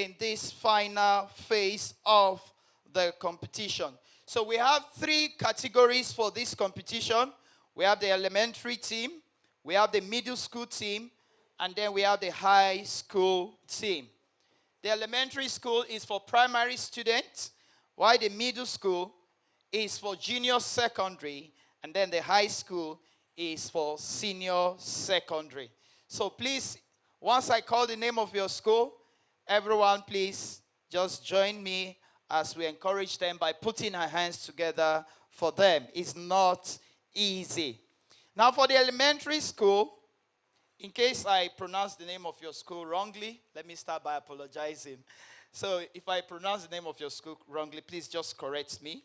in this final phase of the competition. So we have 3 categories for this competition. We have the elementary team, we have the middle school team, and then we have the high school team. The elementary school is for primary students, while the middle school is for junior secondary, and then the high school is for senior secondary. So please, once I call the name of your school, everyone please just join me as we encourage them by putting our hands together for them. It's not easy. Now for the elementary school, in case I pronounce the name of your school wrongly, let me start by apologizing. So if I pronounce the name of your school wrongly, please just correct me.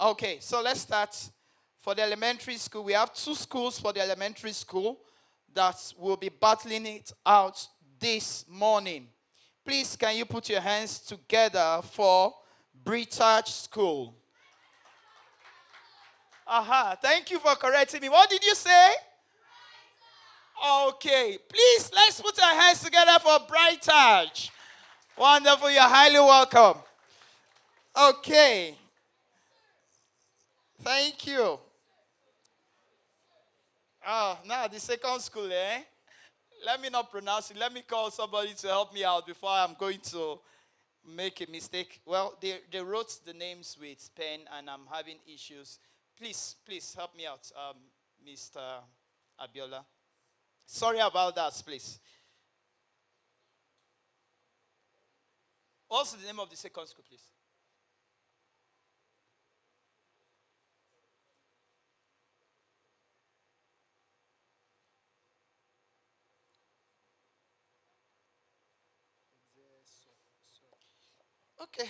Okay, so let's start. For the elementary school, we have 2 schools for the elementary school that will be battling it out this morning. Please, can you put your hands together for brightest school? Aha, thank you for correcting me. What did you say? Okay, please, let's put our hands together for brightest. Wonderful, you're highly welcome. Okay. Thank you. Oh, now the second school, eh? Let me not pronounce it. Let me call somebody to help me out before I'm going to make a mistake. Well, they wrote the names with pen and I'm having issues. Please help me out, Mr. Abiola. Sorry about that, please. What's the name of the second school, please? Okay.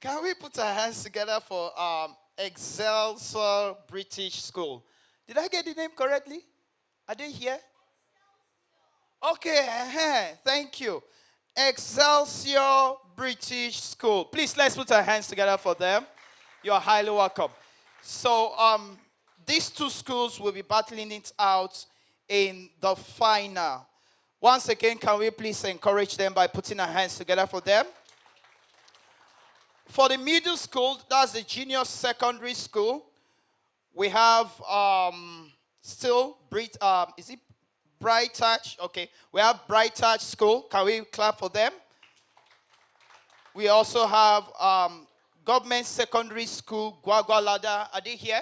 Can we put our hands together for Excelsior British School? Did I get the name correctly? Are they here? Okay, thank you. Excelsior British School. Please, let's put our hands together for them. You are highly welcome. So, these 2 schools will be battling it out in the final. Once again, can we please encourage them by putting our hands together for them? For the middle school, that's the junior secondary school, we have still is it Bright Touch? Okay, we have Bright Touch School. Can we clap for them? We also have Government Secondary School, Gwagwalada. Are they here?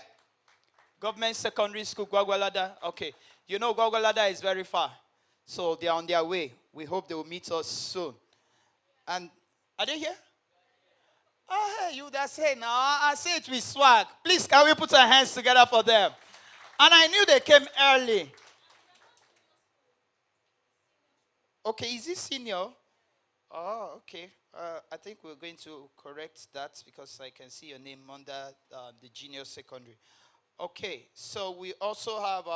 Government Secondary School, Gwagwalada. Okay, you know Gwagwalada is very far, so they are on their way. We hope they will meet us soon. And are they here? Oh, hey, you that say now, I say it with swag. Please, can we put our hands together for them? And I knew they came early. Okay, is this senior? Oh, okay. I think we're going to correct that because I can see your name under the junior secondary. Okay, so we also have,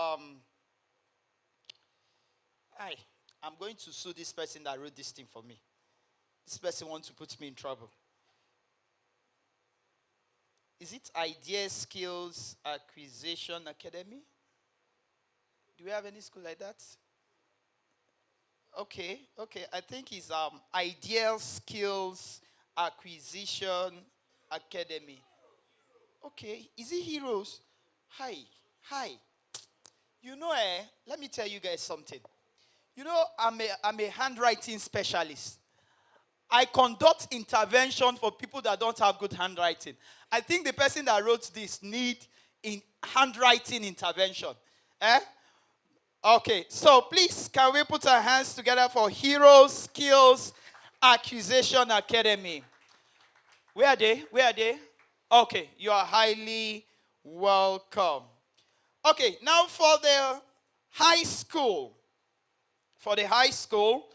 I'm going to sue this person that wrote this thing for me. This person wants to put me in trouble. Is it Idea Skills Acquisition Academy? Do we have any school like that? Okay. I think it's Ideal Skills Acquisition Academy. Okay. Is it Heroes? Hi. You know, let me tell you guys something. You know, I'm a handwriting specialist. I conduct intervention for people that don't have good handwriting. I think the person that wrote this need in handwriting intervention. Okay, so please, can we put our hands together for Hero Skills Acquisition Academy? Where are they? Okay, you are highly welcome. Okay, now for the high school. For the high school,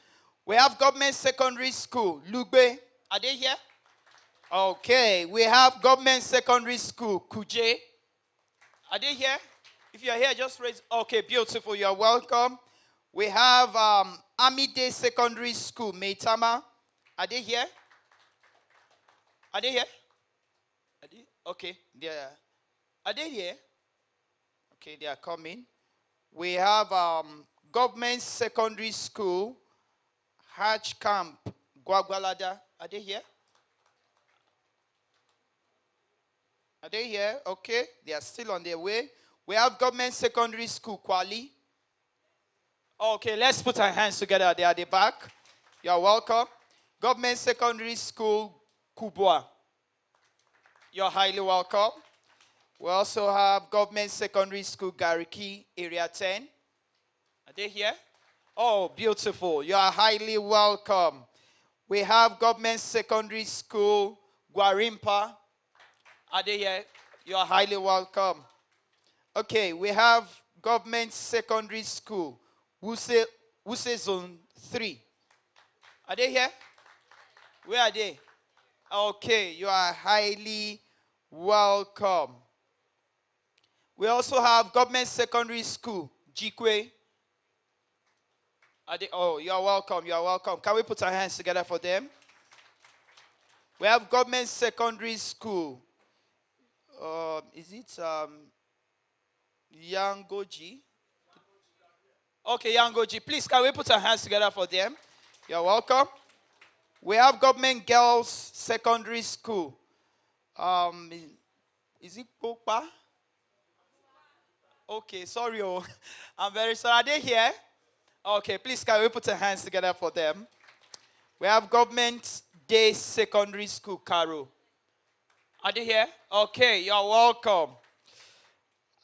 we have Government Secondary School, Lugbe. Are they here? Okay, we have Government Secondary School, Kuje. Are they here? If you are here, just raise. Okay, beautiful. You are welcome. We have Amide Secondary School, Meitama. Are they here? Are they here? Okay, are they here? Okay, they are coming. We have Government Secondary School, Hajj Camp, Gwagwalada. Are they here? Are they here? Okay, they are still on their way. We have Government Secondary School, Kwali. Okay, let's put our hands together. They are at the back. You are welcome. Government Secondary School, Kubwa. You're highly welcome. We also have Government Secondary School, Gariki, Area 10. Are they here? Oh, beautiful. You are highly welcome. We have Government Secondary School, Gwarimpa. Are they here? You are highly welcome. Okay, we have Government Secondary School, Wuse Zone 3. Are they here? Where are they? Okay, you are highly welcome. We also have Government Secondary School, Jikwe. Oh, you are welcome. You are welcome. Can we put our hands together for them? We have Government Secondary School. Is it Yangoji? Okay, Yangoji. Please, can we put our hands together for them? You're welcome. We have Government Girls Secondary School. Is it Popa? Okay, sorry. Oh. I'm very sorry. Are they here? Okay, please, can we put our hands together for them? We have Government Day Secondary School, Caro. Are they here? Okay, you're welcome.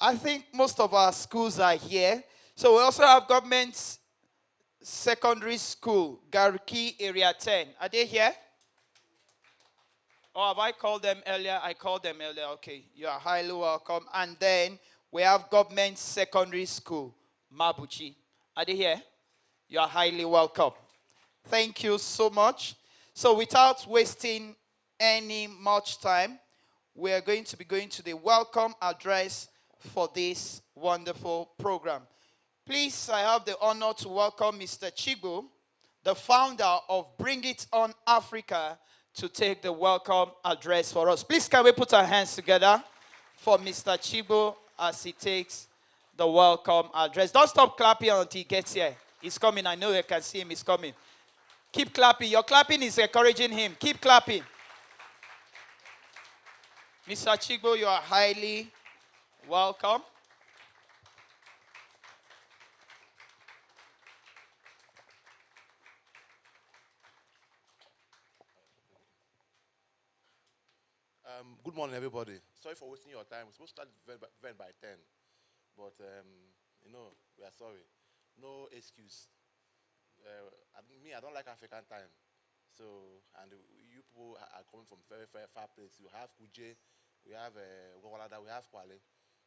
I think most of our schools are here. So we also have Government Secondary School, Gariki, Area 10. Are they here? Or have I called them earlier? I called them earlier. Okay, you are highly welcome. And then we have Government Secondary School, Mabuchi. Are they here? You are highly welcome. Thank you so much. So without wasting any much time, we are going to be going to the welcome address for this wonderful program. Please, I have the honor to welcome Mr. Chibu, the founder of Bring It On Africa, to take the welcome address for us. Please, can we put our hands together for Mr. Chibu as he takes the welcome address. Don't stop clapping until he gets here. He's coming. I know you can see him. He's coming. Keep clapping. Your clapping is encouraging him. Keep clapping. Mr. Chibu, you are highly welcome. Good morning, everybody. Sorry for wasting your time. We're supposed to start the event by 10, but we are sorry. No excuse. I don't like African time. So, and you people are coming from very, very far place. You have Kuje, we have Gwagwalada, we have Kwale.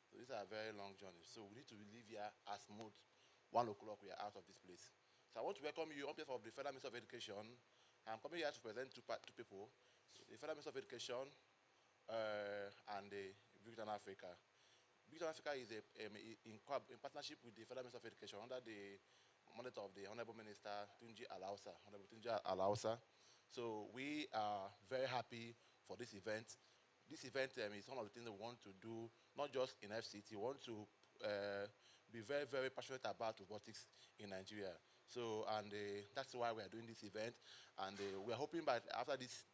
So these are very long journeys. So we need to leave here as smooth. 1 o'clock, we are out of this place. So I want to welcome you on behalf of the Federal Ministry of Education. I'm coming here to present two people. The Federal Ministry of Education and the Big Ten Africa. Big Ten Africa is in partnership with the Federal Ministry of Education under the mandate of the Honorable Minister Tunji Alausa. So we are very happy for this event. This event is one of the things we want to do, not just in FCT. We want to be very, very passionate about robotics in Nigeria. So, and that's why we are doing this event. And we are hoping that after this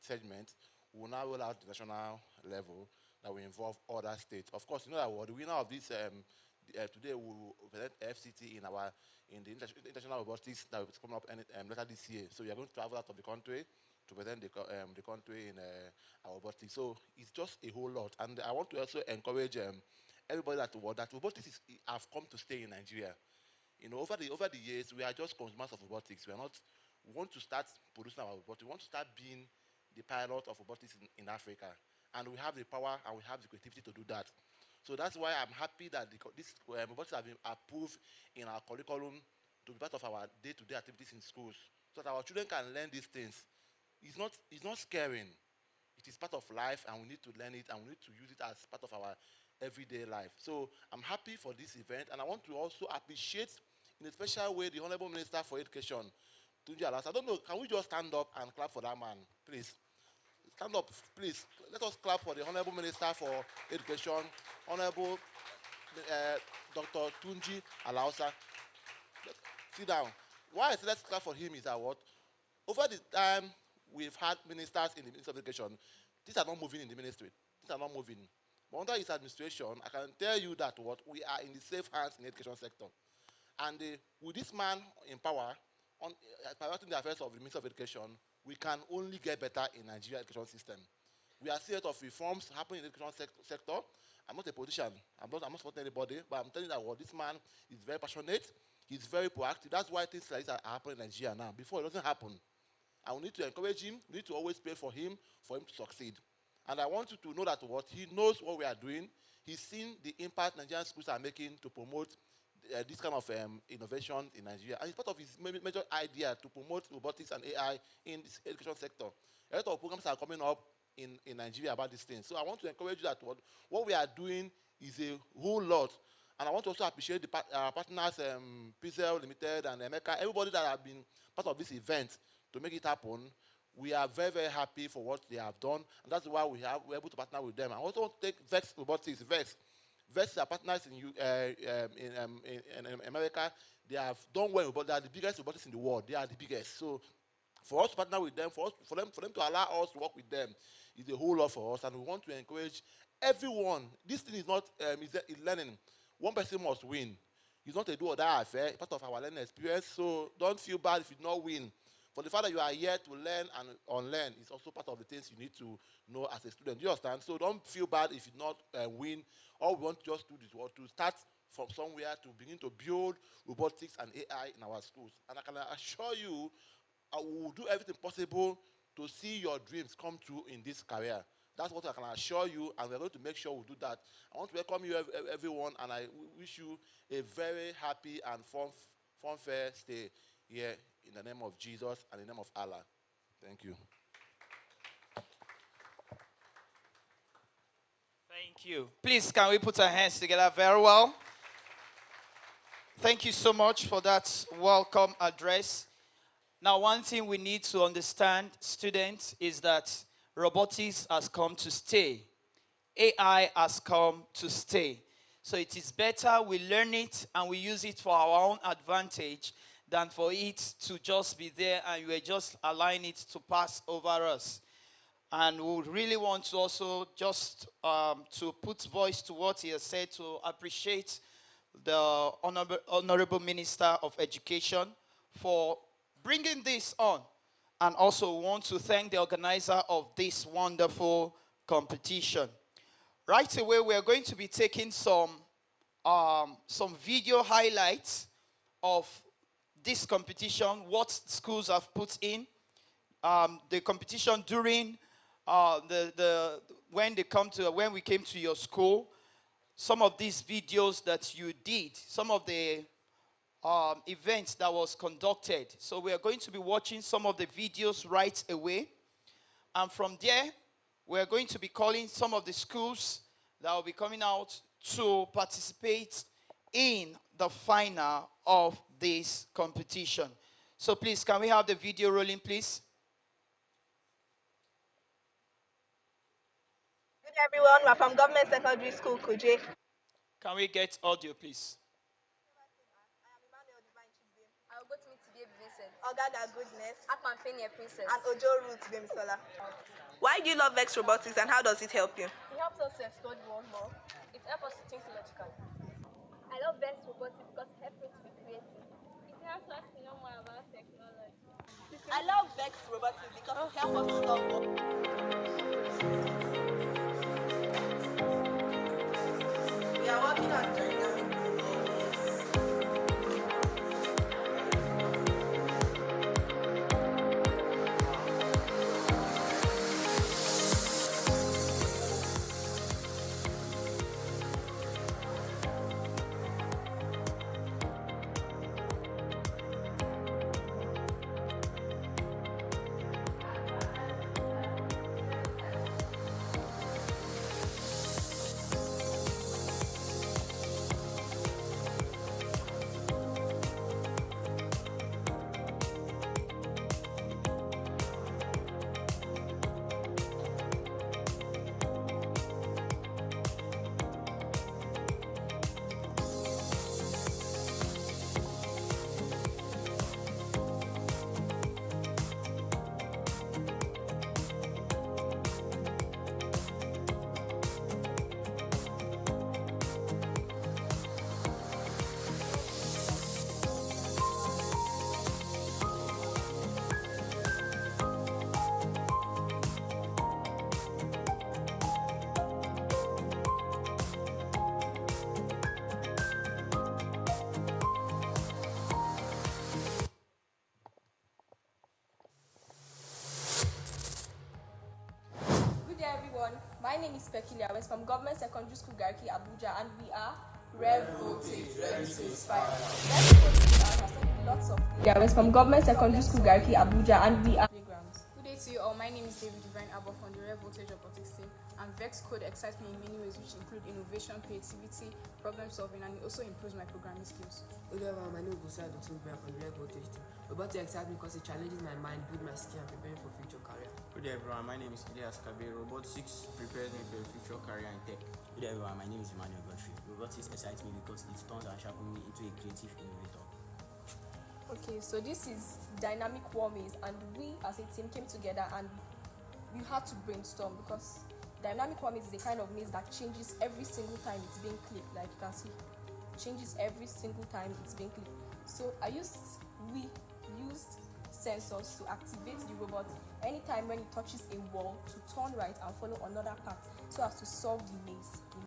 segment, we will now roll out the national level that will involve other states. Of course, you know that the winner of this today will present FCT in the international robotics that will come up later this year. So we are going to travel out of the country to present the country in our robotics. So it's just a whole lot. And I want to also encourage everybody that robotics have come to stay in Nigeria. You know, over the years, we are just consumers of robotics. We want to start producing our robotics. We want to start being the pilot of robotics in Africa. And we have the power and we have the creativity to do that. So that's why I'm happy that these robotics have been approved in our curriculum to be part of our day-to-day activities in schools, so that our children can learn these things. It's not scaring. It is part of life, and we need to learn it, and we need to use it as part of our everyday life. So I'm happy for this event, and I want to also appreciate in a special way the Honorable Minister for Education, Tunji Alausa. I don't know, can we just stand up and clap for that man, please? Stand up, please. Let us clap for the Honorable Minister for Education, Honorable Dr. Tunji Alausa. Sit down. Why I say let's clap for him is that what? Over the time we've had ministers in the Ministry of Education, things are not moving in the ministry. Things are not moving. But under his administration, I can tell you that what we are in the safe hands in the education sector. And with this man in power, on piloting the affairs of the Ministry of Education, we can only get better in Nigeria education system. We are seeing a lot of reforms happening in the education sector. I'm not a politician. I'm not supporting anybody, but I'm telling you that what this man is very passionate. He's very proactive. That's why things like this are happening in Nigeria now. Before, it doesn't happen. And we need to encourage him. We need to always pray for him to succeed. And I want you to know that what he knows what we are doing. He's seen the impact Nigerian schools are making to promote this kind of innovation in Nigeria. And it's part of his major idea to promote robotics and AI in this education sector. A lot of programs are coming up in Nigeria about these things. So I want to encourage you that what we are doing is a whole lot. And I want to also appreciate the partners, PCL Limited and Emeka, everybody that have been part of this event to make it happen. We are very, very happy for what they have done, and that's why we're able to partner with them. I also want to take VEX Robotics. VEX are partners in America. They have done well, but they are the biggest robotics in the world. They are the biggest. So for us to partner with them, for them to allow us to work with them, is a whole lot for us, and we want to encourage everyone. This thing is not is learning. One person must win. It's not a do or die affair. It's part of our learning experience. So don't feel bad if you do not win. For the fact that you are here to learn and unlearn is also part of the things you need to know as a student. Do you understand? So don't feel bad if you do not win. All we want to just do is to start from somewhere to begin to build robotics and AI in our schools. And I can assure you, I will do everything possible to see your dreams come true in this career. That's what I can assure you, and we're going to make sure we do that. I want to welcome you, everyone, and I wish you a very happy and fun fair stay here in the name of Jesus and in the name of Allah. Thank you. Thank you. Please, can we put our hands together very well? Thank you so much for that welcome address. Now, one thing we need to understand, students, is that robotics has come to stay. AI has come to stay. So it is better we learn it and we use it for our own advantage than for it to just be there and we're just allowing it to pass over us. And we really want to also just to put voice to what he has said, to appreciate the Honorable Minister of Education for bringing this on. And also want to thank the organizer of this wonderful competition. Right away, we are going to be taking some video highlights of this competition, what schools have put in, the competition during when we came to your school, some of these videos that you did, some of the events that was conducted. So we are going to be watching some of the videos right away. And from there, we are going to be calling some of the schools that will be coming out to participate in the final of this competition. So please, can we have the video rolling, please? Good everyone, we're from Government Secondary School, Kuje. Can we get audio, please? Ogaga Goodness, Akmanfenia Princess, and Ojo Root Bemisola. Why do you love VEX Robotics and how does it help you? It helps us to explore the world more. It helps us to think logically. I love VEX Robotics because it helps me to be creative. It helps us to know more about technology. I love VEX Robotics because it helps us to solve more. We are working on dynamic robots. My name is Peculiar West from Government Secondary School Garki, Abuja, and we are Rev Voltage, ready to inspire. Let's go to lots of things. West from Government Secondary School Garki, Abuja, and we are playgrounds. Good day to you all. My name is David Divine Abba from the Robotics Robotics team, and VEX code excites me in many ways, which include innovation, creativity, problem solving, and it also improves my programming skills. Hello everyone, my name is Gusai Dotun from the Robotics team. Robotics excites me because it challenges my mind, builds my skill, and prepares me for future career. Good day everyone, my name is Elias Kabir. Robotics prepares me for a future career in tech. Good day everyone, my name is Emmanuel Godfrey. Robotics excites me because it turns and sharpens me into a creative innovator. Okay, so this is dynamic war maze, and we as a team came together and we had to brainstorm because dynamic war maze is a kind of maze that changes every single time it's being clicked. Like you can see, changes every single time it's being clicked. So we used sensors to activate the robot anytime when it touches a wall to turn right and follow another path so as to solve the maze in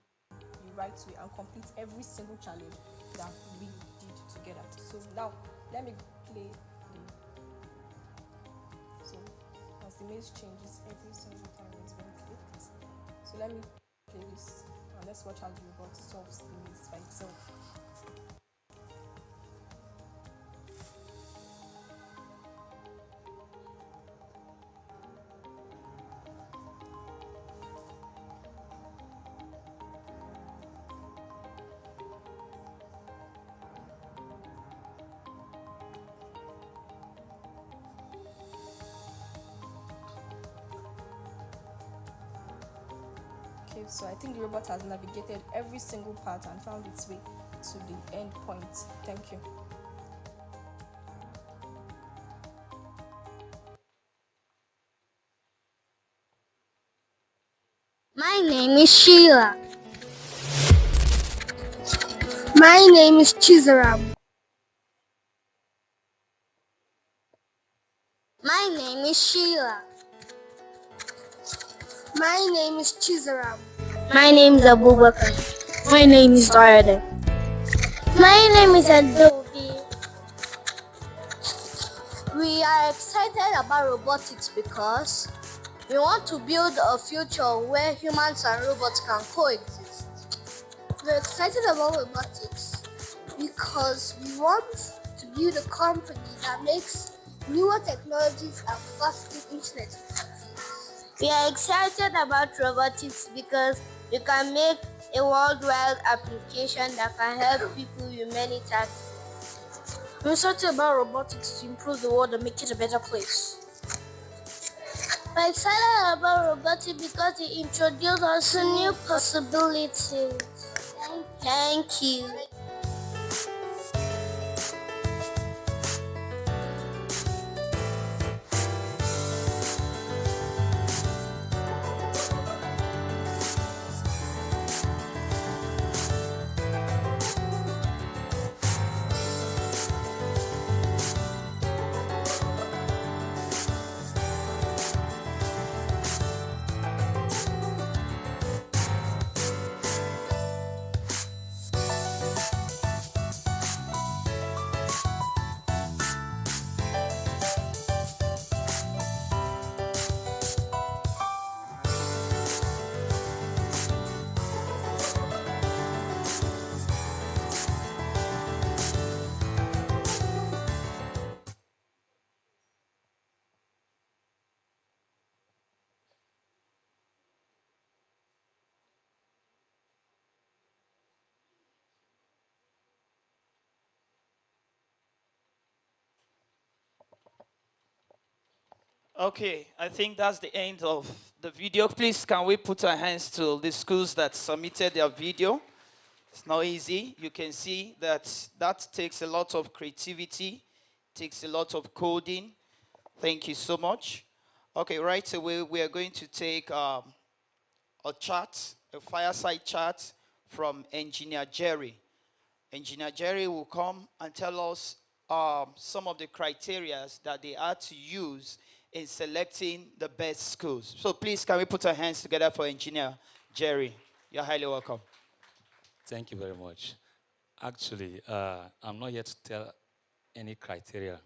the right way and complete every single challenge that we did together. So now let me play so as the maze changes every single time it's being clicked. So let me play this and let's watch how the robot solves the maze by itself. Okay, so I think the robot has navigated every single part and found its way to the end point. Thank you. My name is Sheila. My name is Chizaram. My name is Sheila. My name is Chizaram. My name is Abubakar. My name is Diadem. My name is Adobe. We are excited about robotics because we want to build a future where humans and robots can coexist. We're excited about robotics because we want to build a company that makes newer technologies and faster internet. We are excited about robotics because we can make a worldwide application that can help people with many tasks. We're excited about robotics to improve the world and make it a better place. We're excited about robotics because it introduces us to new possibilities. Thank you. Okay, I think that's the end of the video. Please, can we put our hands to the schools that submitted their video? It's not easy. You can see that takes a lot of creativity, takes a lot of coding. Thank you so much. Okay, right away, we are going to take a chat, a fireside chat from Engineer Jerry. Engineer Jerry will come and tell us some of the criteria that they had to use in selecting the best schools. So please, can we put our hands together for Engineer Jerry? You're highly welcome. Thank you very much. Actually, I'm not here to tell any criteria.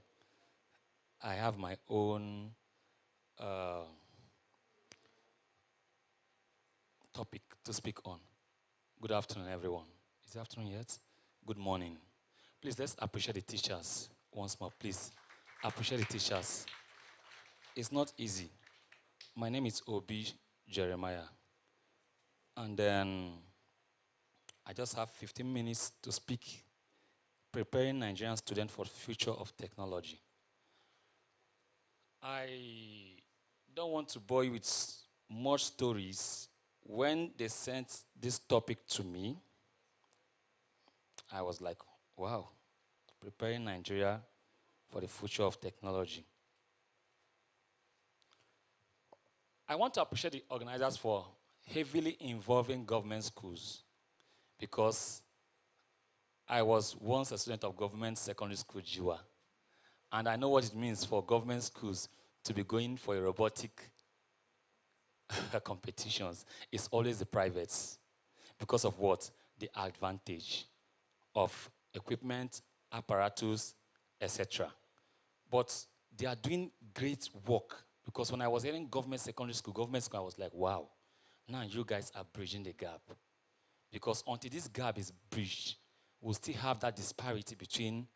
I have my own topic to speak on. Good afternoon, everyone. Is it afternoon yet? Good morning. Please, let's appreciate the teachers once more. Please, appreciate the teachers. It's not easy. My name is Obi Jeremiah. And then I just have 15 minutes to speak, preparing Nigerian students for the future of technology. I don't want to bore you with much stories. When they sent this topic to me, I was like, wow, preparing Nigeria for the future of technology. I want to appreciate the organizers for heavily involving government schools, because I was once a student of government secondary school, JIWA, and I know what it means for government schools to be going for a robotic competitions. It's always the privates. Because of what? The advantage of equipment, apparatus, etc. But they are doing great work, because when I was in government secondary school, I was like, wow, now you guys are bridging the gap. Because until this gap is bridged, we'll still have that disparity between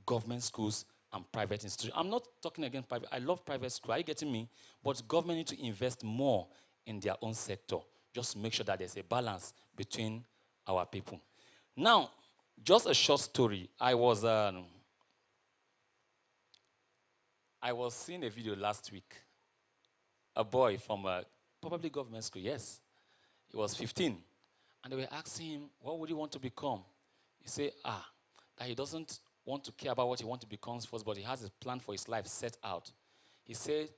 government schools and private institutions. I'm not talking against private. I love private schools. Are you getting me? But government need to invest more in their own sector, just to make sure that there's a balance between our people. Now, just a short story. I was seeing a video last week. A boy from a probably government school, yes. He was 15. And they were asking him, what would he want to become? He said, that he doesn't want to care about what he wants to become first, but he has a plan for his life set out. He said,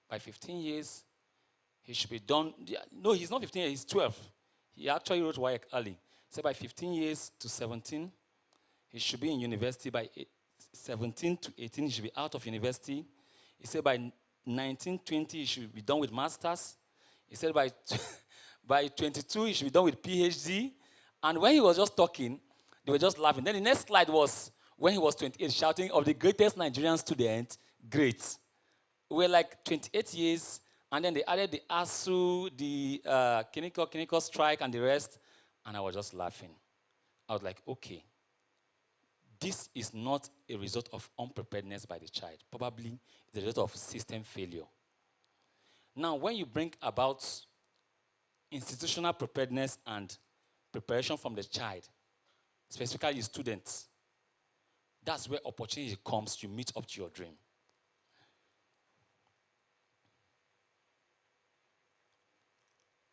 by 15 years, he should be done. No, he's not 15 years, he's 12. He actually wrote WAEC early. He said by 15 years to 17, he should be in university. By 17 to 18, he should be out of university. He said by 19, 20, he should be done with masters. He said by, by 22, he should be done with PhD. And when he was just talking, they were just laughing. Then the next slide was when he was 28, shouting, of the greatest Nigerian student, great. We were like 28 years, and then they added the ASU, the clinical strike, and the rest, and I was just laughing. I was like, okay, this is not a result of unpreparedness by the child. Probably the result of system failure. Now, when you bring about institutional preparedness and preparation from the child, specifically students, that's where opportunity comes to meet up to your dream.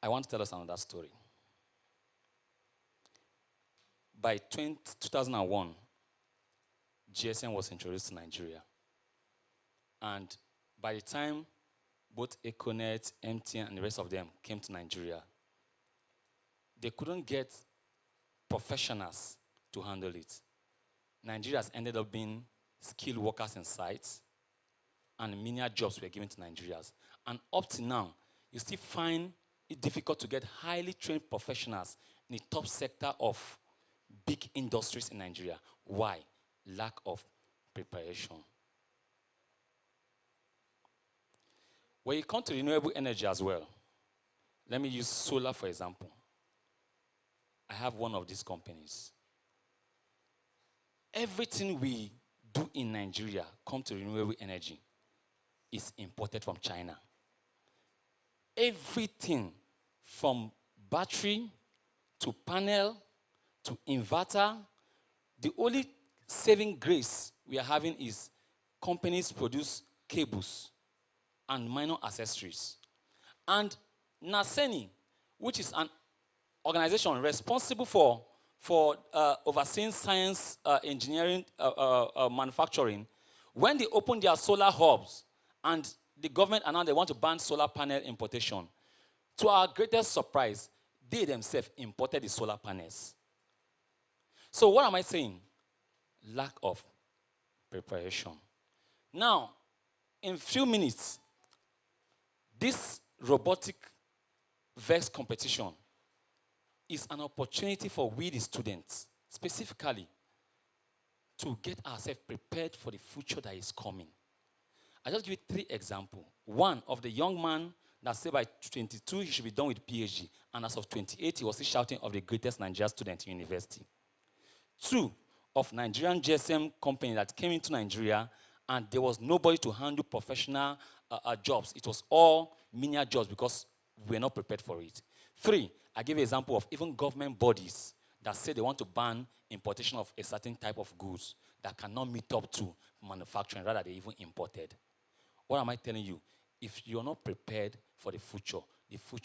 I want to tell us another story. By 2001, GSM was introduced to Nigeria. And by the time both Econet, MTN, and the rest of them came to Nigeria, they couldn't get professionals to handle it. Nigeria has ended up being skilled workers in sites, and menial jobs were given to Nigerians. And up to now, you still find it difficult to get highly trained professionals in the top sector of big industries in Nigeria. Why? Lack of preparation. When you come to renewable energy as well, let me use solar for example. I have one of these companies. Everything we do in Nigeria come to renewable energy is imported from China. Everything from battery to panel to inverter, the only saving grace we are having is companies produce cables and minor accessories. And NASENI, which is an organization responsible for overseeing science, engineering, manufacturing, when they opened their solar hubs and the government announced they want to ban solar panel importation, to our greatest surprise, they themselves imported the solar panels. So what am I saying? Lack of preparation. Now, in a few minutes, this robotic VEX competition is an opportunity for we, the students, specifically, to get ourselves prepared for the future that is coming. I'll just give you 3 examples. One of the young man that said by 22 he should be done with PhD. And as of 28, he was still shouting of the greatest Nigerian student in university. 2, of Nigerian GSM company that came into Nigeria, and there was nobody to handle professional jobs. It was all menial jobs because we were not prepared for it. 3, I give an example of even government bodies that say they want to ban importation of a certain type of goods that cannot meet up to manufacturing, rather they even imported. What am I telling you? If you're not prepared for the future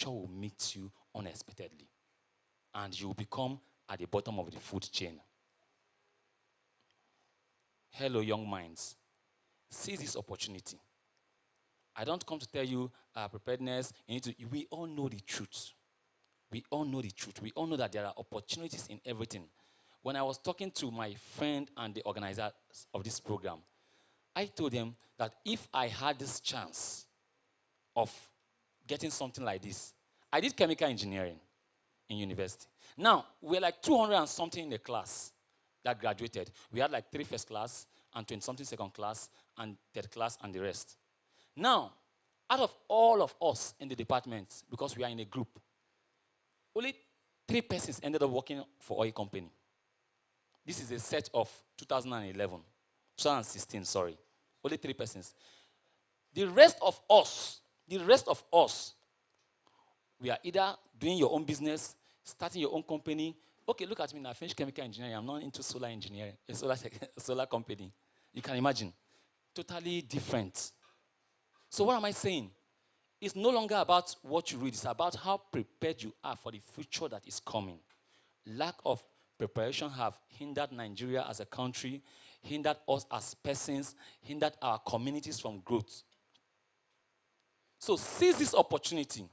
will meet you unexpectedly. And you will become at the bottom of the food chain. Hello, young minds. Seize this opportunity. I don't come to tell you preparedness. We all know the truth. We all know the truth. We all know that there are opportunities in everything. When I was talking to my friend and the organizers of this program, I told them that if I had this chance of getting something like this, I did chemical engineering in university. Now, we're like 200 and something in the class that graduated. We had like 3 first class and 20-something second class and third class and the rest. Now, out of all of us in the department, because we are in a group, only 3 persons ended up working for oil company. This is a set of 2016, sorry. Only 3 persons. The rest of us, we are either doing your own business, starting your own company. Okay, look at me now. I finished chemical engineering. I'm not into solar engineering, a solar company. You can imagine. Totally different. So what am I saying? It's no longer about what you read. It's about how prepared you are for the future that is coming. Lack of preparation have hindered Nigeria as a country, hindered us as persons, hindered our communities from growth. So seize this opportunity,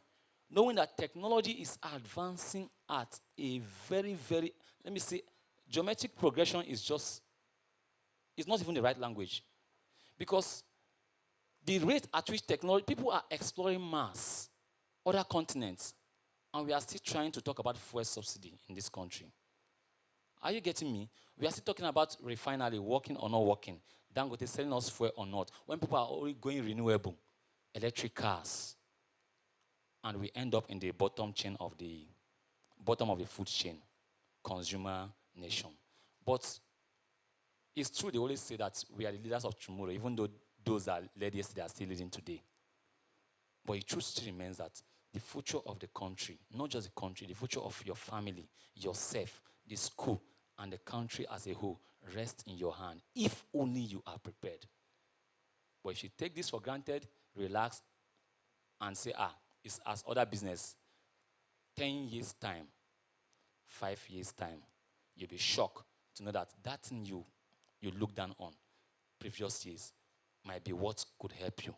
knowing that technology is advancing at a very, very, let me say, geometric progression is not even the right language. Because the rate at which technology, people are exploring Mars, other continents, and we are still trying to talk about fuel subsidy in this country. Are you getting me? We are still talking about refinery working or not working. Dangote selling us fuel or not. When people are already going renewable, electric cars, and we end up in the bottom of the food chain, consumer nation. But it's true, they always say that we are the leaders of tomorrow, even though those that led yesterday are still leading today. But the truth still remains that the future of the country, not just the country, the future of your family, yourself, the school, and the country as a whole rests in your hand, if only you are prepared. But if you take this for granted, relax, and say, it's as other business, 10 years' time, 5 years' time, you'll be shocked to know that that thing you look down on previous years might be what could help you.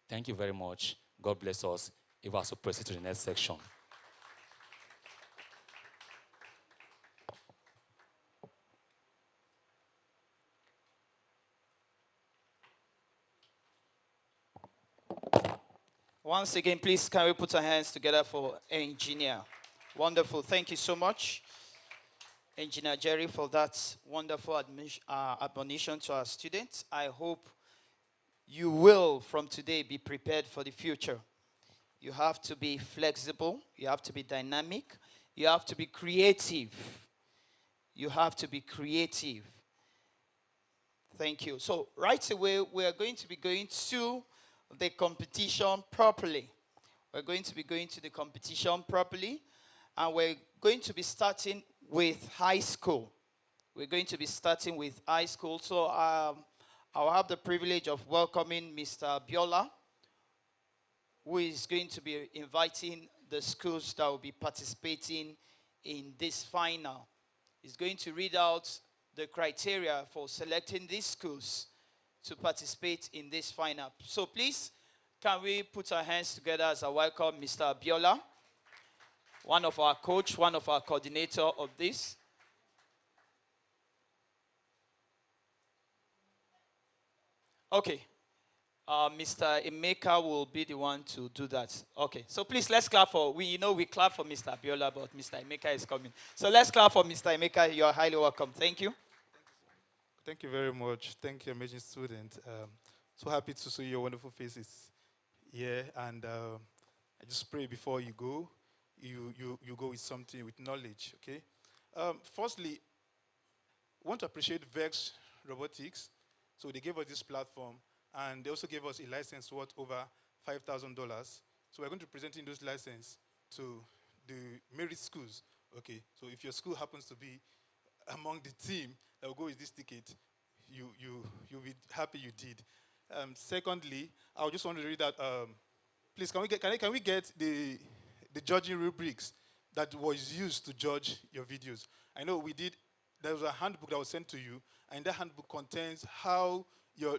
Thank you very much. God bless us. If I also proceed to the next section. Once again, please, can we put our hands together for engineer? Wonderful. Thank you so much, Engineer Jerry, for that wonderful admonition to our students. I hope you will, from today, be prepared for the future. You have to be flexible. You have to be dynamic. You have to be creative. You have to be creative. Thank you. So right away, we are going to be going to the competition properly. We're going to be going to the competition properly, and we're going to be starting with high school. We're going to be starting with high school. So I'll have the privilege of welcoming Mr. Biola, who is going to be inviting the schools that will be participating in this final. He's going to read out the criteria for selecting these schools to participate in this final. So please, can we put our hands together as I welcome Mr. Biola, one of our coach, one of our coordinator of this. Okay. Mr. Emeka will be the one to do that. Okay. So please, let's clap for, we clap for Mr. Biola, but Mr. Emeka is coming. So let's clap for Mr. Emeka. You are highly welcome. Thank you. Thank you very much. Thank you, amazing student. So happy to see your wonderful faces here. And I just pray before you go, you go with something, with knowledge, okay? Firstly, I want to appreciate VEX Robotics. So they gave us this platform, and they also gave us a license worth over $5,000. So we're going to be presenting those license to the merit schools. Okay, so if your school happens to be among the team that will go with this ticket, you'll be happy you did. Secondly, I just want to read that. Please, can we get the judging rubrics that was used to judge your videos? I know we did. There was a handbook that was sent to you, and that handbook contains how your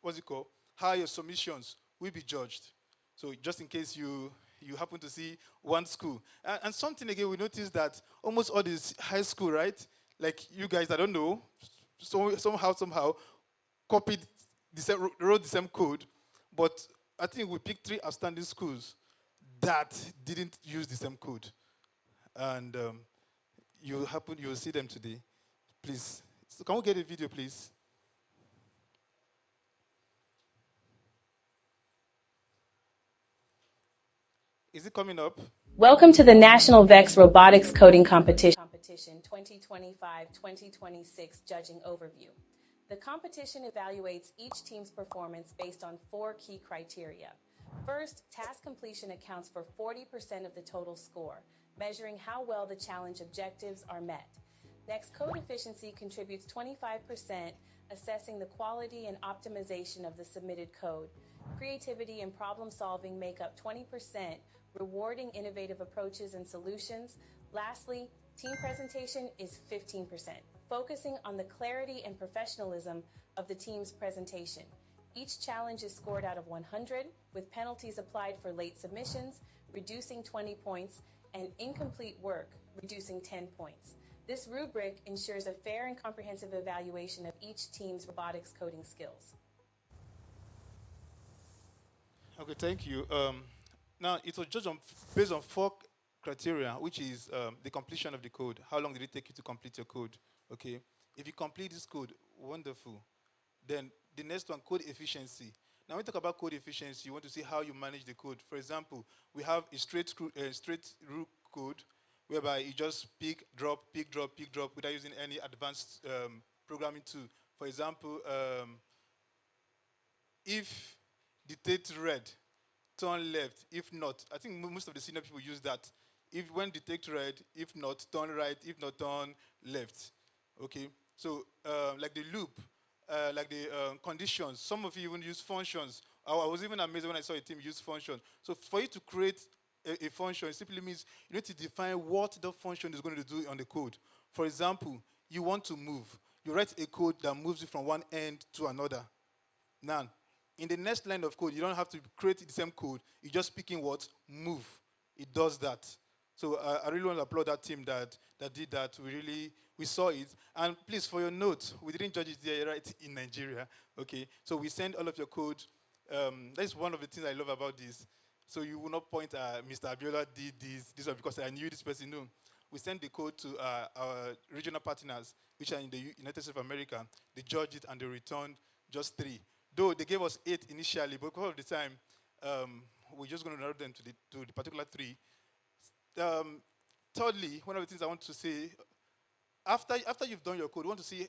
what's it called? How your submissions will be judged. So just in case you happen to see one school. And something again, we noticed that almost all these high school, right? Like you guys, I don't know, somehow copied wrote the same code, but I think we picked 3 outstanding schools that didn't use the same code. And you will see them today. Please. So can we get a video, please? Is it coming up? Welcome to the National VEX Robotics Coding Competition 2025-2026 Judging Overview. The competition evaluates each team's performance based on 4 key criteria. First, task completion accounts for 40% of the total score, measuring how well the challenge objectives are met. Next, code efficiency contributes 25%, assessing the quality and optimization of the submitted code. Creativity and problem solving make up 20%, rewarding innovative approaches and solutions. Lastly, team presentation is 15%, focusing on the clarity and professionalism of the team's presentation. Each challenge is scored out of 100, with penalties applied for late submissions, reducing 20 points, and incomplete work, reducing 10 points. This rubric ensures a fair and comprehensive evaluation of each team's robotics coding skills. Okay, thank you. Now, it was judged based on 4 criteria, which is the completion of the code. How long did it take you to complete your code? Okay, if you complete this code, wonderful. Then the next one, code efficiency. Now, when we talk about code efficiency, you want to see how you manage the code. For example, we have a straight root code, whereby you just pick, drop, without using any advanced programming tool. For example, if detect red, turn left. If not, I think most of the senior people use that. If when detect red, if not, turn right. If not, turn left. Okay. So like the loop, like the conditions. Some of you even use functions. I was even amazed when I saw a team use function. So for you to create a function, it simply means you need to define what the function is going to do on the code. For example, you want to move. You write a code that moves you from one end to another. Now, in the next line of code, you don't have to create the same code. You just pick in what? Move. It does that. So I really want to applaud that team that did that. We saw it. And please, for your note, we didn't judge it there, right, in Nigeria. Okay. So we send all of your code. That's one of the things I love about this. So you will not point at Mr. Abiola did this one because I knew this person. No. We send the code to our regional partners, which are in the United States of America. They judged it and they returned just 3. Though they gave us 8 initially, but because of the time, we're just going to narrow them to the particular 3. Thirdly, one of the things I want to say, after you've done your code, you want to see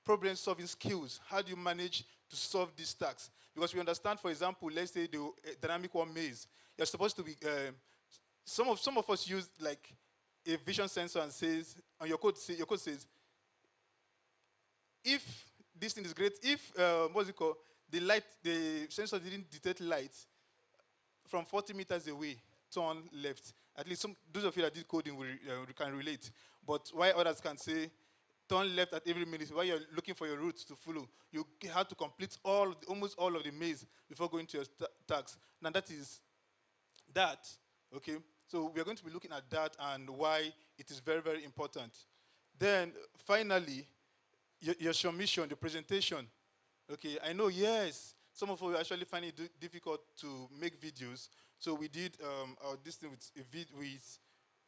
problem-solving skills. How do you manage to solve these tasks? Because we understand, for example, let's say the dynamic one maze. You're supposed to be. Some of us use like a vision sensor and says on your code says if this thing is great. If the sensor didn't detect light from 40 meters away, turn left. At least those of you that did coding can relate. But why others can say turn left at every minute while you're looking for your routes to follow, you have to complete almost all of the maze before going to your task. Now that is that. Okay. So we are going to be looking at that and why it is very, very important. Then finally, your submission, the presentation. Okay, I know, yes, some of you actually find it difficult to make videos. So we did this thing with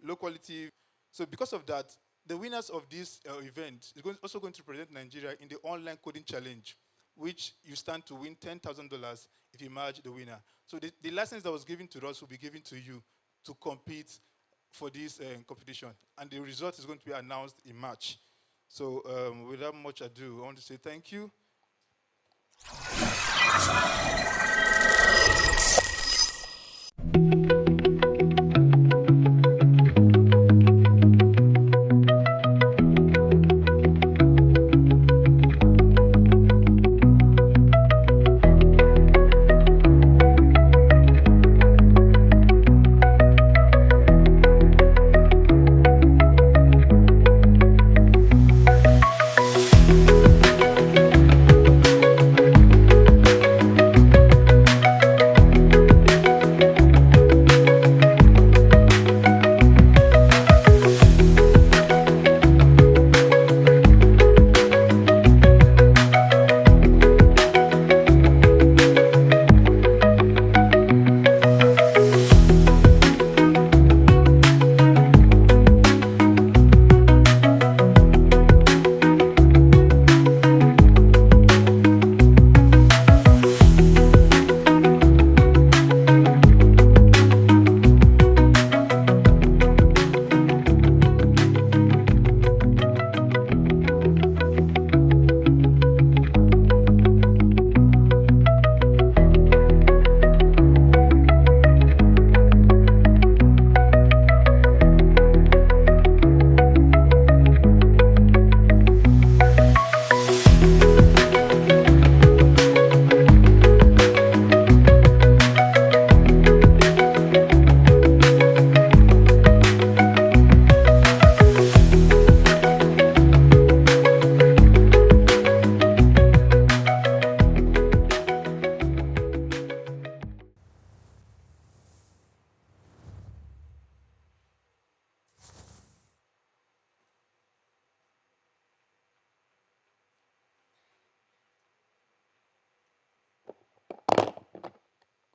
low quality. So because of that, the winners of this event is also going to present Nigeria in the online coding challenge. which you stand to win $10,000 if you merge the winner. So the license that was given to us will be given to you to compete for this competition. And the result is going to be announced in March. So without much ado, I want to say thank you.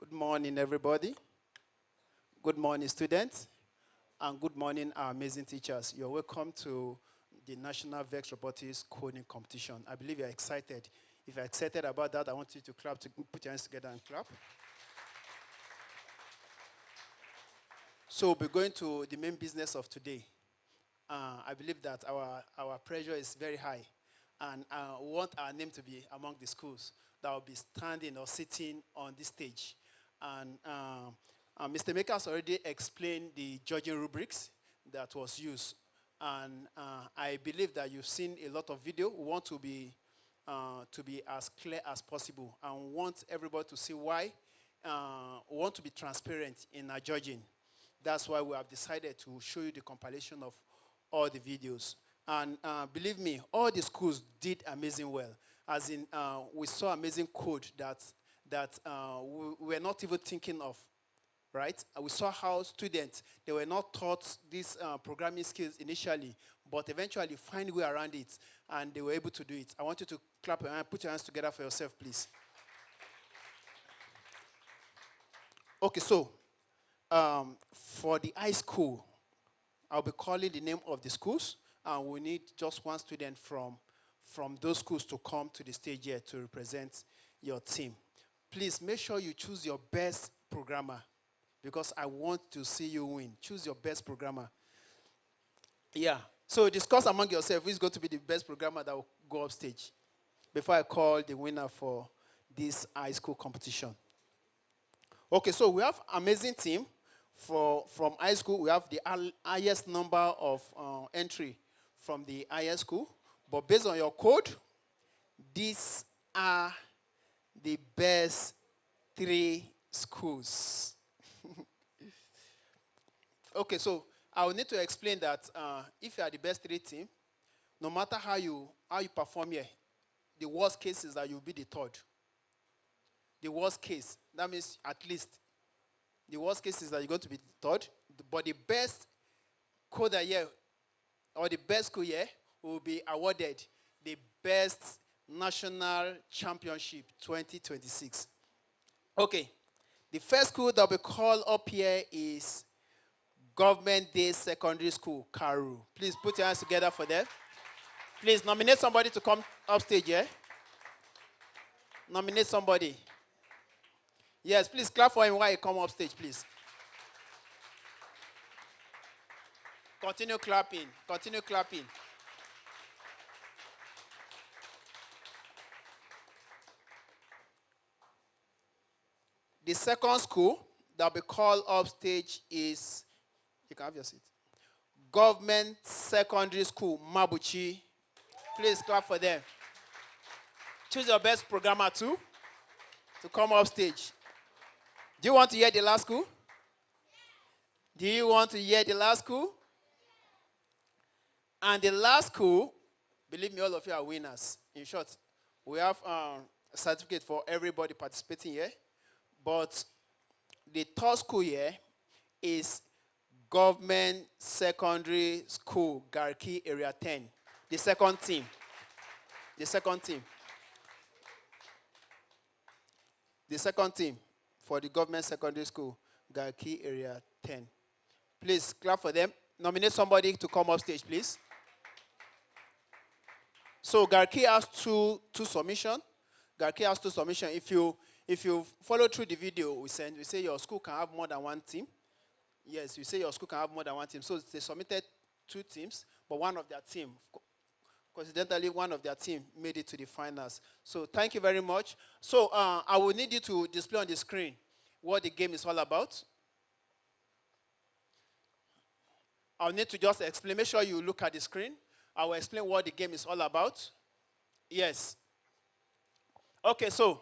Good morning, everybody. Good morning, students. And good morning, our amazing teachers. You're welcome to the National VEX Robotics Coding Competition. I believe you're excited. If you're excited about that, I want you to clap, to put your hands together and clap. So we'll be going to the main business of today. I believe that our pressure is very high. And we want our name to be among the schools that will be standing or sitting on this stage. And Mr. Maker has already explained the judging rubrics that was used. And I believe that you've seen a lot of video. We want to be as clear as possible and want everybody to see why. We want to be transparent in our judging. That's why we have decided to show you the compilation of all the videos. And believe me, all the schools did amazing well. As in, we saw amazing code that we were not even thinking of, right? We saw how students, they were not taught these programming skills initially, but eventually find a way around it, and they were able to do it. I want you to clap your hands, put your hands together for yourself, please. Okay, so for the high school, I'll be calling the name of the schools, and we need just one student from those schools to come to the stage here to represent your team. Please make sure you choose your best programmer, because I want to see you win. Choose your best programmer. Yeah. So discuss among yourself who is going to be the best programmer that will go up stage before I call the winner for this high school competition. Okay, so we have amazing team from high school. We have the highest number of entry from the highest school. But based on your code, these are the best 3 schools. Okay, so I will need to explain that if you are the best 3 team, no matter how you perform here, the worst case is that you'll be the 3rd. The worst case, that means at least. The worst case is that you're going to be the 3rd, but the best coder here, or the best school here, will be awarded the best national championship 2026. Okay, the first school that will be called up here is Government Day Secondary School, Karu. Please put your hands together for them. Please nominate somebody to come upstage here. Nominate somebody. Yes, please clap for him while he come up stage, please. Continue clapping. Continue clapping. The second school that will be called up stage is, you can have your seat, Government Secondary School, Mabuchi. Please clap for them. Choose your best programmer too to come up stage. Do you want to hear the last school? Do you want to hear the last school? And the last school, believe me, all of you are winners. In short, we have a certificate for everybody participating here. But the third school here is Government Secondary School, Garki Area 10. The second team. The second team. The second team for the Government Secondary School, Garki Area 10. Please clap for them. Nominate somebody to come up stage, please. So Garki has two submissions. Garki has two submissions. If you follow through the video we send, we say your school can have more than one team. Yes, we say your school can have more than one team. So they submitted 2 teams, but one of their team, coincidentally, one of their team made it to the finals. So thank you very much. So I will need you to display on the screen what the game is all about. I'll need to just explain. Make sure you look at the screen. I will explain what the game is all about. Yes. Okay, so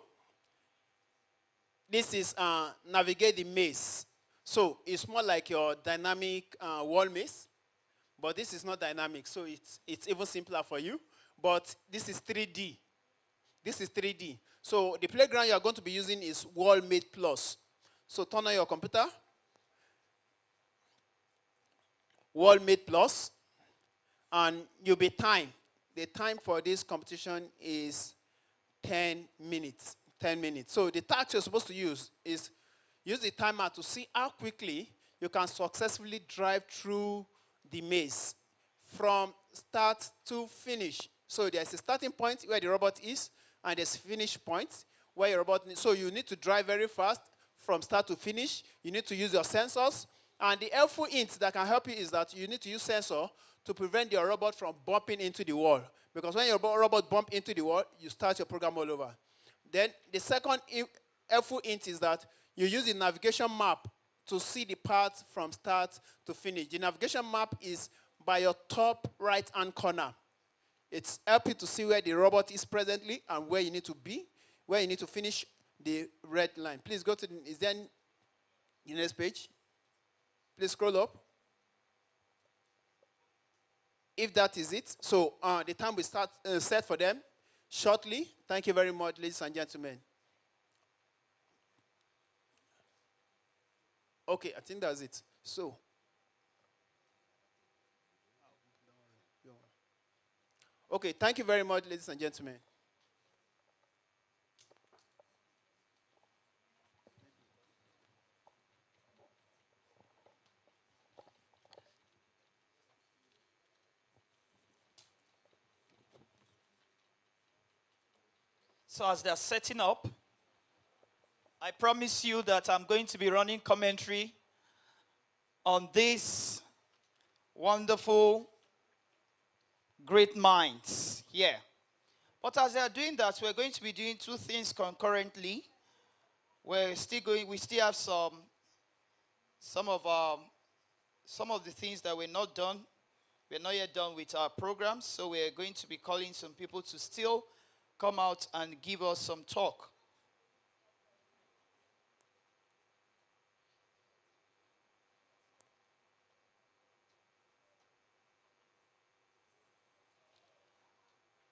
this is navigate the maze. So it's more like your dynamic wall maze, but this is not dynamic, so it's even simpler for you. But this is 3D. This is 3D. So the playground you are going to be using is WallMate Plus. So turn on your computer. WallMate Plus, and you'll be timed. The time for this competition is 10 minutes. 10 minutes. So the task you're supposed to use is use the timer to see how quickly you can successfully drive through the maze from start to finish. So there's a starting point where the robot is, and there's a finish point where your robot is. So you need to drive very fast from start to finish. You need to use your sensors. And the helpful hint that can help you is that you need to use sensor to prevent your robot from bumping into the wall. Because when your robot bumps into the wall, you start your program all over. Then the second helpful hint is that you use the navigation map to see the path from start to finish. The navigation map is by your top right-hand corner. It's helping to see where the robot is presently and where you need to be, where you need to finish the red line. Please go to is there the next page? Please scroll up. If that is it, so the time will start set for them shortly. Thank you very much, ladies and gentlemen. Okay, I think that's it. So, okay, thank you very much, ladies and gentlemen. So as they're setting up, I promise you that I'm going to be running commentary on these wonderful, great minds here. But as they're doing that, we're going to be doing 2 things concurrently. We still have some of the things that we're not done. We're not yet done with our programs, so we're going to be calling some people to still come out and give us some talk.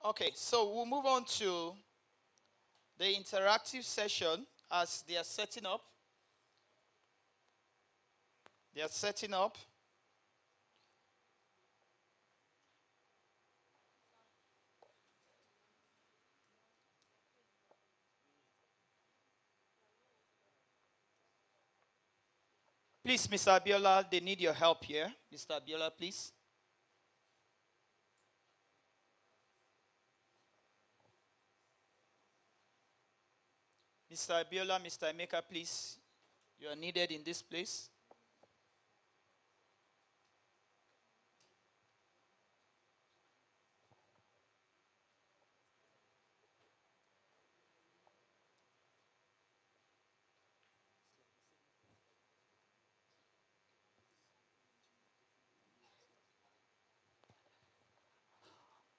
Okay, so we'll move on to the interactive session as they are setting up. They are setting up. Please, Mr. Abiola, they need your help here. Mr. Abiola, please. Mr. Abiola, Mr. Emeka, please, you are needed in this place.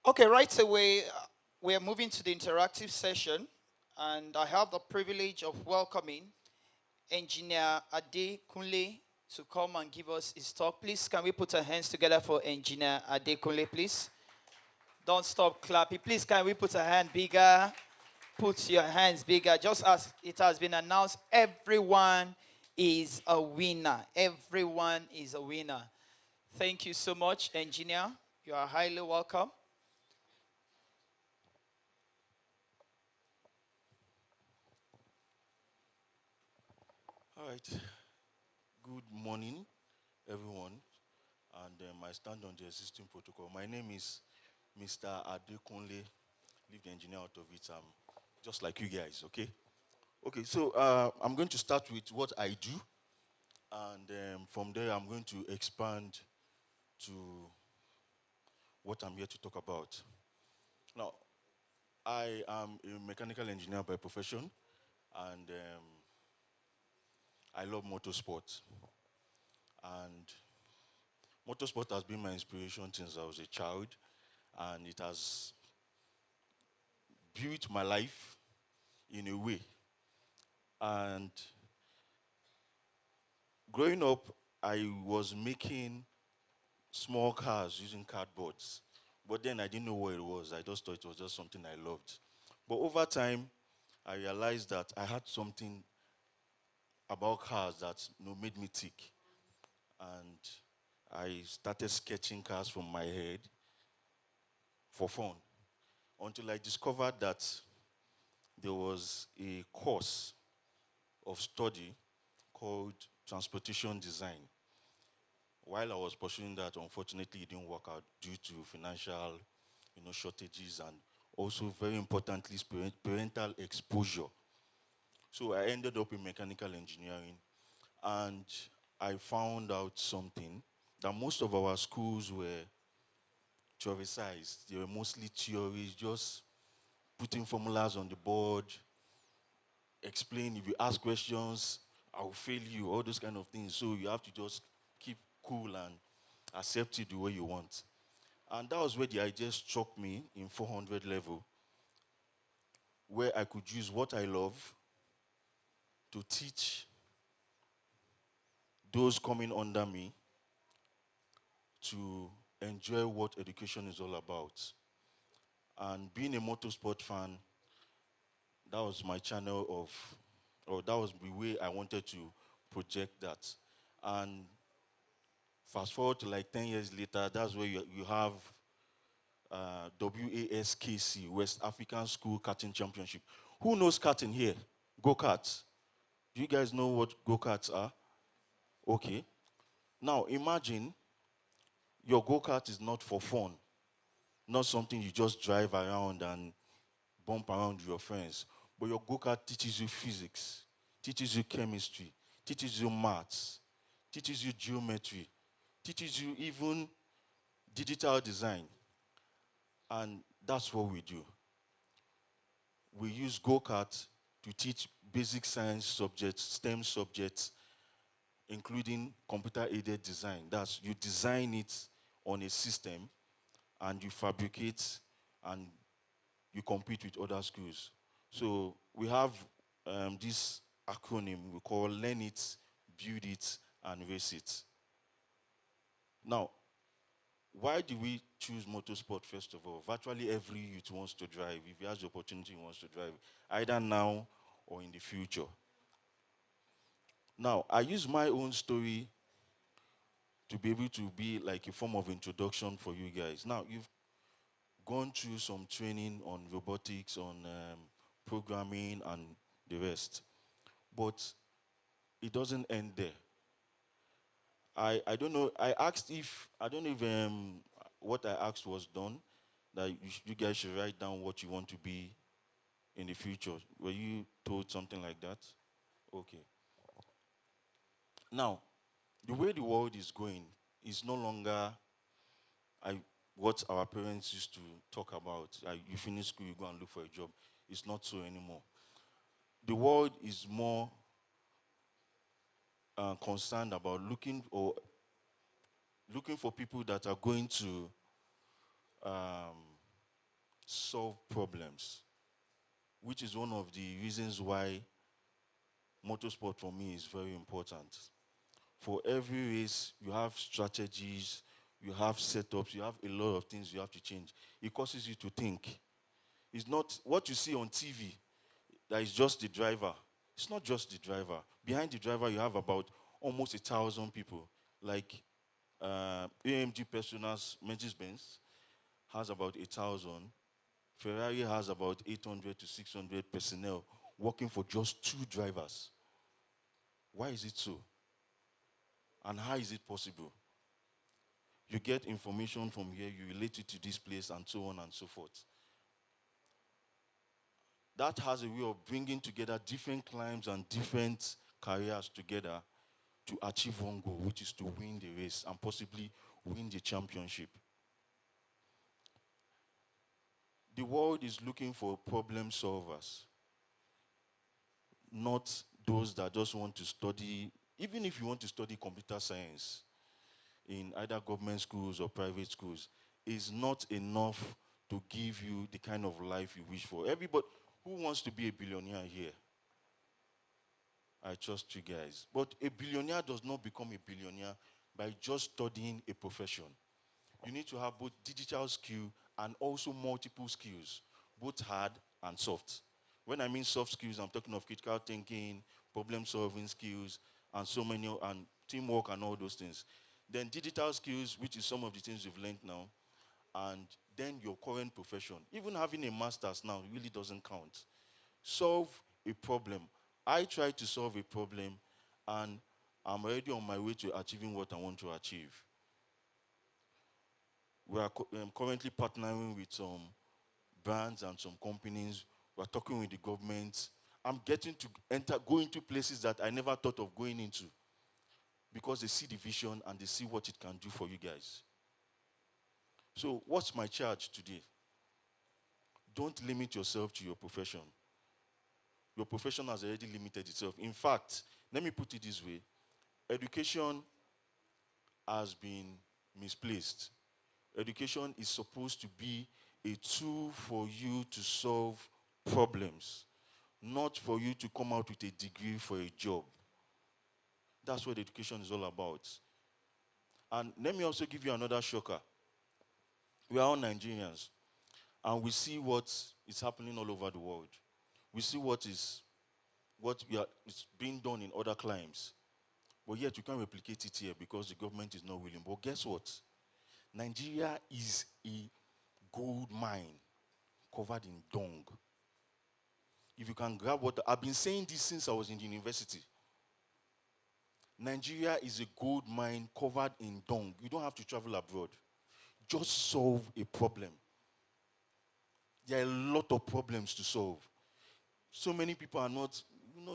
Okay, right away, we are moving to the interactive session, and I have the privilege of welcoming Engineer Ade Kunle to come and give us his talk. Please, can we put our hands together for Engineer Ade Kunle, please? Don't stop clapping. Please, can we put a hand bigger? Put your hands bigger. Just as it has been announced, everyone is a winner. Everyone is a winner. Thank you so much, Engineer. You are highly welcome. All right. Good morning, everyone. And I stand on the existing protocol. My name is Mr. Adekunle, lead engineer out of it. Just like you guys, okay? Okay, so I'm going to start with what I do. And from there, I'm going to expand to what I'm here to talk about. Now, I am a mechanical engineer by profession, and I love motorsport. And motorsport has been my inspiration since I was a child, and it has built my life in a way. And growing up, I was making small cars using cardboards. But then I didn't know what it was. I just thought it was just something I loved. But over time, I realized that I had something about cars that made me tick. And I started sketching cars from my head for fun until I discovered that there was a course of study called transportation design. While I was pursuing that, unfortunately, it didn't work out due to financial, shortages and also, very importantly, parental exposure. So I ended up in mechanical engineering, and I found out something that most of our schools were theorized. They were mostly theories, just putting formulas on the board, explain. If you ask questions, I'll fail you, all those kind of things. So you have to just keep cool and accept it the way you want. And that was where the idea struck me in 400 level, where I could use what I love to teach those coming under me to enjoy what education is all about. And being a motorsport fan, that was my channel of, or that was the way I wanted to project that. And fast forward to like 10 years later, that's where you have WASKC, West African School Karting Championship. Who knows karting here? Go-karts. Do you guys know what go-karts are? Okay. Now imagine your go-kart is not for fun, not something you just drive around and bump around with your friends. But your go-kart teaches you physics, teaches you chemistry, teaches you maths, teaches you geometry, teaches you even digital design. And that's what we do. We use go-kart to teach basic science subjects, STEM subjects, including computer-aided design. That's, you design it on a system and you fabricate and you compete with other schools. So we have this acronym we call Learn It, Build It, and Race It. Now, why do we choose motorsport, first of all? Virtually every youth wants to drive. If he has the opportunity, he wants to drive, either now or in the future. Now, I use my own story to be able to be like a form of introduction for you guys. Now, you've gone through some training on robotics, on programming, and the rest. But it doesn't end there. I don't know, I don't know if what I asked was done, that you guys should write down what you want to be in the future. Were you told something like that? Okay. Now, the way the world is going is no longer what our parents used to talk about. You finish school, you go and look for a job. It's not so anymore. The world is more concerned about looking for people that are going to solve problems, which is one of the reasons why motorsport for me is very important. For every race, you have strategies, you have setups, you have a lot of things you have to change. It causes you to think. It's not what you see on TV that is just the driver. It's not just the driver. Behind the driver, you have about almost 1,000 people. Like AMG Petronas Mercedes-Benz has about 1,000. Ferrari has about 800 to 600 personnel working for just 2 drivers. Why is it so? And how is it possible? You get information from here, you relate it to this place, and so on and so forth. That has a way of bringing together different climbs and different careers together to achieve one goal, which is to win the race and possibly win the championship. The world is looking for problem solvers, not those that just want to study. Even if you want to study computer science in either government schools or private schools, is not enough to give you the kind of life you wish for. Everybody who wants to be a billionaire here, I trust you guys. But a billionaire does not become a billionaire by just studying a profession. You need to have both digital skill and also multiple skills, both hard and soft. When I mean soft skills, I'm talking of critical thinking, problem-solving skills, and so many, and teamwork and all those things. Then digital skills, which is some of the things you've learned now, and then your current profession. Even having a master's now really doesn't count. Solve a problem. I try to solve a problem, and I'm already on my way to achieving what I want to achieve. We are currently partnering with some brands and some companies. We're talking with the government. I'm getting to go into places that I never thought of going into because they see the vision and they see what it can do for you guys. So what's my charge today? Don't limit yourself to your profession. Your profession has already limited itself. In fact, let me put it this way. Education has been misplaced. Education is supposed to be a tool for you to solve problems, not for you to come out with a degree for a job. That's what education is all about. And let me also give you another shocker. We are all Nigerians, and we see what is happening all over the world. We see what is being done in other climes. But yet we can't replicate it here because the government is not willing. But guess what? Nigeria is a gold mine covered in dung. If you can grab what I've been saying this since I was in the university. Nigeria is a gold mine covered in dung. You don't have to travel abroad. Just solve a problem. There are a lot of problems to solve. So many people are not,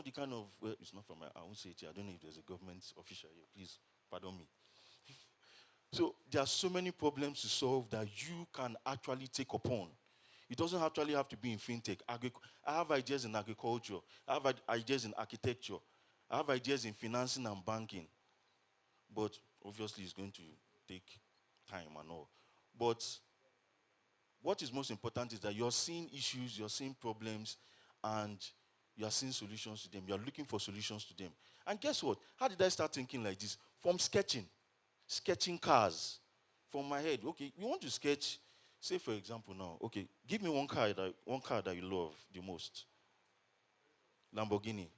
the kind of, well, it's not from I won't say it here. I don't know if there's a government official here. Please, pardon me. So there are so many problems to solve that you can actually take upon. It doesn't actually have to be in fintech. I have ideas in agriculture. I have ideas in architecture. I have ideas in financing and banking. But obviously it's going to take time and all. But what is most important is that you're seeing issues, you're seeing problems, and you're seeing solutions to them. You're looking for solutions to them. And guess what? How did I start thinking like this? From sketching. Sketching cars. From my head. Okay, you want to sketch, say for example now, okay, give me one car that you love the most. Lamborghini.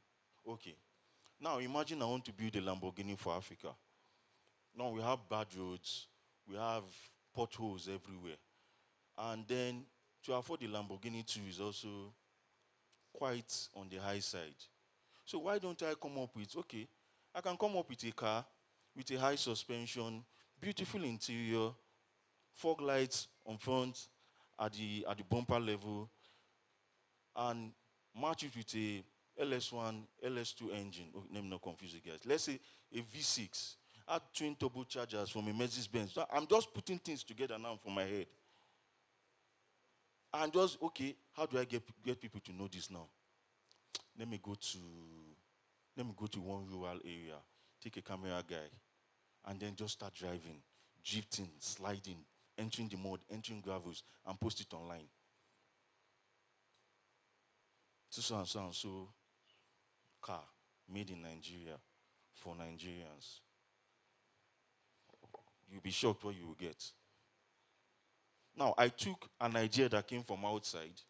Okay. Now imagine I want to build a Lamborghini for Africa. Now we have bad roads. We have potholes everywhere. And then to afford the Lamborghini too is also quite on the high side. So why don't I come up with, okay, I can come up with a car with a high suspension, beautiful interior, fog lights on front at the bumper level, and match it with a LS1, LS2 engine. Oh, let me not confuse you guys. Let's say a V6. Add twin turbochargers from a Mercedes-Benz. So I'm just putting things together now for my head. And just, okay, how do I get people to know this now? Let me go to one rural area, take a camera guy, and then just start driving, drifting, sliding, entering the mud, entering gravels, and post it online. So and so and so car made in Nigeria for Nigerians. You'll be shocked what you will get. Now, I took an idea that came from outside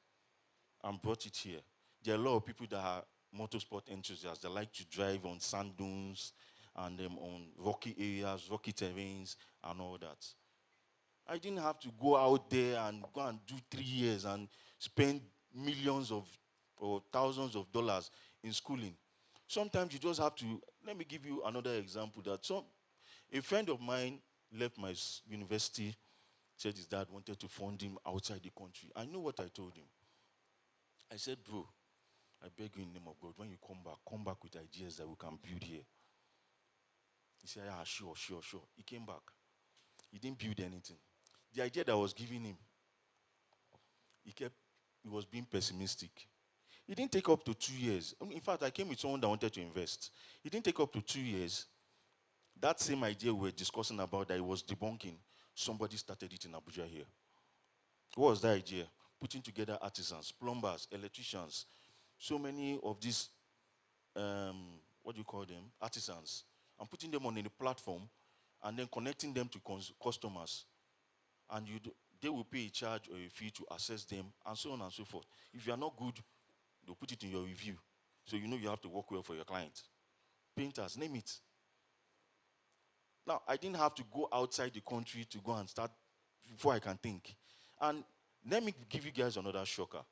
and brought it here. There are a lot of people that are motorsport enthusiasts. They like to drive on sand dunes and on rocky areas, rocky terrains, and all that. I didn't have to go out there and go and do 3 years and spend millions of or thousands of dollars in schooling. Sometimes you just have to. Let me give you another example. A friend of mine left my university, said his dad wanted to fund him outside the country. I know what I told him. I said, bro, I beg you in the name of God, when you come back with ideas that we can build here. He said, yeah, sure. He came back. He didn't build anything. The idea that I was giving him, he was being pessimistic. It didn't take up to 2 years. In fact, I came with someone that wanted to invest. It didn't take up to 2 years. That same idea we were discussing about that it was debunking, somebody started it in Abuja here. What was that idea? Putting together artisans, plumbers, electricians, so many of these, what do you call them, artisans, and putting them on a platform and then connecting them to customers. And they will pay a charge or a fee to access them, and so on and so forth. If you are not good, they'll put it in your review. So you know you have to work well for your client. Painters, name it. Now, I didn't have to go outside the country to go and start before I can think. And let me give you guys another shocker.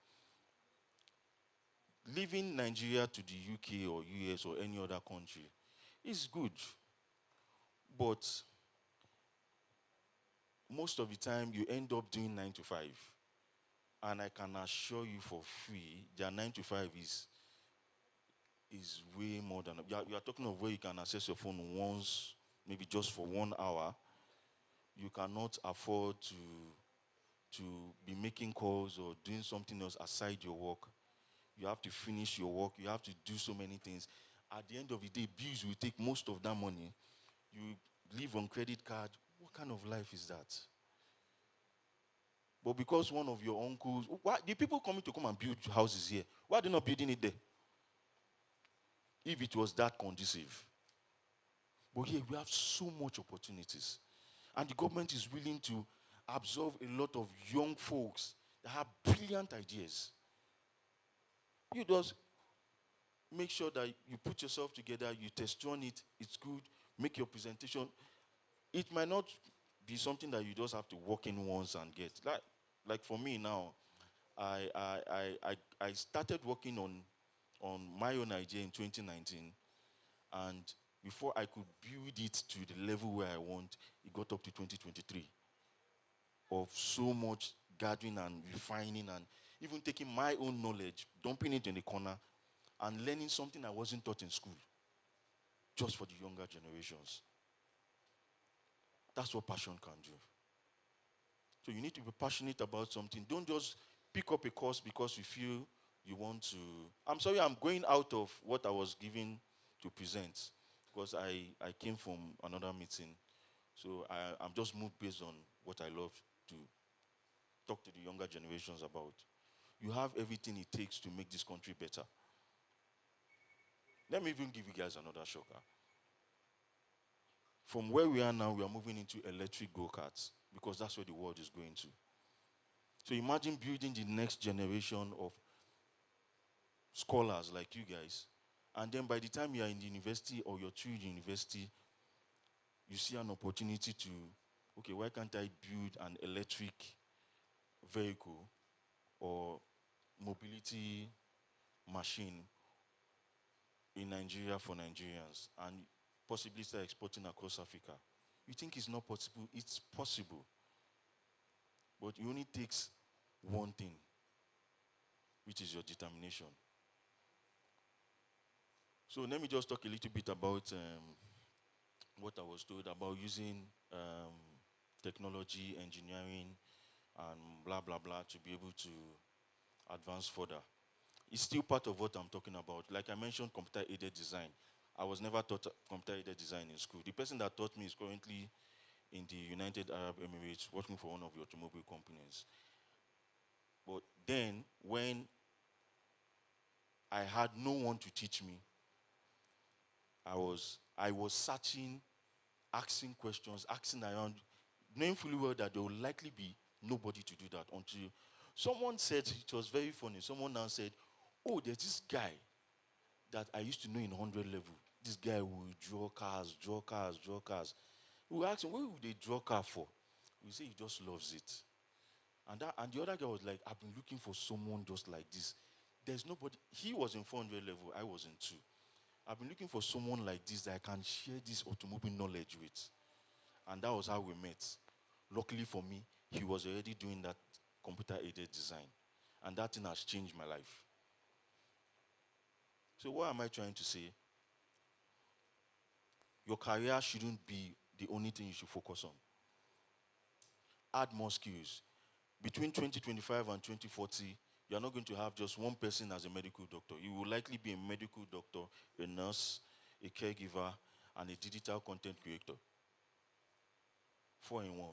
Leaving Nigeria to the UK or US or any other country is good. But most of the time, you end up doing 9 to 5. And I can assure you for free, their 9 to 5 is way more than... You are talking of where you can access your phone once, maybe just for 1 hour. You cannot afford to be making calls or doing something else aside your work. You have to finish your work. You have to do so many things. At the end of the day, bills will take most of that money. You live on credit card. What kind of life is that? But because one of your uncles... Why, the people coming to come and build houses here, why are they not building it there? If it was that conducive. But here we have so much opportunities. And the government is willing to absorb a lot of young folks that have brilliant ideas. You just make sure that you put yourself together, you test run it, it's good, make your presentation. It might not be something that you just have to walk in once and get. Like for me now, I started working on my own idea in 2019, and before I could build it to the level where I want, it got up to 2023 of so much gathering and refining and even taking my own knowledge, dumping it in the corner, and learning something I wasn't taught in school, just for the younger generations. That's what passion can do. So you need to be passionate about something. Don't just pick up a course because you feel you want to. I'm sorry, I'm going out of what I was given to present because I came from another meeting. So I'm just moved based on what I love to talk to the younger generations about. You have everything it takes to make this country better. Let me even give you guys another shocker. From where we are now, we are moving into electric go-karts because that's where the world is going to. So imagine building the next generation of scholars like you guys, and then by the time you are in the university or you're through the university, you see an opportunity to, okay, why can't I build an electric vehicle or mobility machine in Nigeria for Nigerians and possibly start exporting across Africa? You think it's not possible? It's possible. But it only takes one thing. which is your determination. So let me just talk a little bit about what I was told about using technology, engineering, and blah, blah, blah to be able to advance further. It's still part of what I'm talking about. Like I mentioned, computer-aided design. I was never taught computer-aided design in school. The person that taught me is currently in the United Arab Emirates working for one of the automobile companies. But then, when I had no one to teach me, I was searching, asking questions, asking around, knowing fully well that there will likely be nobody to do that until someone said, it was very funny, someone now said, oh, there's this guy that I used to know in 100 level. This guy will draw cars, draw cars, draw cars. We asked him, what would they draw car for? We say he just loves it. And the other guy was like, I've been looking for someone just like this. There's nobody. He was in 400 level, I was in 2. I've been looking for someone like this that I can share this automobile knowledge with. And that was how we met. Luckily for me, he was already doing that computer-aided design. And that thing has changed my life. So what am I trying to say? Your career shouldn't be the only thing you should focus on. Add more skills. Between 2025 and 2040, you're not going to have just one person as a medical doctor. You will likely be a medical doctor, a nurse, a caregiver, and a digital content creator. 4 in 1.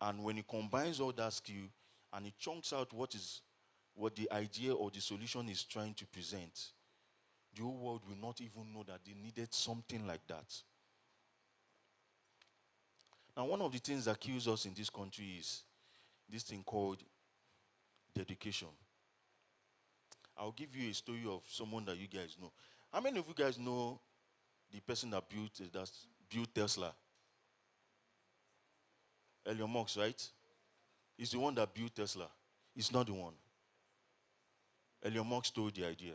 And when it combines all that skill and it chunks out what the idea or the solution is trying to present, the whole world will not even know that they needed something like that. Now, one of the things that kills us in this country is this thing called dedication. I'll give you a story of someone that you guys know. How many of you guys know the person that built Tesla? Elon Musk, right? He's the one that built Tesla. He's not the one. Elon Musk stole the idea.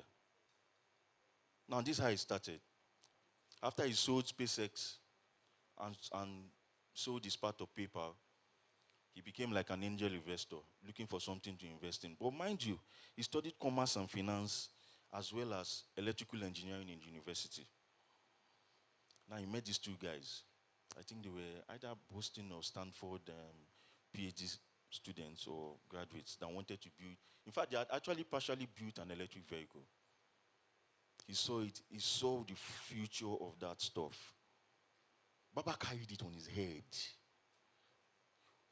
Now, this is how it started. After he sold SpaceX and sold his part of PayPal, he became like an angel investor, looking for something to invest in. But mind you, he studied commerce and finance as well as electrical engineering in university. Now, he met these 2 guys. I think they were either Boston or Stanford PhD students or graduates that wanted to build. In fact, they had actually partially built an electric vehicle. He saw it. He saw the future of that stuff. Baba carried it on his head.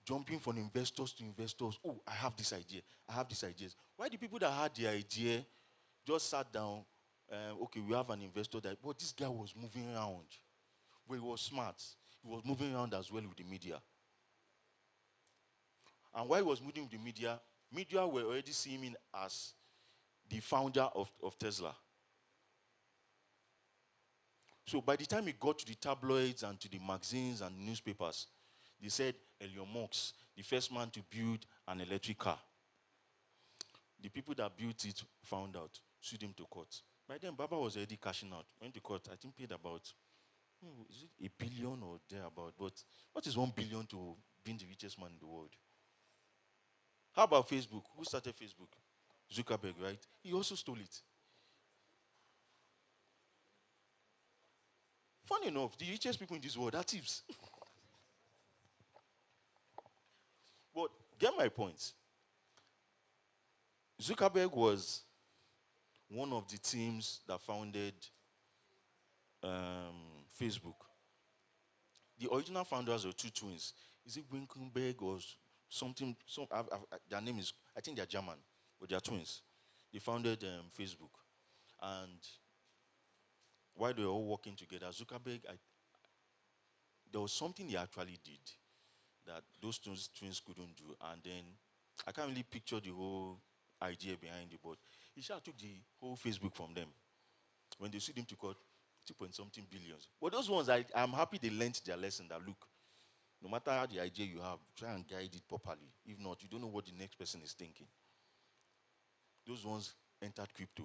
Jumping from investors to investors. Oh, I have this idea. I have these ideas. Why the people that had the idea just sat down? Okay, we have an investor that, but this guy was moving around. But he was smart. He was moving around as well with the media. And while he was moving with the media were already seeing him as the founder of Tesla. So by the time he got to the tabloids and to the magazines and newspapers, they said Elon Musk, the first man to build an electric car. The people that built it found out, sued him to court. By then, Baba was already cashing out. Went to court, I think paid about, is it $1 billion or thereabout? But what is $1 billion to being the richest man in the world? How about Facebook? Who started Facebook? Zuckerberg, right? He also stole it. Funny enough, the richest people in this world are thieves. But get my point. Zuckerberg was one of the teams that founded Facebook. The original founders were 2 twins. Is it Winkelberg or something? Their name is, I think they're German, but they're twins. They founded Facebook. And while they were all working together, Zuckerberg, there was something he actually did that those twins couldn't do. And then, I can't really picture the whole idea behind it, but he took the whole Facebook from them. When they sued him to court, 2.something billions. But those ones, I'm happy they learned their lesson that, look, no matter how the idea you have, try and guide it properly. If not, you don't know what the next person is thinking. Those ones entered crypto.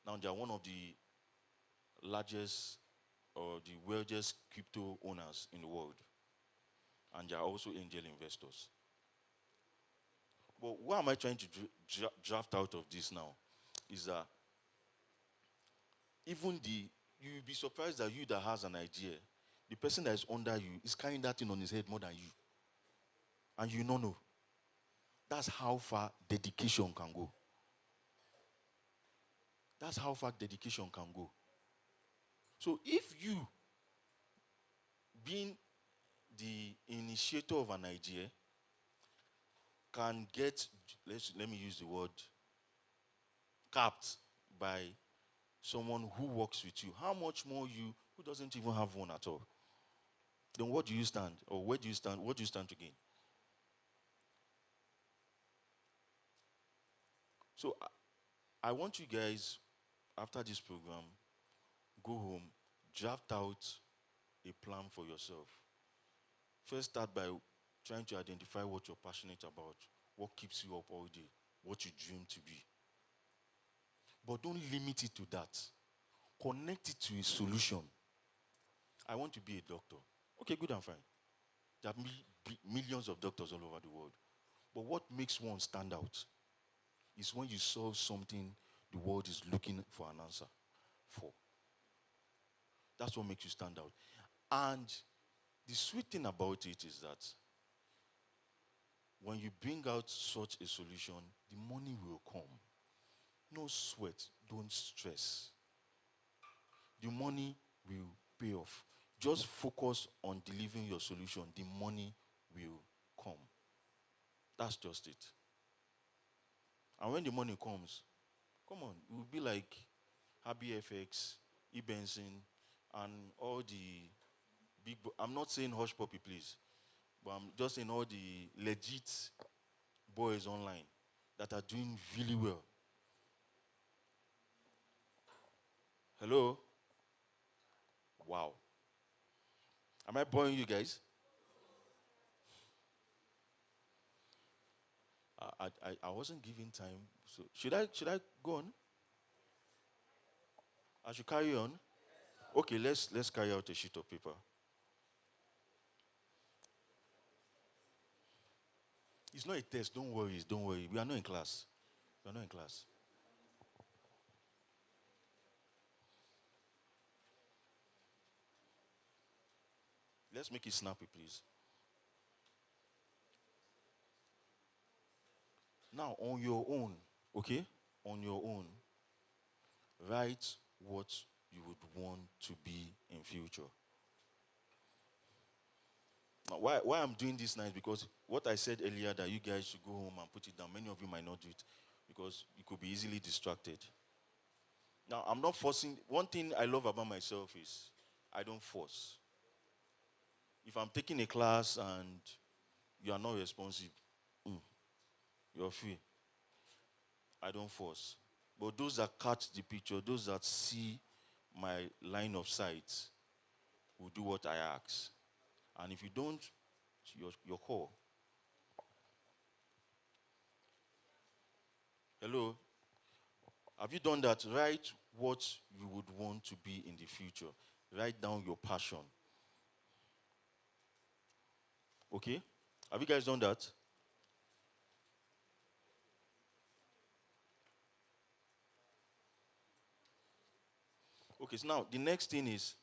Now they are one of the largest or the wealthiest crypto owners in the world. And they are also angel investors. But what am I trying to draft out of this now? Is that even you'll be surprised that you that has an idea, the person that is under you is carrying that thing on his head more than you. And you don't know. That's how far dedication can go. That's how far dedication can go. So if you, being the initiator of an idea, can get, let me use the word, capped by someone who works with you, how much more you who doesn't even have one at all? Then what do you stand? Or where do you stand? What do you stand to gain? So I want you guys, after this program, go home, draft out a plan for yourself. First, start by trying to identify what you're passionate about, what keeps you up all day, what you dream to be. But don't limit it to that. Connect it to a solution. I want to be a doctor. Okay, good and fine. There are millions of doctors all over the world. But what makes one stand out is when you solve something the world is looking for an answer for. That's what makes you stand out. And the sweet thing about it is that when you bring out such a solution, the money will come. No sweat, don't stress. The money will pay off. Just focus on delivering your solution. The money will come. That's just it. And when the money comes, come on, it will be like Happy FX, E-Benson, and all the big... I'm not saying hush puppy, please. But I'm just saying all the legit boys online that are doing really well. Hello? Wow. Am I boring you guys? I wasn't given time. So should I go on? I should carry on? Okay, let's carry out a sheet of paper. It's not a test, don't worry, don't worry. We are not in class. We are not in class. Let's make it snappy, please. Now, on your own, okay? On your own, write what you would want to be in future. Now, why I'm doing this now is because what I said earlier that you guys should go home and put it down, many of you might not do it because you could be easily distracted. Now, I'm not forcing. One thing I love about myself is I don't force. If I'm taking a class and you are not responsive, you're free. I don't force. But those that catch the picture, those that see my line of sight, will do what I ask. And if you don't, your call. Hello? Have you done that? Write what you would want to be in the future. Write down your passion. Okay? Have you guys done that? Okay, so now the next thing is,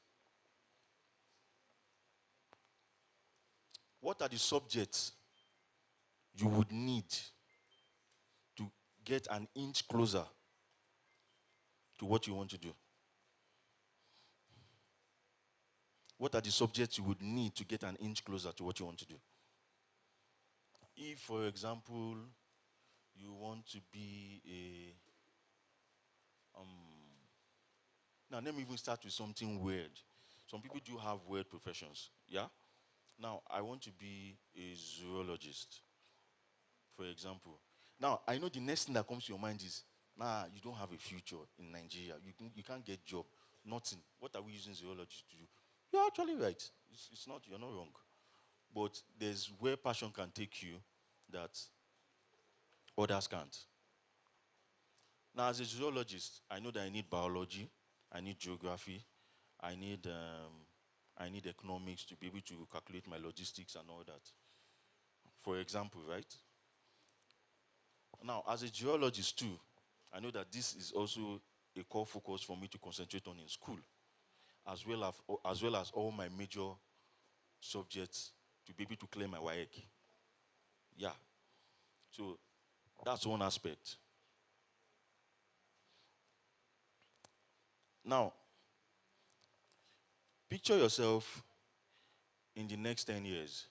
what are the subjects you would need to get an inch closer to what you want to do? What are the subjects you would need to get an inch closer to what you want to do? If, for example, you want to be a... now, let me even start with something weird. Some people do have weird professions, yeah? Now, I want to be a zoologist, for example. Now, I know the next thing that comes to your mind is, you don't have a future in Nigeria. You can't get job. Nothing. What are we using zoology to do? You're actually right. You're not wrong. But there's where passion can take you that others can't. Now, as a zoologist, I know that I need biology, I need geography, I need economics to be able to calculate my logistics and all that. For example, right? Now, as a geologist too, I know that this is also a core focus for me to concentrate on in school, as well as all my major subjects to be able to clear my WAEC. Yeah. So that's one aspect. Now, picture yourself in the next 10 years.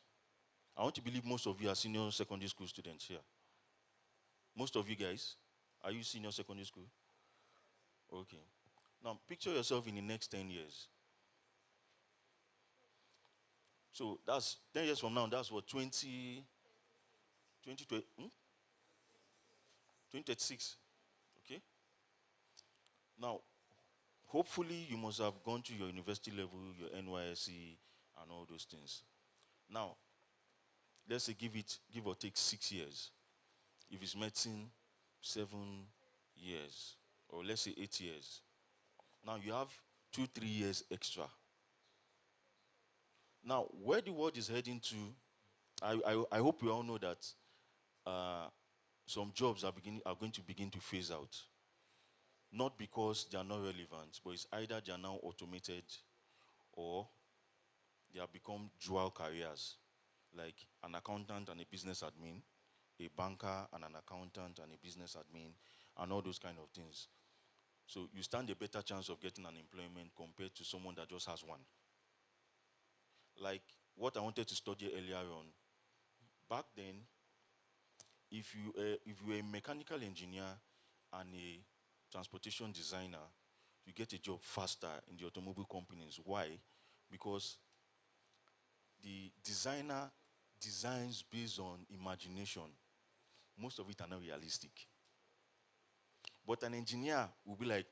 I want to believe most of you are senior secondary school students here. Most of you guys, are you senior secondary school? Okay. Now, picture yourself in the next 10 years. So that's 10 years from now, that's what, 2036. Okay? Now, hopefully you must have gone to your university level, your NYSC, and all those things. Now, let's say give or take 6 years. If it's medicine, 7 years. Or let's say 8 years. Now you have 2-3 years extra. Now, where the world is heading to, I hope we all know that some jobs are going to begin to phase out. Not because they are not relevant, but it's either they are now automated or they have become dual careers, like an accountant and a business admin, a banker and an accountant and a business admin, and all those kind of things. So you stand a better chance of getting an employment compared to someone that just has one. Like what I wanted to study earlier on, back then, if you were a mechanical engineer and a transportation designer, you get a job faster in the automobile companies. Why? Because the designer designs based on imagination. Most of it are not realistic. But an engineer will be like,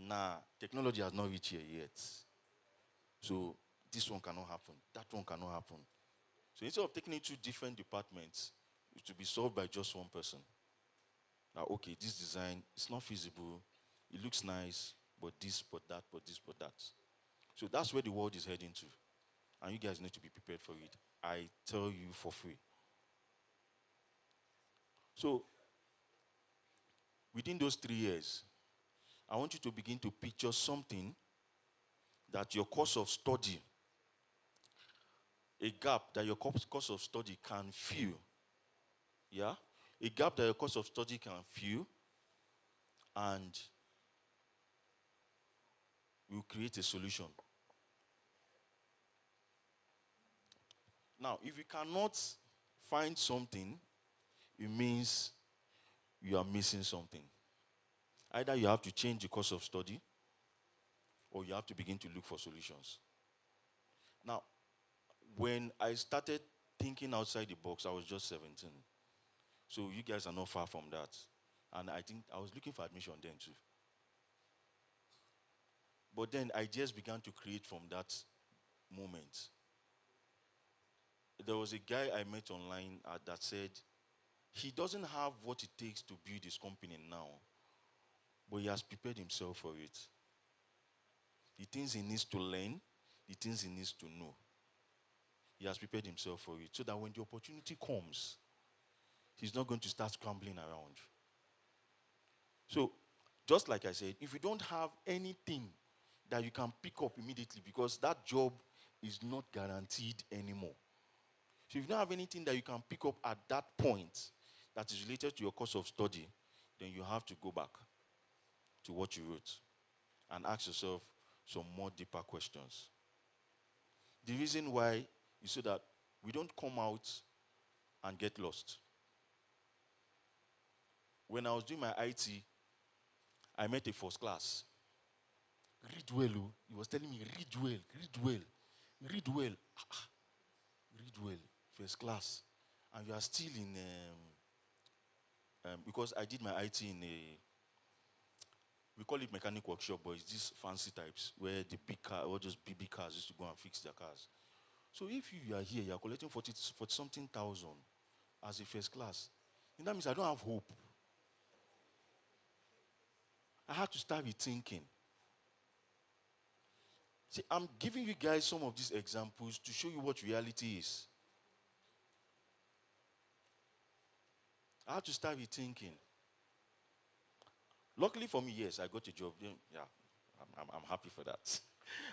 nah, technology has not reached here yet. So this one cannot happen, that one cannot happen. So instead of taking it to different departments, it will be solved by just one person. Now, okay, this design is not feasible, it looks nice, but this, but that, but this, but that. So that's where the world is heading to. And you guys need to be prepared for it. I tell you for free. So, within those 3 years, I want you to begin to picture something that your course of study, a gap that your course of study can fill. Yeah? A gap that your course of study can fill, and will create a solution. Now, if you cannot find something, it means you are missing something. Either you have to change the course of study, or you have to begin to look for solutions. Now, when I started thinking outside the box, I was just 17. So you guys are not far from that. And I think I was looking for admission then too. But then ideas began to create from that moment. There was a guy I met online that said he doesn't have what it takes to build his company now, but he has prepared himself for it. The things he needs to learn, the things he needs to know, he has prepared himself for it, so that when the opportunity comes, he's not going to start scrambling around. So, just like I said, if you don't have anything that you can pick up immediately, because that job is not guaranteed anymore. So if you don't have anything that you can pick up at that point that is related to your course of study, then you have to go back to what you wrote and ask yourself some more deeper questions. The reason why is so that we don't come out and get lost. When I was doing my IT, I met a first class. Read well. He was telling me, read well, read well, read well. Read well, first class. And you are still in, because I did my IT in a, we call it mechanic workshop, but it's these fancy types where the big car, or just BB cars used to go and fix their cars. So if you are here, you are collecting 40 something thousand as a first class, and that means I don't have hope. I had to start rethinking. See, I'm giving you guys some of these examples to show you what reality is. I had to start rethinking. Luckily for me, yes, I got a job. Yeah, I'm happy for that.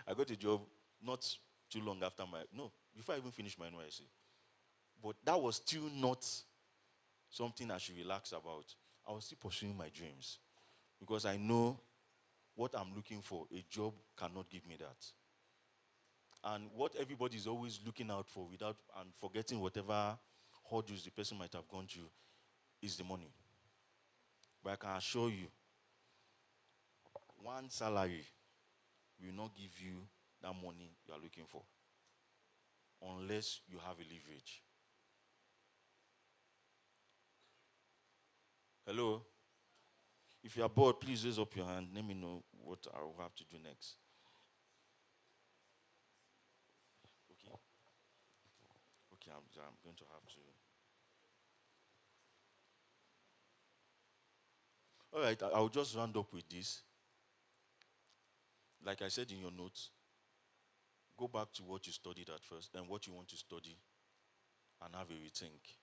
I got a job not too long after before I even finished my NYSC. But that was still not something I should relax about. I was still pursuing my dreams because I know what I'm looking for. A job cannot give me that. And what everybody is always looking out for and forgetting whatever hurdles the person might have gone through is the money. But I can assure you, one salary will not give you that money you are looking for unless you have a leverage. Hello? If you are bored, please raise up your hand. Let me know what I will have to do next. Okay. Okay, I'm going to have to. All right, I'll just round up with this. Like I said in your notes, go back to what you studied at first and what you want to study and have a rethink.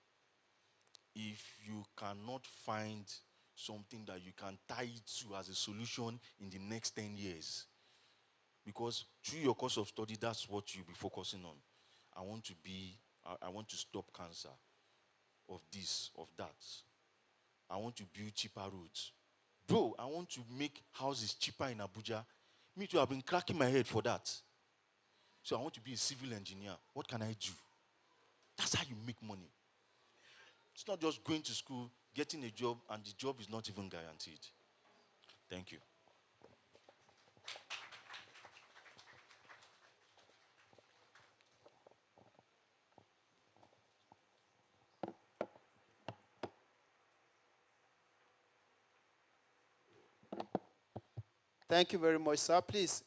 If you cannot find something that you can tie it to as a solution in the next 10 years, because through your course of study, that's what you'll be focusing on. I want to stop cancer of this, of that. I want to build cheaper roads. Bro, I want to make houses cheaper in Abuja. Me too, I've been cracking my head for that. So I want to be a civil engineer. What can I do? That's how you make money. It's not just going to school, getting a job, and the job is not even guaranteed. Thank you. Thank you very much, sir. Please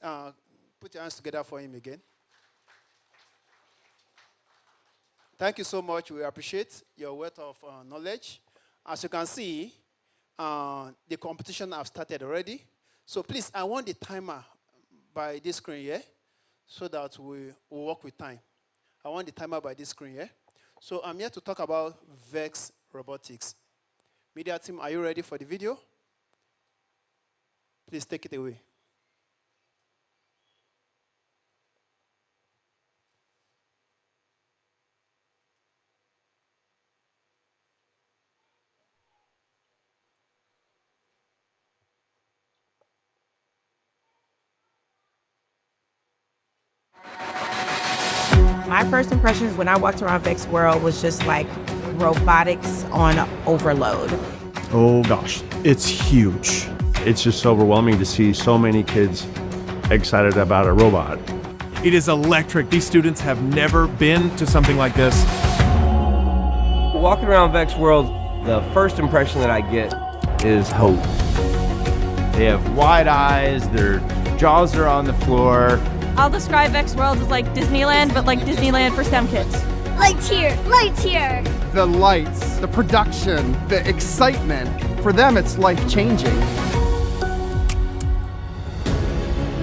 put your hands together for him again. Thank you so much. We appreciate your wealth of knowledge. As you can see, the competition has started already. So please, I want the timer by this screen here so that we will work with time. I want the timer by this screen here. So I'm here to talk about VEX Robotics. Media team, are you ready for the video? Please take it away. My first impressions when I walked around VEX World was just like robotics on overload. Oh gosh, it's huge. It's just overwhelming to see so many kids excited about a robot. It is electric. These students have never been to something like this. Walking around VEX World, the first impression that I get is hope. They have wide eyes, their jaws are on the floor. I'll describe VEX World as like Disneyland, but like Disneyland for STEM kids. Lights here, lights here. The lights, the production, the excitement, for them it's life-changing.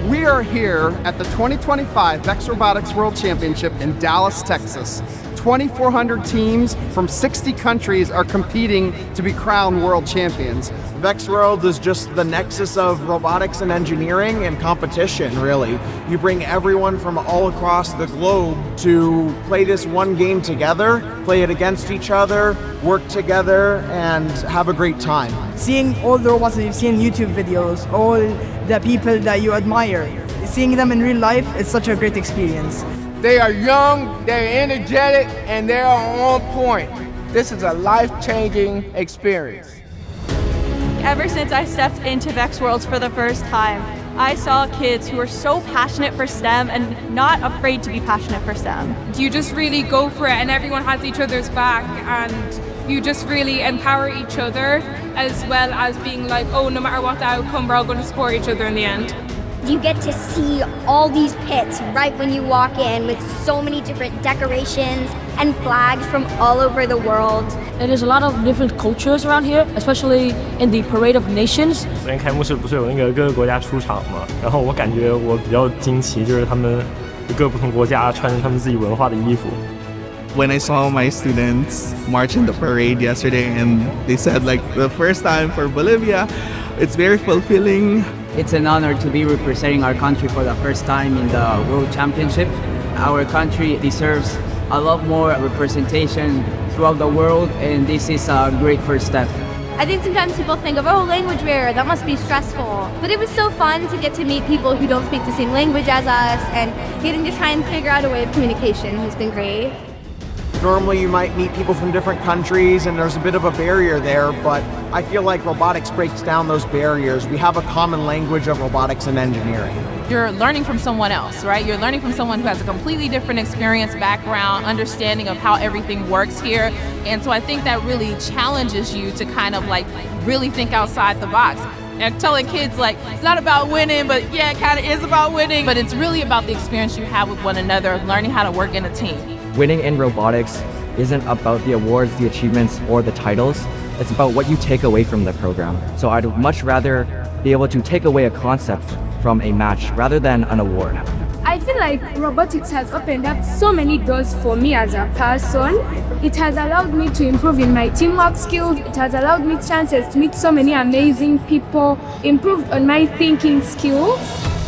We are here at the 2025 VEX Robotics World Championship in Dallas, Texas. 2,400 teams from 60 countries are competing to be crowned world champions. VEX World is just the nexus of robotics and engineering and competition, really. You bring everyone from all across the globe to play this one game together, play it against each other, work together, and have a great time. Seeing all the robots that you've seen in YouTube videos, all the people that you admire, seeing them in real life, it's such a great experience. They are young, they're energetic, and they're on point. This is a life-changing experience. Ever since I stepped into VEX Worlds for the first time, I saw kids who are so passionate for STEM and not afraid to be passionate for STEM. You just really go for it and everyone has each other's back and you just really empower each other as well as being like, oh, no matter what the outcome, we're all going to support each other in the end. You get to see all these pits right when you walk in with so many different decorations and flags from all over the world. There's a lot of different cultures around here, especially in the Parade of Nations. 昨天开幕式不是有那个各个国家出场嘛，然后我感觉我比较惊奇，就是他们各个不同国家穿着他们自己文化的衣服。when I saw my students march in the parade yesterday and they said like the first time for Bolivia, it's very fulfilling. It's an honor to be representing our country for the first time in the World Championship. Our country deserves a lot more representation throughout the world, and this is a great first step. I think sometimes people think of, oh, language barrier, that must be stressful. But it was so fun to get to meet people who don't speak the same language as us and getting to try and figure out a way of communication has been great. Normally you might meet people from different countries and there's a bit of a barrier there, but I feel like robotics breaks down those barriers. We have a common language of robotics and engineering. You're learning from someone else, right? You're learning from someone who has a completely different experience, background, understanding of how everything works here. And so I think that really challenges you to kind of like really think outside the box. And telling kids like, it's not about winning, but yeah, it kind of is about winning. But it's really about the experience you have with one another, learning how to work in a team. Winning in robotics isn't about the awards, the achievements, or the titles. It's about what you take away from the program. So I'd much rather be able to take away a concept from a match rather than an award. I feel like robotics has opened up so many doors for me as a person. It has allowed me to improve in my teamwork skills. It has allowed me chances to meet so many amazing people, improved on my thinking skills.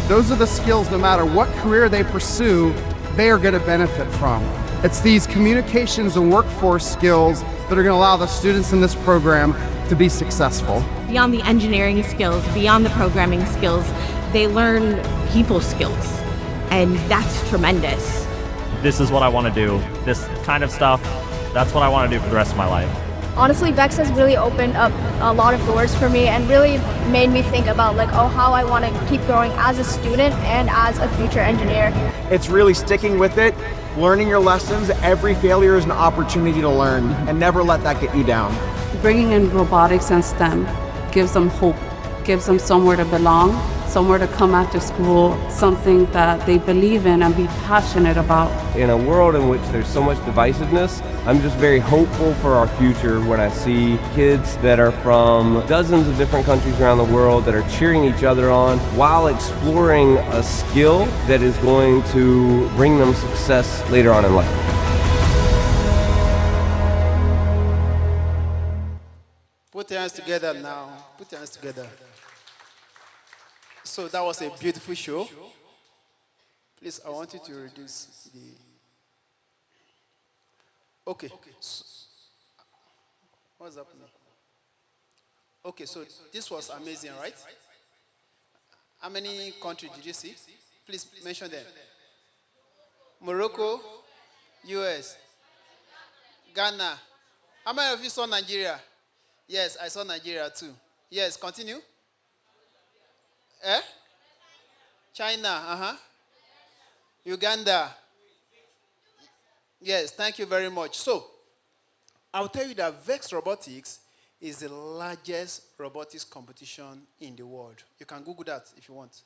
Those are the skills, no matter what career they pursue, they are going to benefit from. It's these communications and workforce skills that are going to allow the students in this program to be successful. Beyond the engineering skills, beyond the programming skills, they learn people skills, and that's tremendous. This is what I want to do. This kind of stuff, that's what I want to do for the rest of my life. Honestly, VEX has really opened up a lot of doors for me and really made me think about like, oh, how I want to keep growing as a student and as a future engineer. It's really sticking with it, learning your lessons. Every failure is an opportunity to learn, and never let that get you down. Bringing in robotics and STEM gives them hope, gives them somewhere to belong, somewhere to come after school, something that they believe in and be passionate about. In a world in which there's so much divisiveness, I'm just very hopeful for our future when I see kids that are from dozens of different countries around the world that are cheering each other on while exploring a skill that is going to bring them success later on in life. Put your hands together now. Put your hands together. So that was a beautiful show. Please, I want you to reduce the... Okay. So, what's happening? Okay, so this was amazing, right? How many countries did you see? Please mention them. Morocco, US, Ghana. How many of you saw Nigeria? Yes, I saw Nigeria too. Yes, continue. China, Uganda. Yes, thank you very much. So, I'll tell you that VEX Robotics is the largest robotics competition in the world. You can Google that if you want.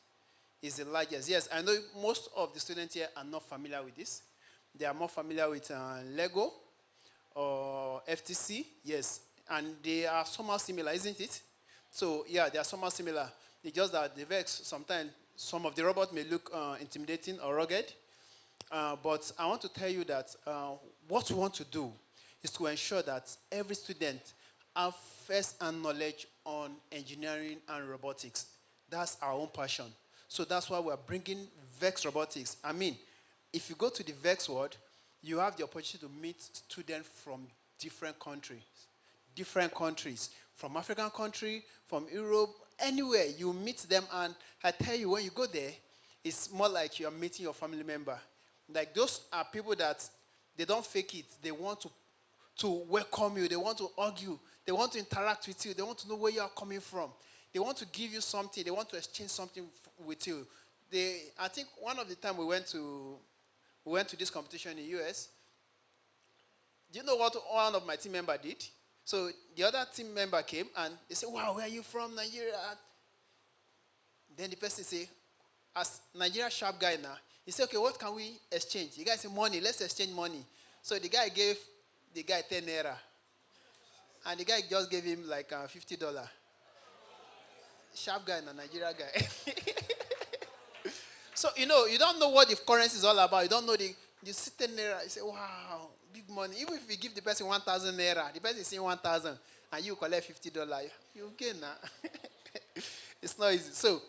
It's the largest. Yes, I know most of the students here are not familiar with this. They are more familiar with Lego or FTC. Yes, and they are somehow similar, isn't it? So, yeah, they are somehow similar. It's just that the VEX, sometimes some of the robots may look intimidating or rugged. But I want to tell you that what we want to do is to ensure that every student have first-hand knowledge on engineering and robotics. That's our own passion. So that's why we're bringing VEX Robotics. I mean, if you go to the VEX world, you have the opportunity to meet students from different countries, from African country, from Europe, anywhere. You meet them, and I tell you, when you go there, it's more like you're meeting your family member. Like, those are people that they don't fake it. They want to welcome you. They want to hug you. They want to interact with you. They want to know where you are coming from. They want to give you something. They want to exchange something with you. I think one of the time we went to this competition in the US. Do you know what one of my team members did? So the other team member came and they said, wow, where are you from, Nigeria? Then the person said, as Nigeria sharp guy now, he said, okay, what can we exchange? The guy said, money, let's exchange money. So the guy gave the guy 10 naira. And the guy just gave him like $50. Sharp guy and a Nigeria guy. So, you know, you don't know what the currency is all about. You don't know the sit 10 naira. You say, wow, big money. Even if you give the person 1,000 naira, the person is saying 1,000, and you collect $50, you gain now. It's not easy. So,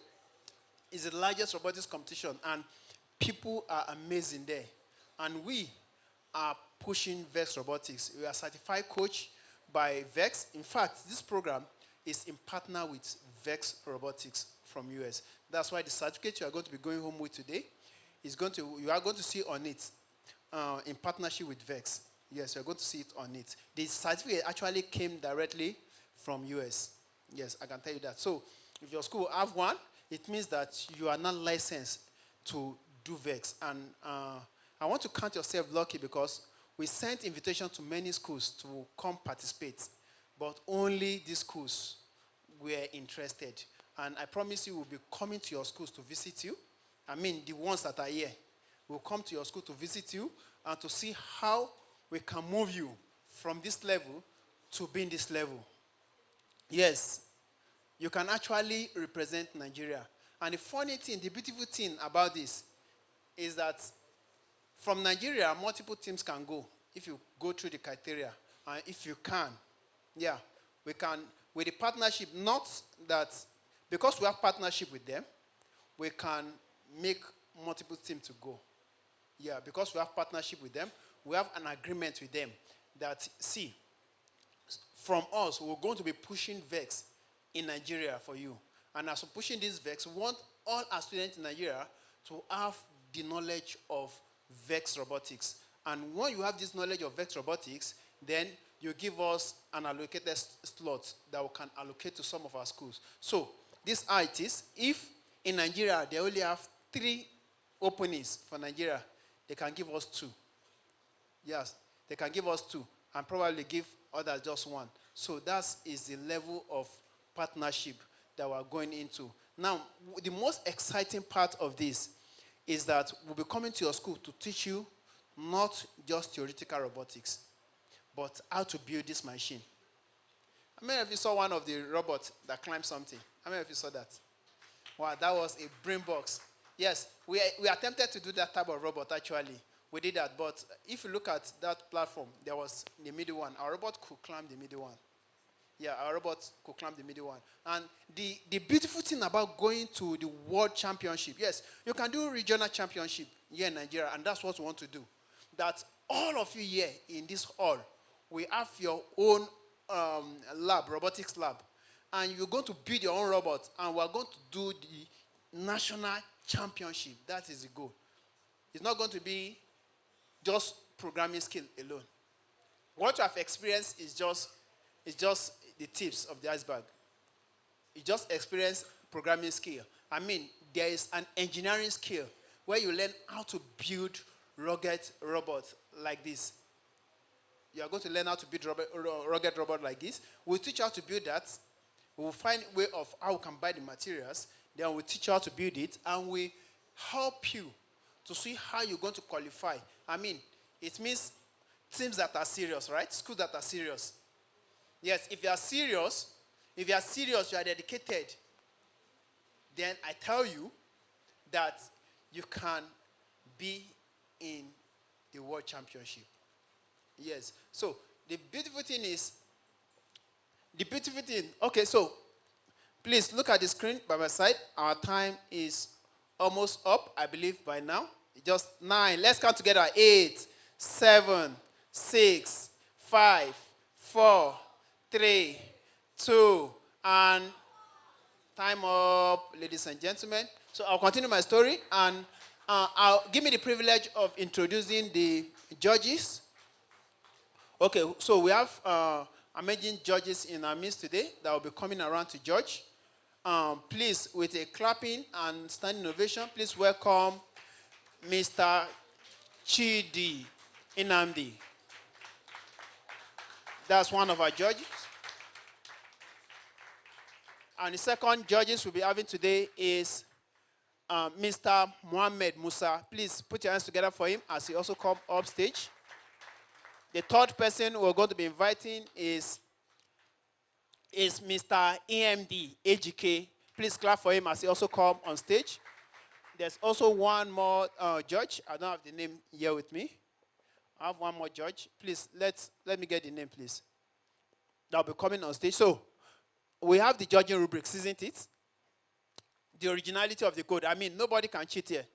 it's the largest robotics competition, and people are amazing there. And we are pushing VEX Robotics. We are certified coach by VEX. In fact, this program is in partner with VEX Robotics from US. That's why the certificate you are going to be going home with today is you are going to see on it in partnership with VEX. Yes, you're going to see it on it. The certificate actually came directly from US. Yes, I can tell you that. So if your school have one, it means that you are not licensed to do VEX. And I want to count yourself lucky because we sent invitation to many schools to come participate, but only these schools were interested. And I promise you we'll be coming to your schools to visit you. I mean, the ones that are here will come to your school to visit you and to see how we can move you from this level to being this level. Yes, you can actually represent Nigeria. And the funny thing, the beautiful thing about this is that from Nigeria, multiple teams can go if you go through the criteria. And if you can, yeah, we can, with the partnership, not that, because we have partnership with them, we can make multiple teams to go. Yeah, because we have partnership with them, we have an agreement with them that, see, from us, we're going to be pushing VEX in Nigeria for you. And as we're pushing this VEX, we want all our students in Nigeria to have the knowledge of VEX Robotics. And when you have this knowledge of VEX Robotics, then you give us an allocated slot that we can allocate to some of our schools. So, this is how it is. If in Nigeria they only have 3 openings for Nigeria, they can give us 2. Yes, they can give us 2 and probably give others just 1. So that is the level of partnership that we're going into. Now, the most exciting part of this is that we'll be coming to your school to teach you not just theoretical robotics, but how to build this machine. How many of you saw one of the robots that climbed something? How many of you saw that? Wow, that was a brain box. Yes, we attempted to do that type of robot actually. We did that, but if you look at that platform, there was the middle one. Our robot could climb the middle one. Yeah, our robot could climb the middle one. And the beautiful thing about going to the World Championship, yes, you can do regional championship here in Nigeria, and that's what we want to do. That all of you here in this hall, we have your own lab, robotics lab, and you're going to build your own robot, and we're going to do the national championship. That is the goal. It's not going to be just programming skill alone. What you have experienced is just the tips of the iceberg. You just experience programming skill. I mean, there is an engineering skill where you learn how to build rugged robots like this. You are going to learn how to build rugged robot like this. We'll teach you how to build that. We'll find a way of how we can buy the materials. Then we'll teach you how to build it, and we help you to see how you're going to qualify. I mean, it means teams that are serious, right? Schools that are serious. Yes, if you are serious, you are dedicated, then I tell you that you can be in the World Championship. Yes. So the beautiful thing is, okay, so please look at the screen by my side. Our time is almost up, I believe, by now. Just 9. Let's count together. 8, 7, 6, 5, 4, 3, 2, and time up, ladies and gentlemen. So I'll continue my story, and give me the privilege of introducing the judges. Okay, so we have amazing judges in our midst today that will be coming around to judge. Please, with a clapping and standing ovation, please welcome Mr. Chidi Inamdi. That's one of our judges. And the second judges we'll be having today is Mr. Mohammed Musa. Please put your hands together for him as he also comes up stage. The third person we're going to be inviting is Mr. EMD AGK. Please clap for him as he also comes on stage. There's also one more judge. I don't have the name here with me. I have one more judge. Please, let me get the name, please. That'll be coming on stage. So, we have the judging rubrics, isn't it? The originality of the code. I mean, nobody can cheat here.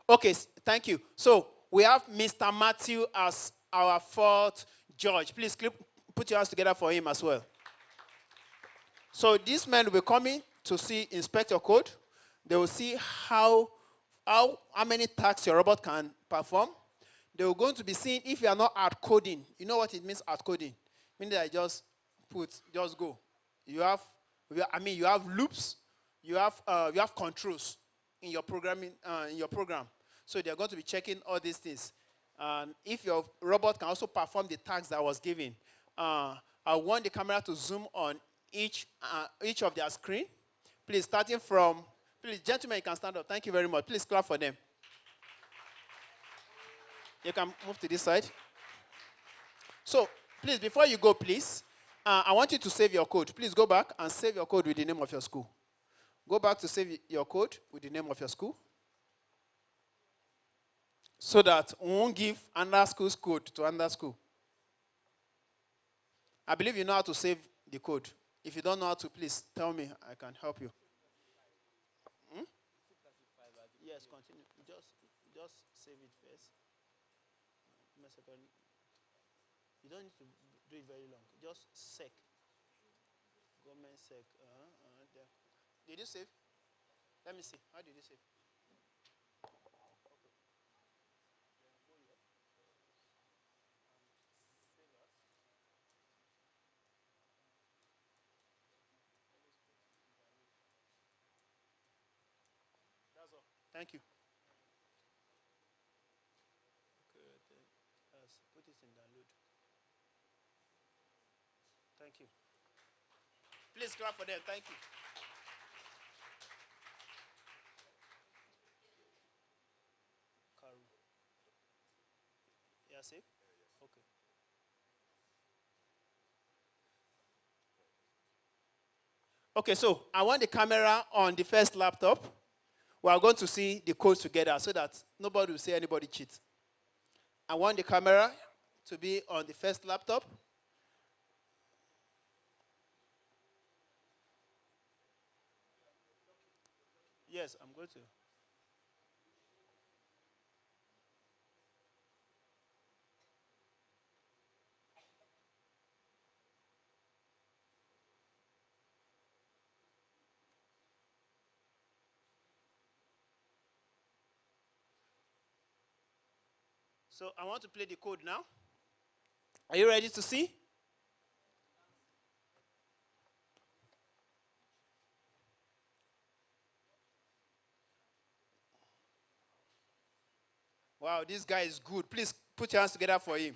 Okay, thank you. So, we have Mr. Matthew as our fourth judge. Please put your hands together for him as well. So, this man will be coming to inspect your code. They will see how many tasks your robot can perform. They are going to be seeing if you are not hard coding. You know what it means, hard coding? Meaning that I just go. You have loops, you have controls in your programming, in your program. So they are going to be checking all these things. And if your robot can also perform the tasks that was given, I want the camera to zoom on each of their screen. Please, starting from, please, gentlemen, you can stand up. Thank you very much. Please clap for them. You can move to this side. So, please, before you go, please, I want you to save your code. Please go back and save your code with the name of your school. Go back to save your code with the name of your school, so that we won't give another school's code to another school. I believe you know how to save the code. If you don't know how to, please tell me. I can help you. Yes, continue. Just save it first. You don't need to do it very long. Just sec. Government sec. There. Did you save? Let me see. How did you save? That's all. Thank you. Put it in download. Thank you. Please clap for them. Thank you. Karu. Yeah, safe? Okay. Okay, so I want the camera on the first laptop. We are going to see the code together so that nobody will say anybody cheat. I want the camera to be on the first laptop. Yes, I'm going to. So I want to play the code now. Are you ready to see? Wow, this guy is good. Please put your hands together for him.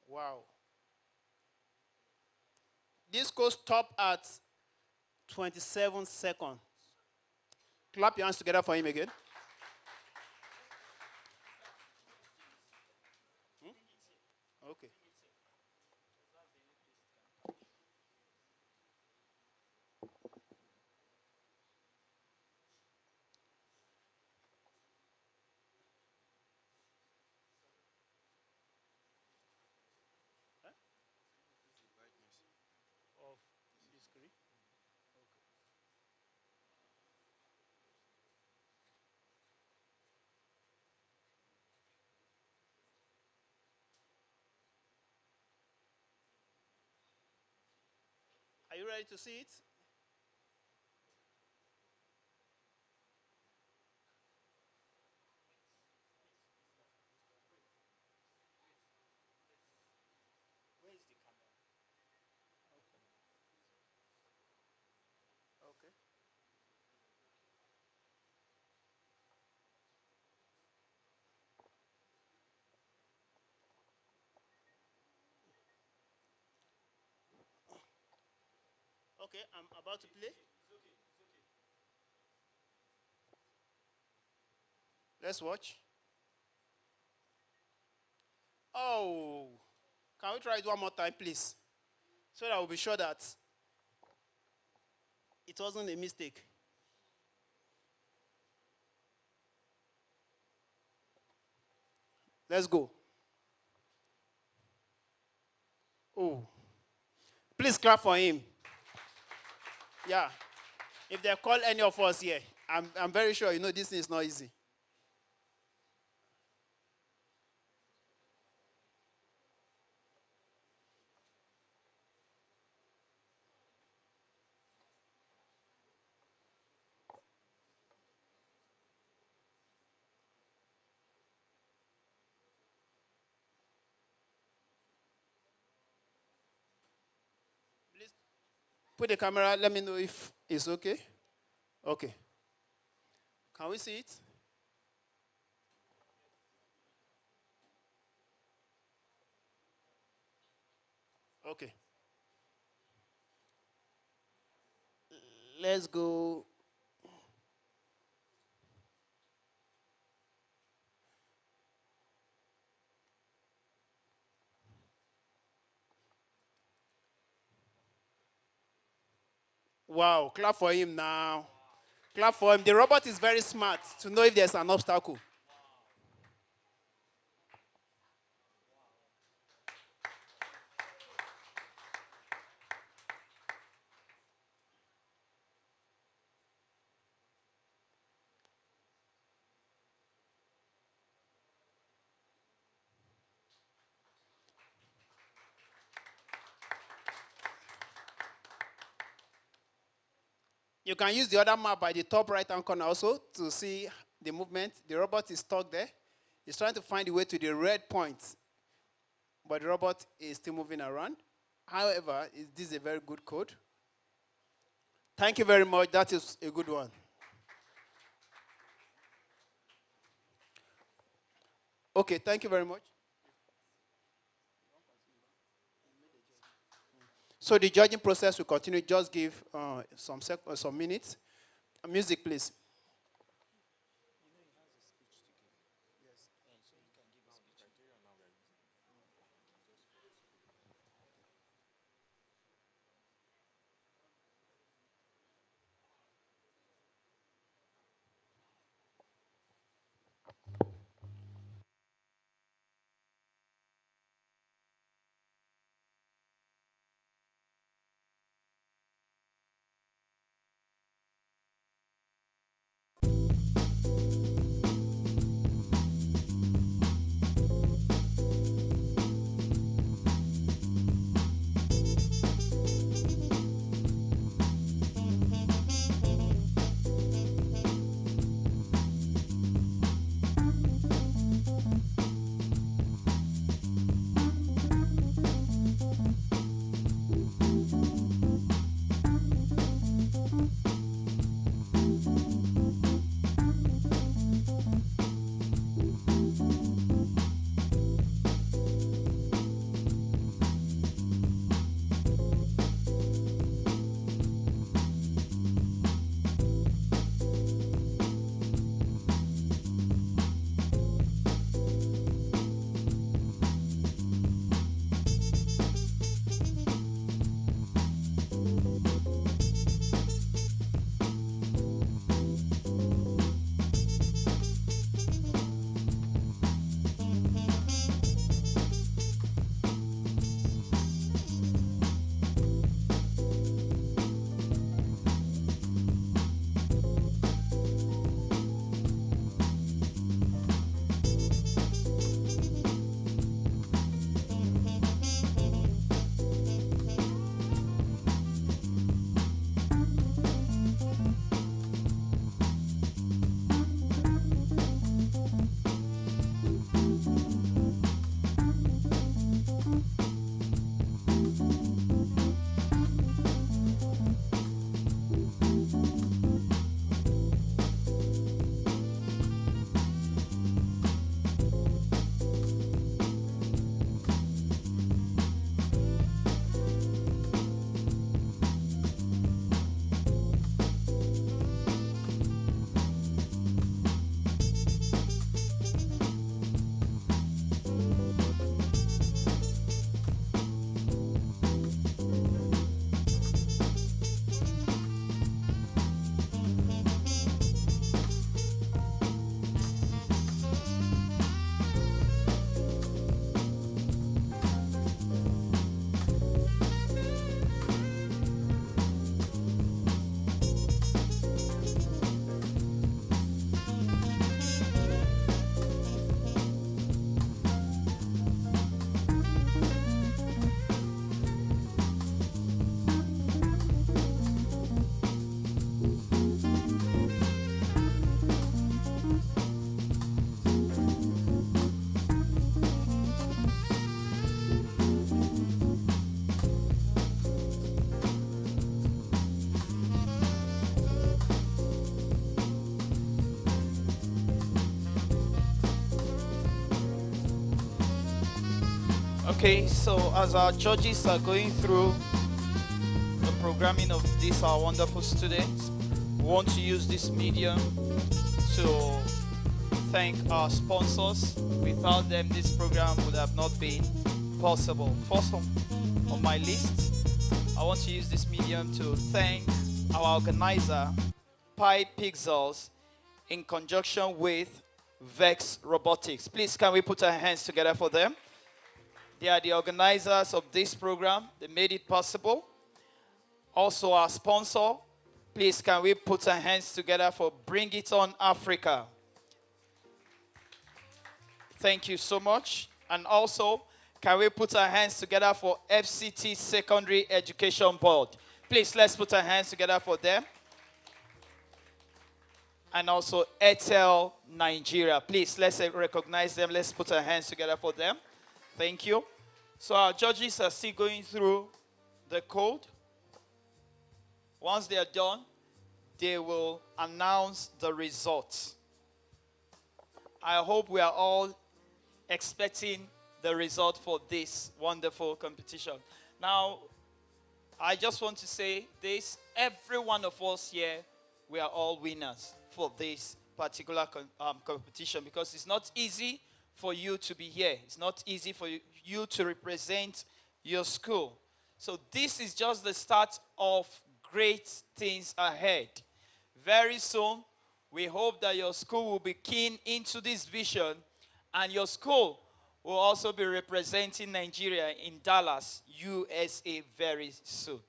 Wow. This code stopped at 27 seconds. Clap your hands together for him again. Okay. Of the screen. Okay. Are you ready to see it? Where is the camera? Okay. Okay. Okay, I'm about to play. Let's watch. Oh, Can we try it one more time, please? So that we'll be sure that it wasn't a mistake. Let's go. Oh. Please clap for him. Yeah. If they call any of us here, I'm very sure you know this thing is not easy. Please put the camera, let me know if it's okay. Okay. Can we see it? Okay. Let's go. Wow, clap for him now. Clap for him. The robot is very smart to know if there's an obstacle. You can use the other map by the top right-hand corner also to see the movement. The robot is stuck there. It's trying to find the way to the red point, but the robot is still moving around. However, this is a very good code. Thank you very much. That is a good one. Okay, thank you very much. So the judging process will continue. Just give some minutes. Music, please. Okay, so as our judges are going through the programming of these our wonderful students, we want to use this medium to thank our sponsors. Without them, this program would have not been possible. First on my list, I want to use this medium to thank our organizer, Pi Pixels, in conjunction with VEX Robotics. Please, can we put our hands together for them? They are the organizers of this program. They made it possible. Also, our sponsor. Please, can we put our hands together for Bring It On Africa? Thank you so much. And also, can we put our hands together for FCT Secondary Education Board? Please, let's put our hands together for them. And also, Airtel Nigeria. Please, let's recognize them. Let's put our hands together for them. Thank you. So our judges are still going through the code. Once they are done, they will announce the results. I hope we are all expecting the result for this wonderful competition. Now, I just want to say this. Every one of us here, we are all winners for this particular competition, because it's not easy for you to be here. It's not easy for you to represent your school. So this is just the start of great things ahead. Very soon, we hope that your school will be keen into this vision, and your school will also be representing Nigeria in Dallas, USA very soon.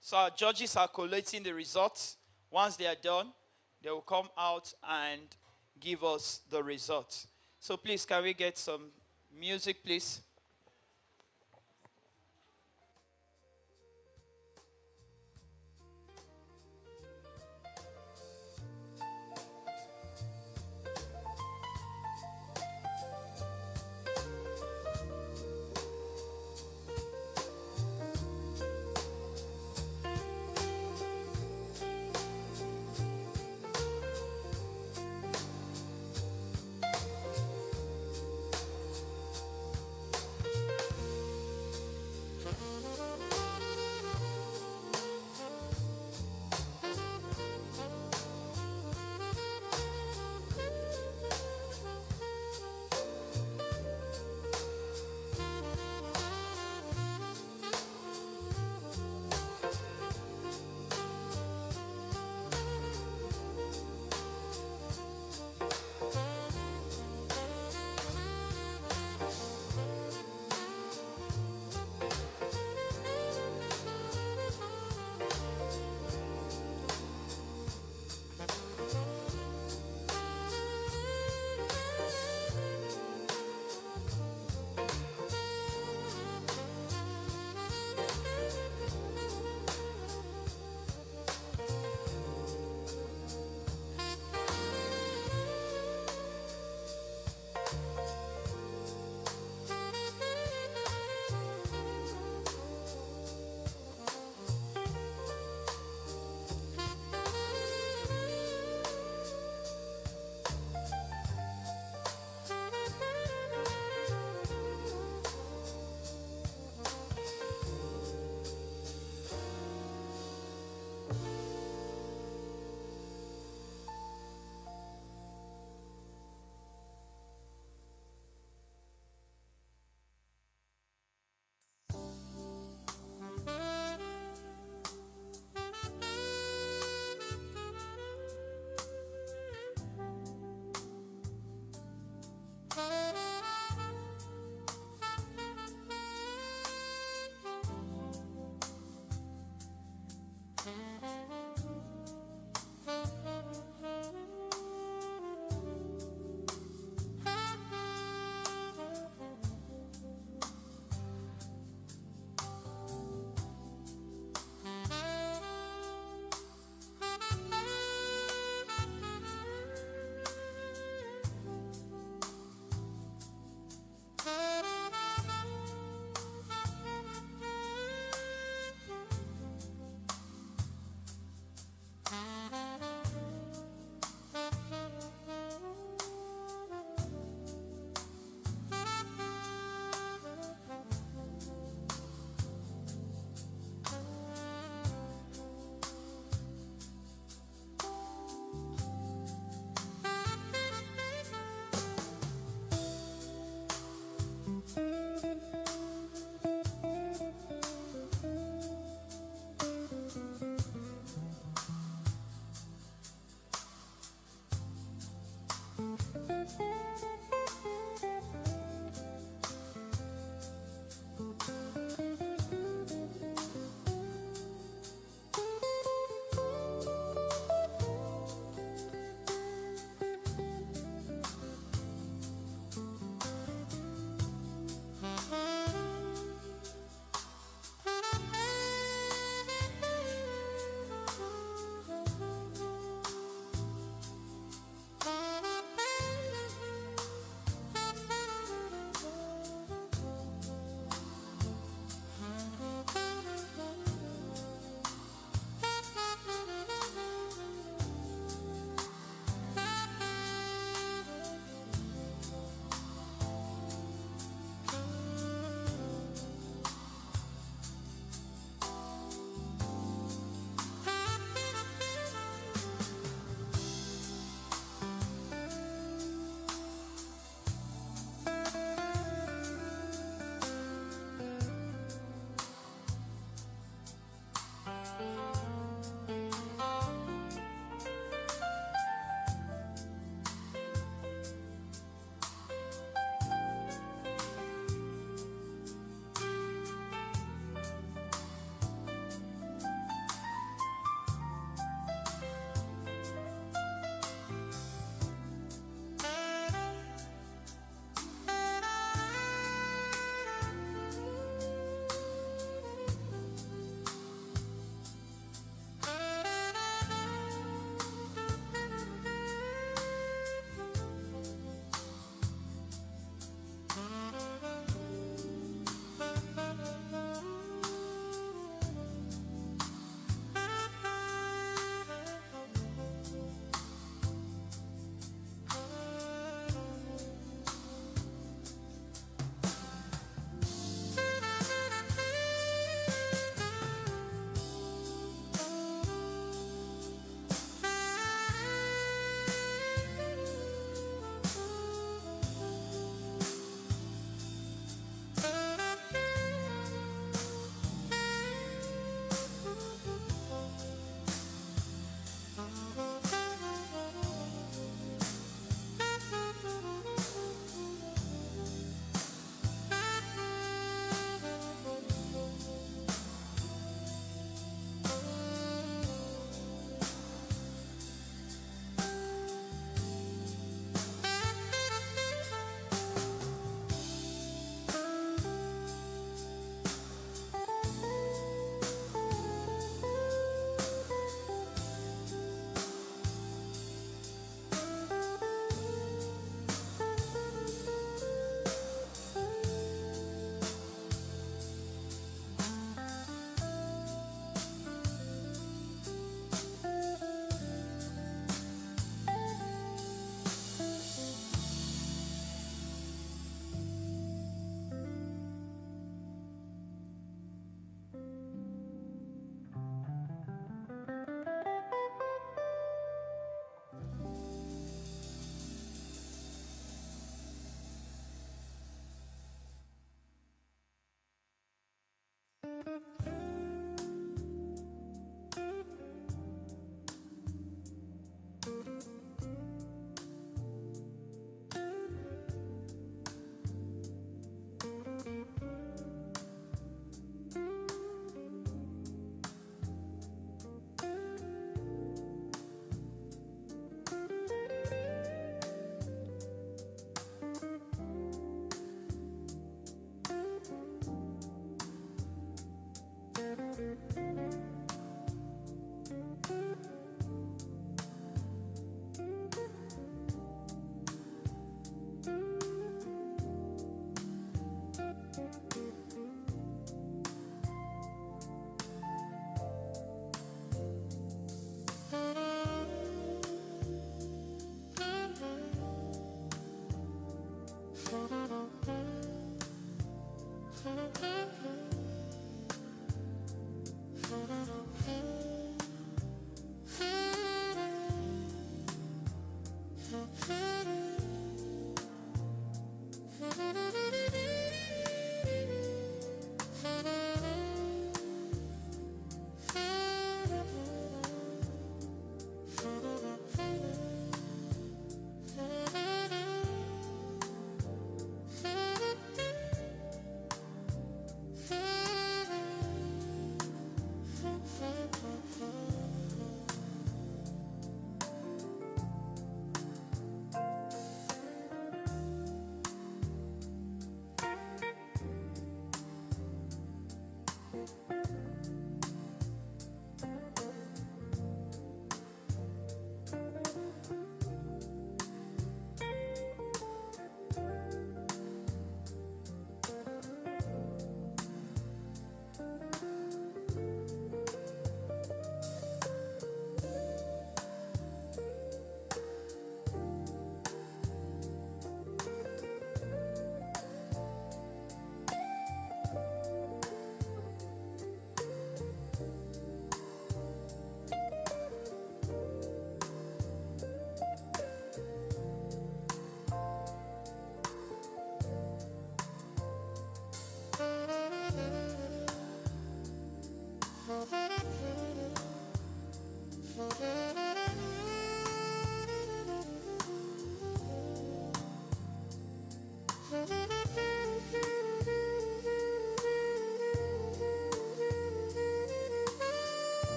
So our judges are collating the results. Once they are done, they will come out and give us the results. So please, can we get some music, please?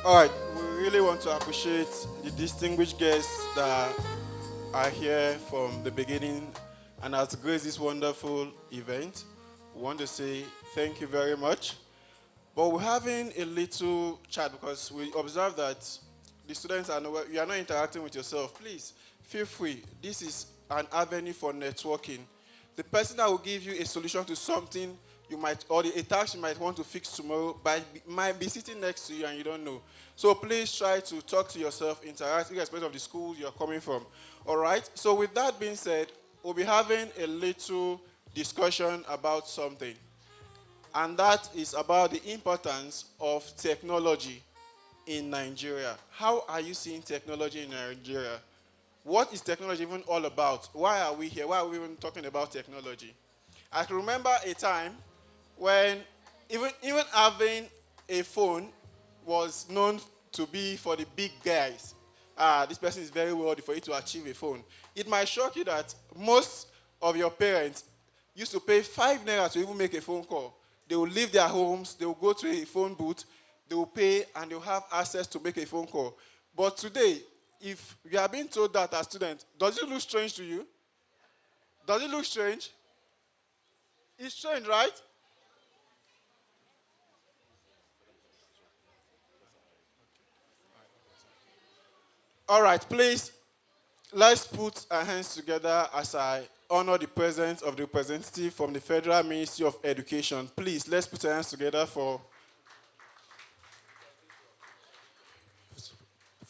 All right, we really want to appreciate the distinguished guests that are here from the beginning and has graced this wonderful event. We want to say thank you very much. But we're having a little chat because we observe that the students are nowhere, you are not interacting with yourself. Please feel free. This is an avenue for networking. The person that will give you a solution to something you might, or a task you might want to fix tomorrow, might be sitting next to you and you don't know. So please try to talk to yourself, interact, irrespective of the school you're coming from. All right? So with that being said, we'll be having a little discussion about something. And that is about the importance of technology in Nigeria. How are you seeing technology in Nigeria? What is technology even all about? Why are we here? Why are we even talking about technology? I can remember a time when even having a phone was known to be for the big guys. This person is very wealthy for you to achieve a phone. It might shock you that most of your parents used to pay 5 naira to even make a phone call. They will leave their homes, they will go to a phone booth, they will pay, and they will have access to make a phone call. But today, if you are being told that as students, does it look strange to you? Does it look strange? It's strange, right? All right, please, let's put our hands together as I honor the presence of the representative from the Federal Ministry of Education. Please, let's put our hands together for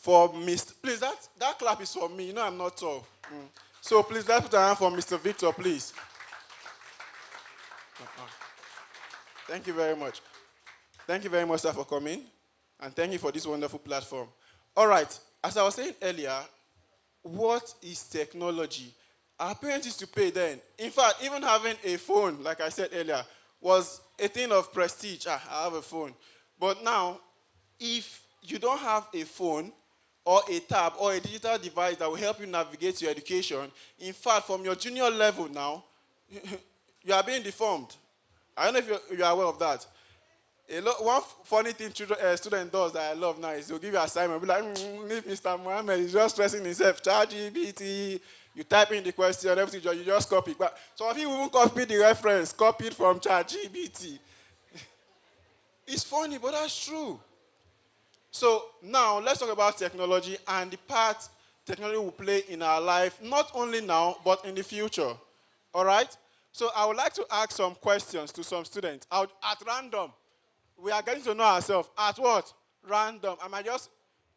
Mr. Please, that clap is for me. You know I'm not tall. So please, let's put our hand for Mr. Victor, please. Thank you very much. Thank you very much, sir, for coming. And thank you for this wonderful platform. All right, as I was saying earlier, what is technology? Our parents used to pay then. In fact, even having a phone, like I said earlier, was a thing of prestige. I have a phone. But now, if you don't have a phone or a tab or a digital device that will help you navigate your education, in fact, from your junior level now, you are being deformed. I don't know if you are aware of that. One funny thing student does that I love now is they'll give you an assignment. Be like, if Mr. Mohammed is just stressing himself, ChatGPT, you type in the question, everything, you just copy. But some of you even copy the reference, copy it from ChatGPT. It's funny, but that's true. So now let's talk about technology and the part technology will play in our life, not only now, but in the future. All right? So I would like to ask some questions to some students at random. We are getting to know ourselves. At what? Random. I might just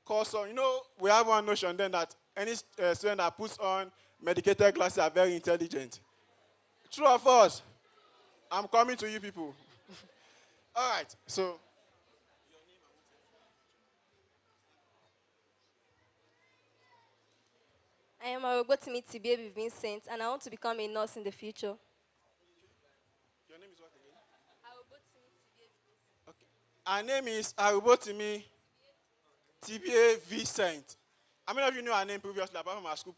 call some. You know, we have one notion then that any student that puts on medicated glasses are very intelligent. True or false? I'm coming to you people. All right. So, I am a Rotimi Vincent, and I want to become a nurse in the future. Your name is what again? Our name is Arubotimi TBA Vincent. How many of you knew her name previously, apart from our school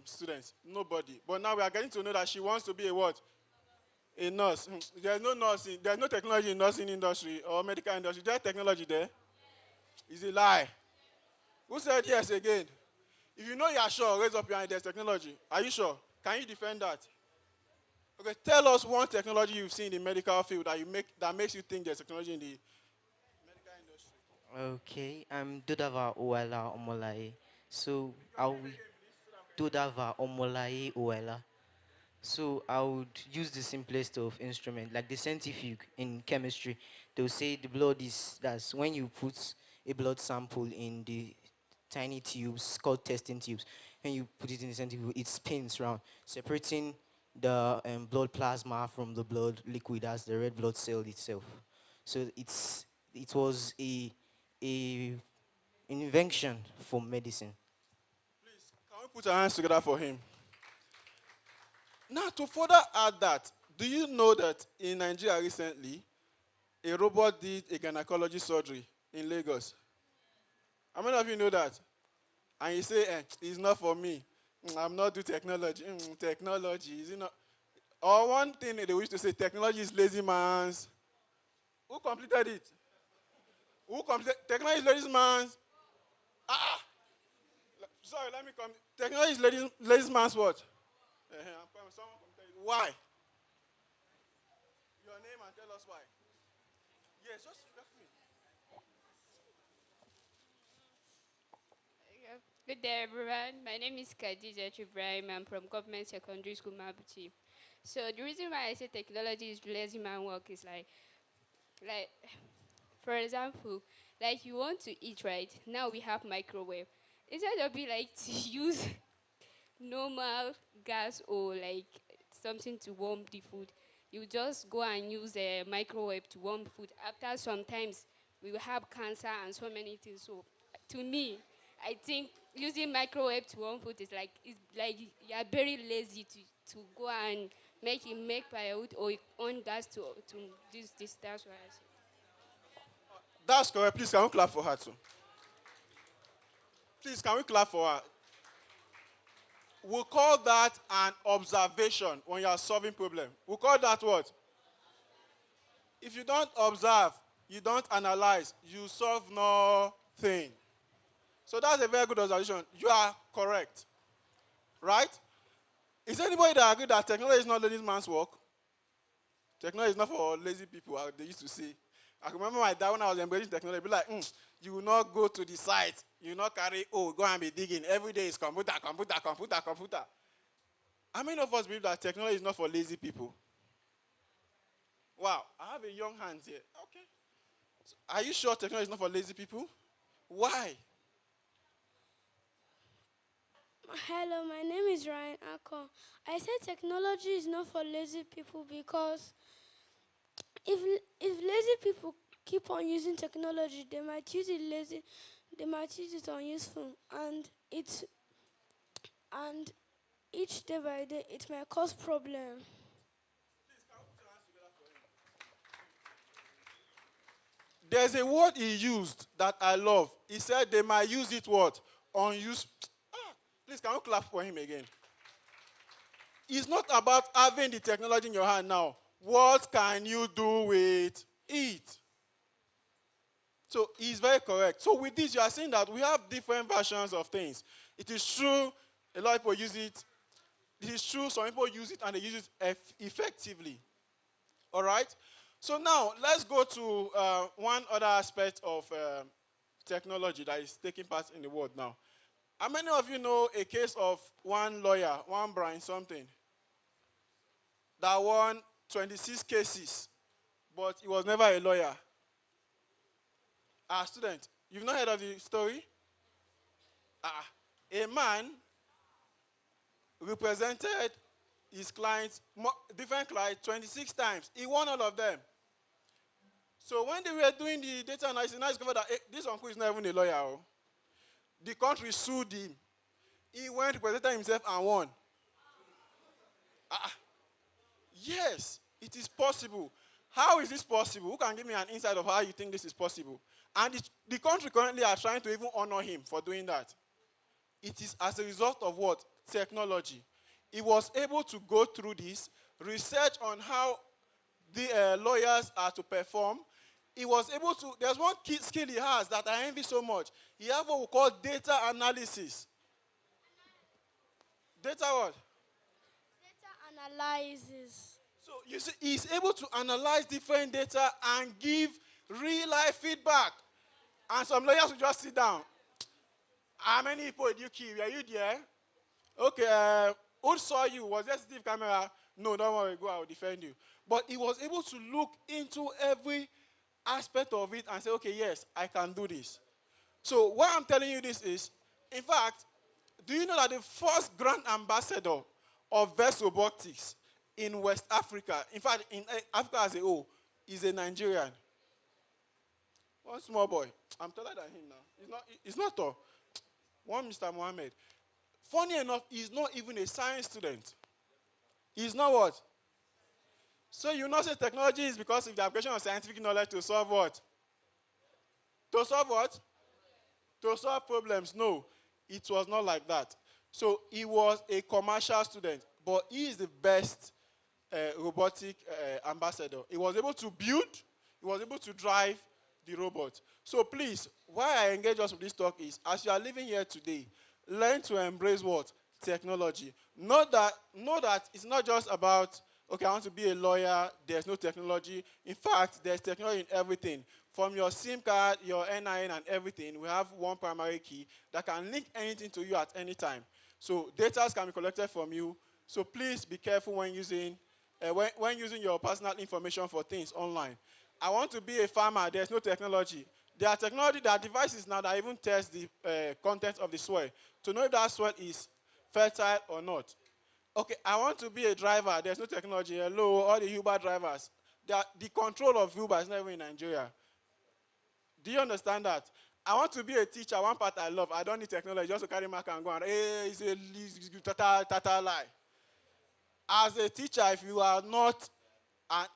students? Nobody. But now we are getting to know that she wants to be a what? A nurse. There's no nursing. There's no technology in nursing industry or medical industry. There's technology there. Is a lie. Who said yes again? If you know you are sure, raise up your hand. There's technology. Are you sure? Can you defend that? Okay, tell us one technology you've seen in the medical field that makes you think there's technology in the medical industry. Okay, I'm Dodava Owela Omolaye. So I will Dodava Omolaye Owela. So I would use the simplest of instrument, like the centrifuge in chemistry. They'll say the blood that's when you put a blood sample in the tiny tubes called testing tubes. When you put it in the centrifuge, it spins around, separating the blood plasma from the blood liquid as the red blood cell itself. So it was a invention for medicine. Please, can we put our hands together for him? Now, to further add that, do you know that in Nigeria recently, a robot did a gynecology surgery in Lagos? How many of you know that? And you say, it's not for me. I'm not doing technology. Technology, is it not? Or one thing they used to say, technology is lazy man's. Who completed it? Who comes? Technology is ladies' man's. Sorry, let me come. Technology is ladies' man's what? I'm coming. Someone come tell you. Why? Your name and tell us why. Yes, just let me. Good day, everyone. My name is Khadija Ibrahim. I'm from Government Secondary School, Mabuchi. So the reason why I say technology is lazy man work is like, for example, like you want to eat, right? Now we have microwave. Instead of being like to use normal gas or like something to warm the food, you just go and use a microwave to warm the food. After sometimes we will have cancer and so many things. So to me, I think using microwave to warm food is like you are very lazy to go and make firewood or on gas to this. That's what I say. That's correct. Please, can we clap for her too? Please, can we clap for her? We'll call that an observation when you are solving problem. We'll call that what? If you don't observe, you don't analyze, you solve nothing. So that's a very good observation. You are correct. Right? Is anybody that agree that technology is not ladies' man's work? Technology is not for lazy people, as they used to say. I remember my dad when I was embracing technology, be like, you will not go to the site. You will not carry, go and be digging. Every day is computer. How many of us believe that technology is not for lazy people? Wow, I have a young hand here. Okay. So are you sure technology is not for lazy people? Why? Hello, my name is Ryan Akon. I said technology is not for lazy people because if lazy people keep on using technology, they might use it unuseful, and each day by day it might cause problem. There's a word he used that I love. He said they might use it what? Unused. Please, can you clap for him again? It's not about having the technology in your hand now. What can you do with it? So he's very correct. So with this, you are saying that we have different versions of things. It is true, a lot of people use it. It is true, some people use it and they use it effectively. All right? So now, let's go to one other aspect of technology that is taking part in the world now. How many of you know a case of one lawyer, one Brian something, that won 26 cases, but he was never a lawyer? Student, you've not heard of the story? A man represented his clients, different clients, 26 times. He won all of them. So when they were doing the data analysis, now discovered that this uncle is not even a lawyer. The country sued him. He went, represented himself, and won. Yes, it is possible. How is this possible? Who can give me an insight of how you think this is possible? And the country currently are trying to even honor him for doing that. It is as a result of what? Technology. He was able to go through this, research on how the lawyers are to perform. He was able to, there's one key skill he has that I envy so much. He has what we call data analysis. Data what? Data analysis. So you see, he's able to analyze different data and give real-life feedback. And some lawyers will just sit down. How many people did you kill? Are you there? Okay, who saw you? Was there a CCTV camera? No, don't worry, go, I will defend you. But he was able to look into every aspect of it and say, okay, yes, I can do this. So why I'm telling you this is, in fact, do you know that the first grand ambassador of VEX Robotics in West Africa, in fact, in Africa as a whole, is a Nigerian? One small boy. I'm taller than him now. He's not tall. One Mr. Mohammed. Funny enough, he's not even a science student. He's not what? So you know say technology is because of the application of scientific knowledge to solve what? To solve what? To solve problems. No, it was not like that. So he was a commercial student, but he is the best robotic ambassador. He was able to build, he was able to drive the robot. So please, why I engage us with this talk is, as you are living here today, learn to embrace what? Technology. Know that it's not just about, okay, I want to be a lawyer, there's no technology. In fact, there's technology in everything. From your SIM card, your NIN, and everything, we have one primary key that can link anything to you at any time. So data can be collected from you. So please be careful when using your personal information for things online. I want to be a farmer, there's no technology. There are devices now that even test the content of the soil to know if that soil is fertile or not. Okay, I want to be a driver, there's no technology. Hello, all the Uber drivers. The control of Uber is not even in Nigeria. Do you understand that? I want to be a teacher, one part I love, I don't need technology, just to carry mark and go and, hey, it's a tata lie. As a teacher, if you are not,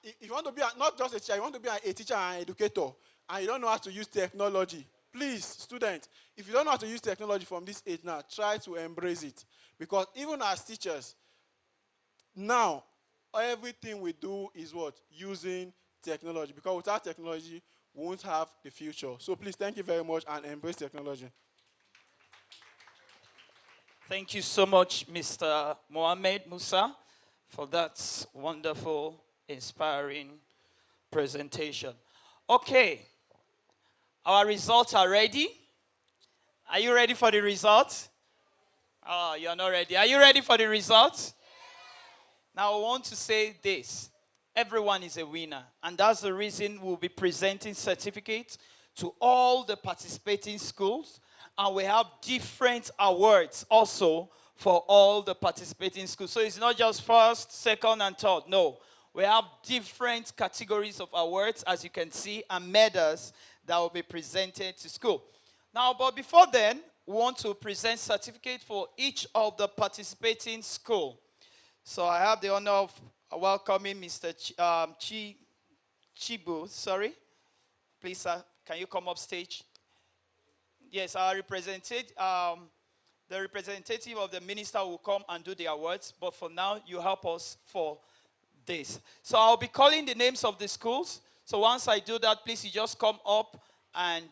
if you want to be not just a teacher, you want to be a teacher and an educator, and you don't know how to use technology, please, students, if you don't know how to use technology from this age now, try to embrace it. Because even as teachers, now, everything we do is what? Using technology. Because without technology, we won't have the future. So please, thank you very much and embrace technology. Thank you so much, Mr. Mohamed Musa, for that wonderful, inspiring presentation. Okay, our results are ready. Are you ready for the results? Oh, you're not ready. Are you ready for the results? Now, I want to say this. Everyone is a winner, and that's the reason we'll be presenting certificates to all the participating schools, and we have different awards also for all the participating schools. So it's not just first, second, and third. No, we have different categories of awards, as you can see, and medals that will be presented to school. Now, but before then, we want to present certificates for each of the participating school. So I have the honor of welcoming Mr. Chibu. Sorry. Please, sir, can you come up stage? Yes, our representative, the representative of the minister will come and do the awards, but for now, you help us for this. So I'll be calling the names of the schools. So once I do that, please, you just come up and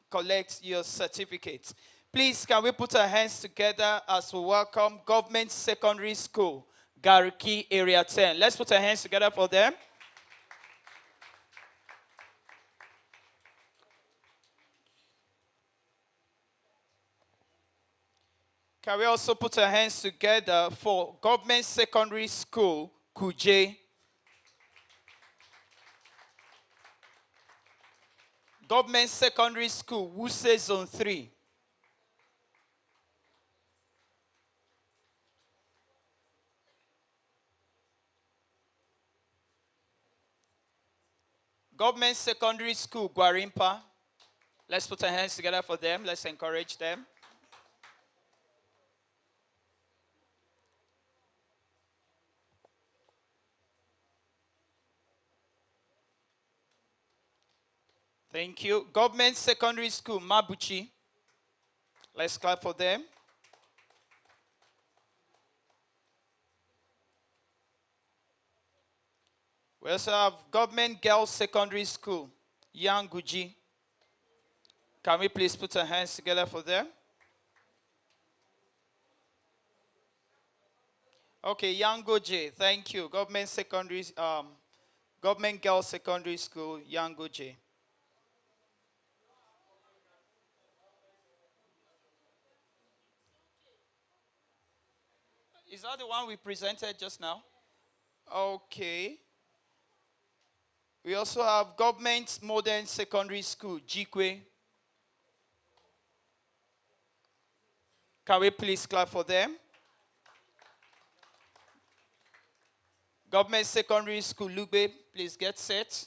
collect your certificates. Please, can we put our hands together as we welcome Government Secondary School, Gariki Area 10. Let's put our hands together for them. Can we also put our hands together for Government Secondary School, Kuje? Government Secondary School, Wuse Zone 3. Government Secondary School, Gwarimpa. Let's put our hands together for them. Let's encourage them. Thank you. Government Secondary School, Mabuchi. Let's clap for them. We also have Government Girls Secondary School, Yanguji. Can we please put our hands together for them? Okay, Yangoje, thank you. Government Girls Secondary School, Yangoje. Is that the one we presented just now? Okay. We also have Government Modern Secondary School, Jikwe. Can we please clap for them? Government Secondary School, Lube, please get set.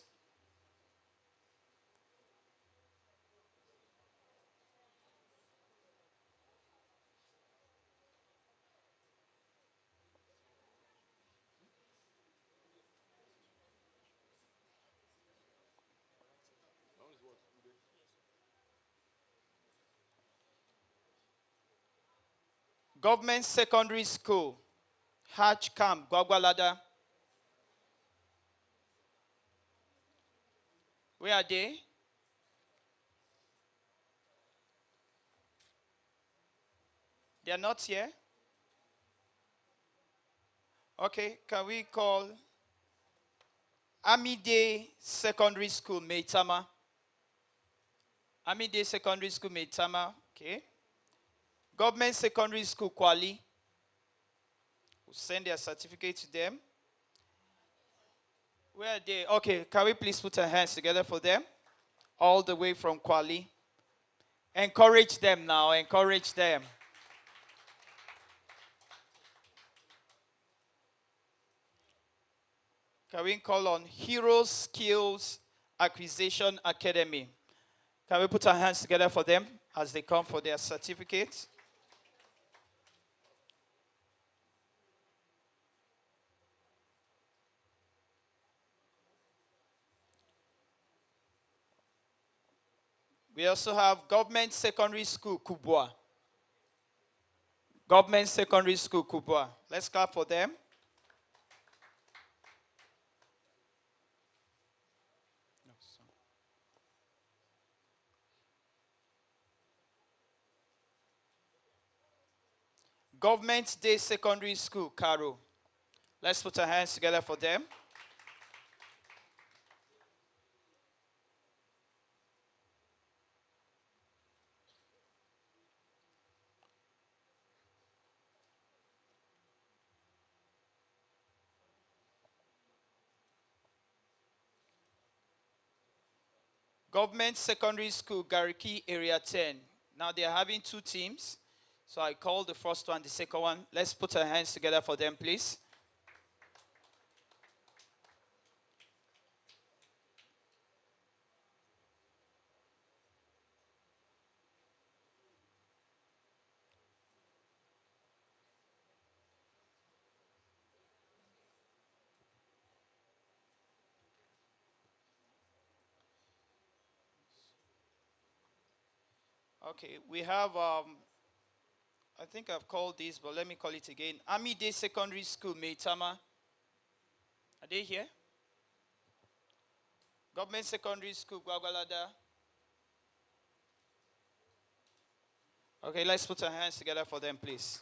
Government Secondary School, Hatch Camp, Gwagwalada. Where are they? They are not here? Okay, can we call Amide Secondary School, Meitama? Amide Secondary School, Meitama. Okay. Government Secondary School, Kwali. We'll send their certificate to them. Where are they? Okay, can we please put our hands together for them? All the way from Kwali. Encourage them now, encourage them. Can we call on Hero Skills Acquisition Academy? Can we put our hands together for them as they come for their certificates? We also have Government Secondary School, Kubwa. Government Secondary School, Kubwa. Let's clap for them. Government Day Secondary School, Karo. Let's put our hands together for them. Government Secondary School, Gariki, Area 10. Now they are having two teams. So I call the first one, the second one. Let's put our hands together for them, please. Okay, we have, I think I've called this, but let me call it again. Amide Secondary School, Meitama. Are they here? Government Secondary School, Gwagwalada. Okay, let's put our hands together for them, please.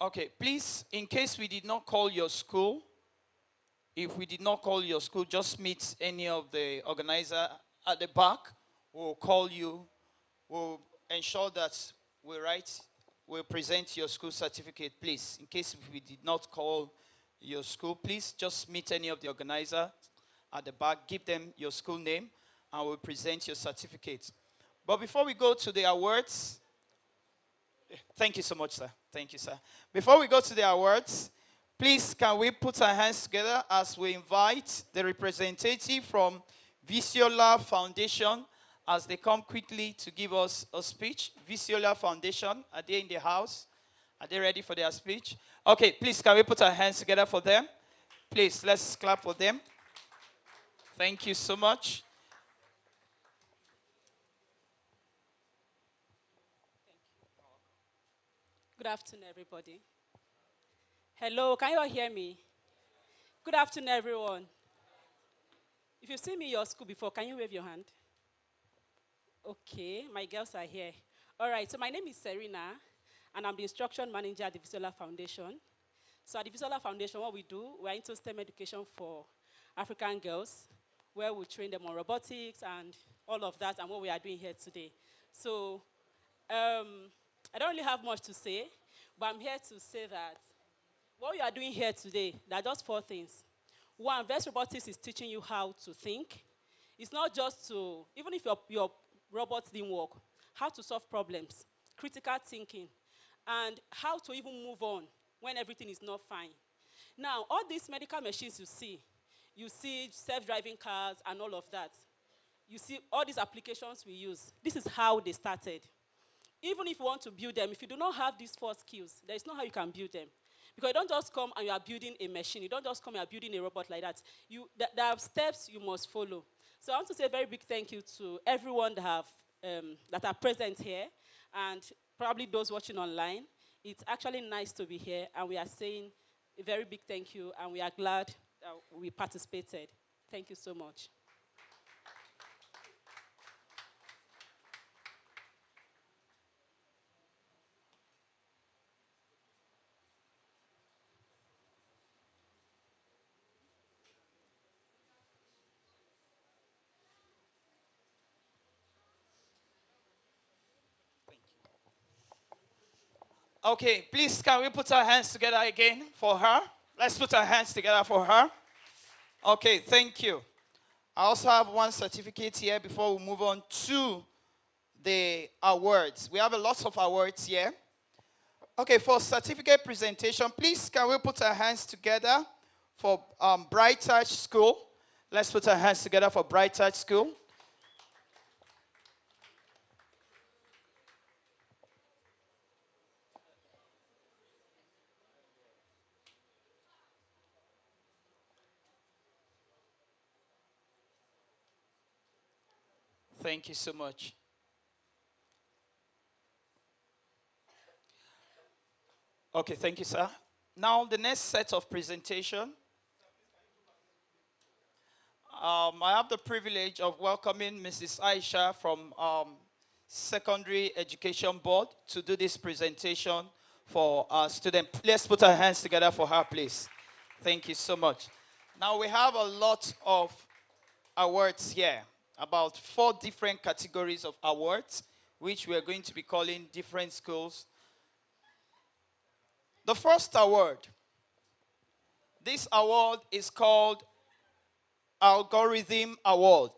Okay, please, in case we did not call your school, if we did not call your school, just meet any of the organizer at the back. We'll call you. We'll ensure that we'll present your school certificate, please. In case we did not call your school, please just meet any of the organizers at the back, give them your school name, and we'll present your certificate. But before we go to the awards, thank you so much, sir. Thank you, sir. Before we go to the awards, please can we put our hands together as we invite the representative from Visiola Foundation as they come quickly to give us a speech. Visiola Foundation, are they in the house? Are they ready for their speech? Okay, please can we put our hands together for them? Please, let's clap for them. Thank you so much. Good afternoon, everybody. Hello, can you all hear me? Good afternoon, everyone. If you've seen me in your school before, can you wave your hand? Okay, my girls are here. All right, so my name is Serena, and I'm the instruction manager at the Visola Foundation. So at the Visola Foundation, what we do, we're into STEM education for African girls, where we train them on robotics and all of that, and what we are doing here today. So, I don't really have much to say, but I'm here to say that what we are doing here today, there are just 4 things. One, VEX Robotics is teaching you how to think. It's not just to, even if your robots didn't work, how to solve problems, critical thinking, and how to even move on when everything is not fine. Now, all these medical machines you see self-driving cars and all of that. You see all these applications we use. This is how they started. Even if you want to build them, if you do not have these 4 skills, there is no how you can build them. Because you don't just come and you are building a machine. You don't just come and you are building a robot like that. There are steps you must follow. So I want to say a very big thank you to everyone that are present here, and probably those watching online. It's actually nice to be here, and we are saying a very big thank you, and we are glad that we participated. Thank you so much. Okay, please can we put our hands together again for her? Let's put our hands together for her. Okay, thank you. I also have one certificate here before we move on to the awards. We have a lot of awards here. Okay, for certificate presentation, please can we put our hands together for brightest School. Let's put our hands together for brightest School. Thank you so much. Okay, thank you, sir. Now, the next set of presentation. I have the privilege of welcoming Mrs. Aisha from Secondary Education Board to do this presentation for our student. Let's put our hands together for her, please. Thank you so much. Now, we have a lot of awards here, about 4 different categories of awards, which we are going to be calling different schools. The first award, this award is called Algorithm Award.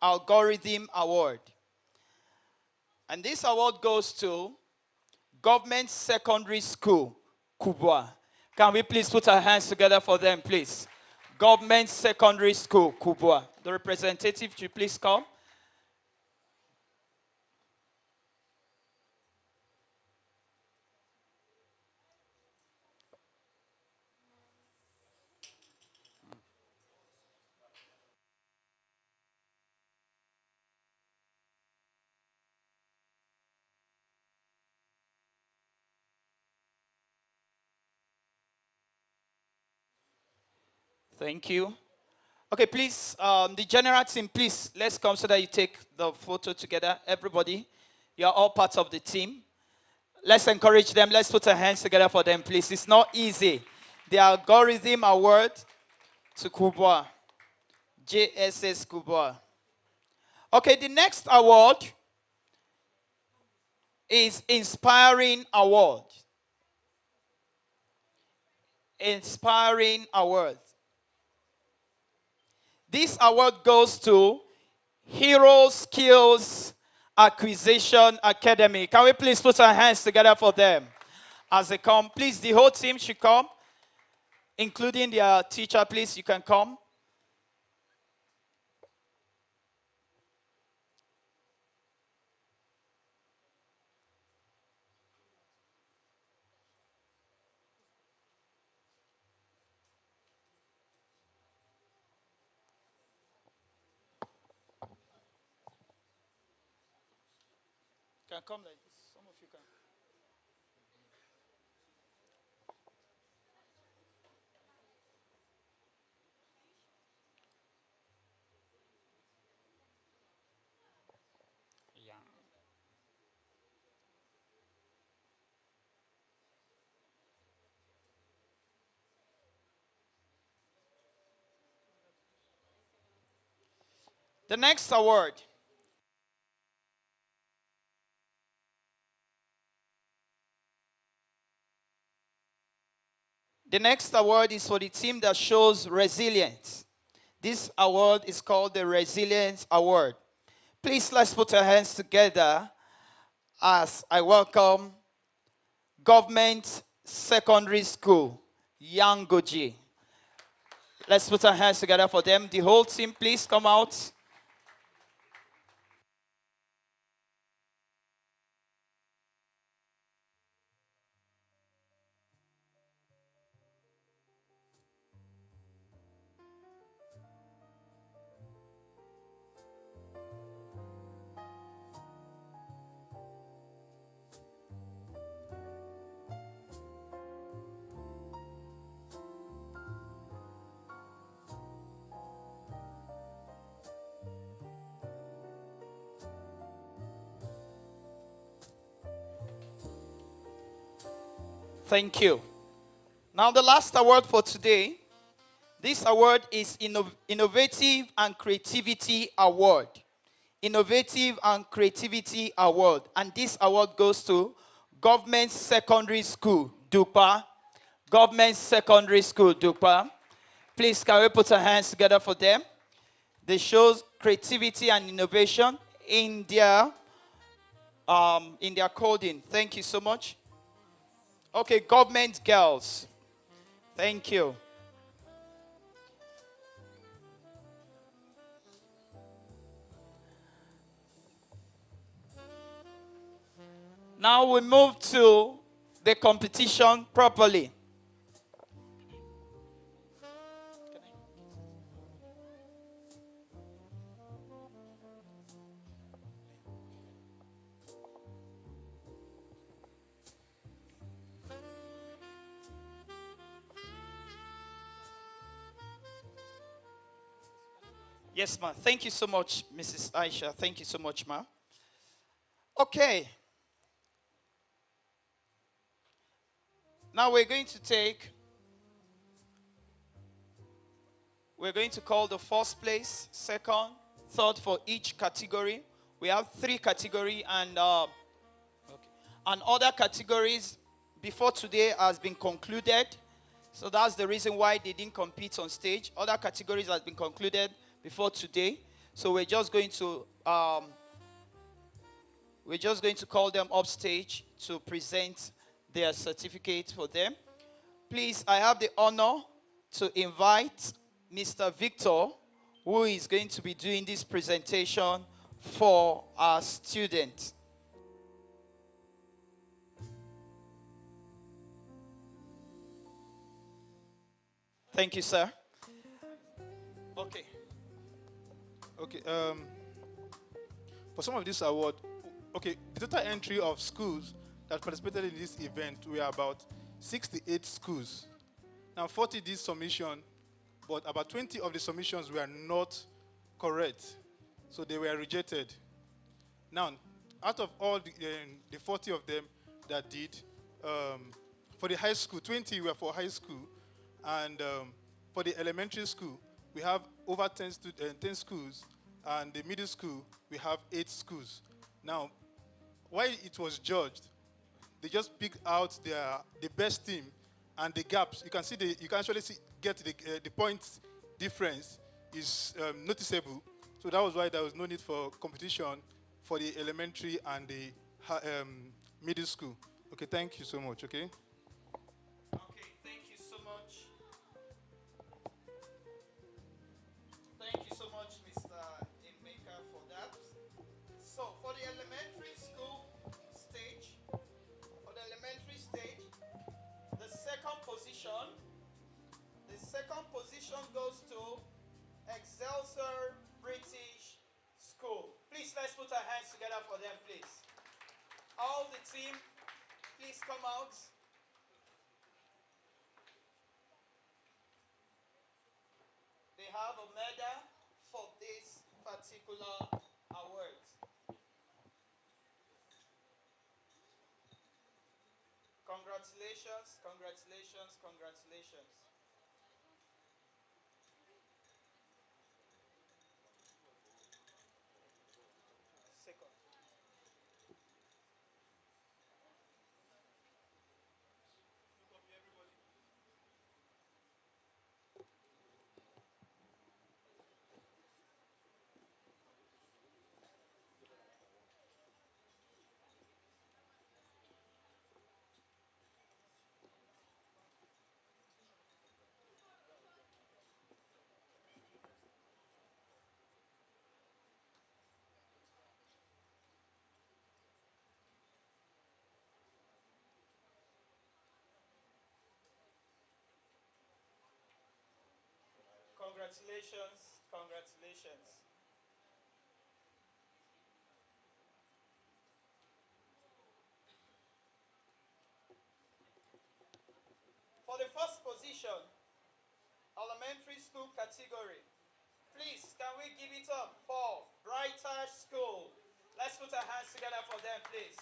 Algorithm Award. And this award goes to Government Secondary School, Kubwa. Can we please put our hands together for them, please? Government Secondary School, Kubwa. The representative, should please come. Thank you. Okay, please, the general team, please, let's come so that you take the photo together. Everybody, you are all parts of the team. Let's encourage them. Let's put our hands together for them, please. It's not easy. The Algorithm Award to Kubwa. JSS Kubwa. Okay, the next award is Inspiring Award. Inspiring Award. This award goes to Hero Skills Acquisition Academy. Can we please put our hands together for them as they come? Please, the whole team should come, including their teacher. Please, you can come. Can come like this. Some of you can. Yeah. The next award. The next award is for the team that shows resilience. This award is called the Resilience Award. Please, let's put our hands together as I welcome Government Secondary School, Yangoji. Let's put our hands together for them. The whole team, please come out. Thank you. Now, the last award for today. This award is Innovative and Creativity Award. Innovative and Creativity Award. And this award goes to Government Secondary School, Dupa. Government Secondary School, Dupa. Please, can we put our hands together for them? They show creativity and innovation in their coding. Thank you so much. Okay, government girls. Thank you. Now we move to the competition properly. Yes, ma'am. Thank you so much, Mrs. Aisha. Thank you so much, ma'am. Okay. Now we're going to call the first place, second, third for each category. We have 3 categories and other categories before today has been concluded. So that's the reason why they didn't compete on stage. Other categories has been concluded before today. So we're just going to call them up stage to present their certificate for them. Please, I have the honor to invite Mr. Victor, who is going to be doing this presentation for our students. Thank you, sir. Okay. Okay. For some of this award, okay, the total entry of schools that participated in this event were about 68 schools. Now, 40 did submission, but about 20 of the submissions were not correct, so they were rejected. Now, out of all the 40 of them that did, for the high school, 20 were for high school, and for the elementary school, we have over 10 schools, and the middle school, we have 8 schools. Now, while it was judged, they just picked out the best team and the gaps. You can see you can actually get the points difference is noticeable. So that was why there was no need for competition for the elementary and the middle school. Okay, thank you so much. Okay. Okay, thank you so much. Thank you so much, Mr. Emeka, for that. So for the elementary school stage, the second position goes to Excelsior British School. Please, let's put our hands together for them, please. All the team, please come out. They have a medal for this particular award. Congratulations, congratulations, congratulations. Second. Congratulations, congratulations. For the first position, elementary school category, please, can we give it up for Brightest School? Let's put our hands together for them, please.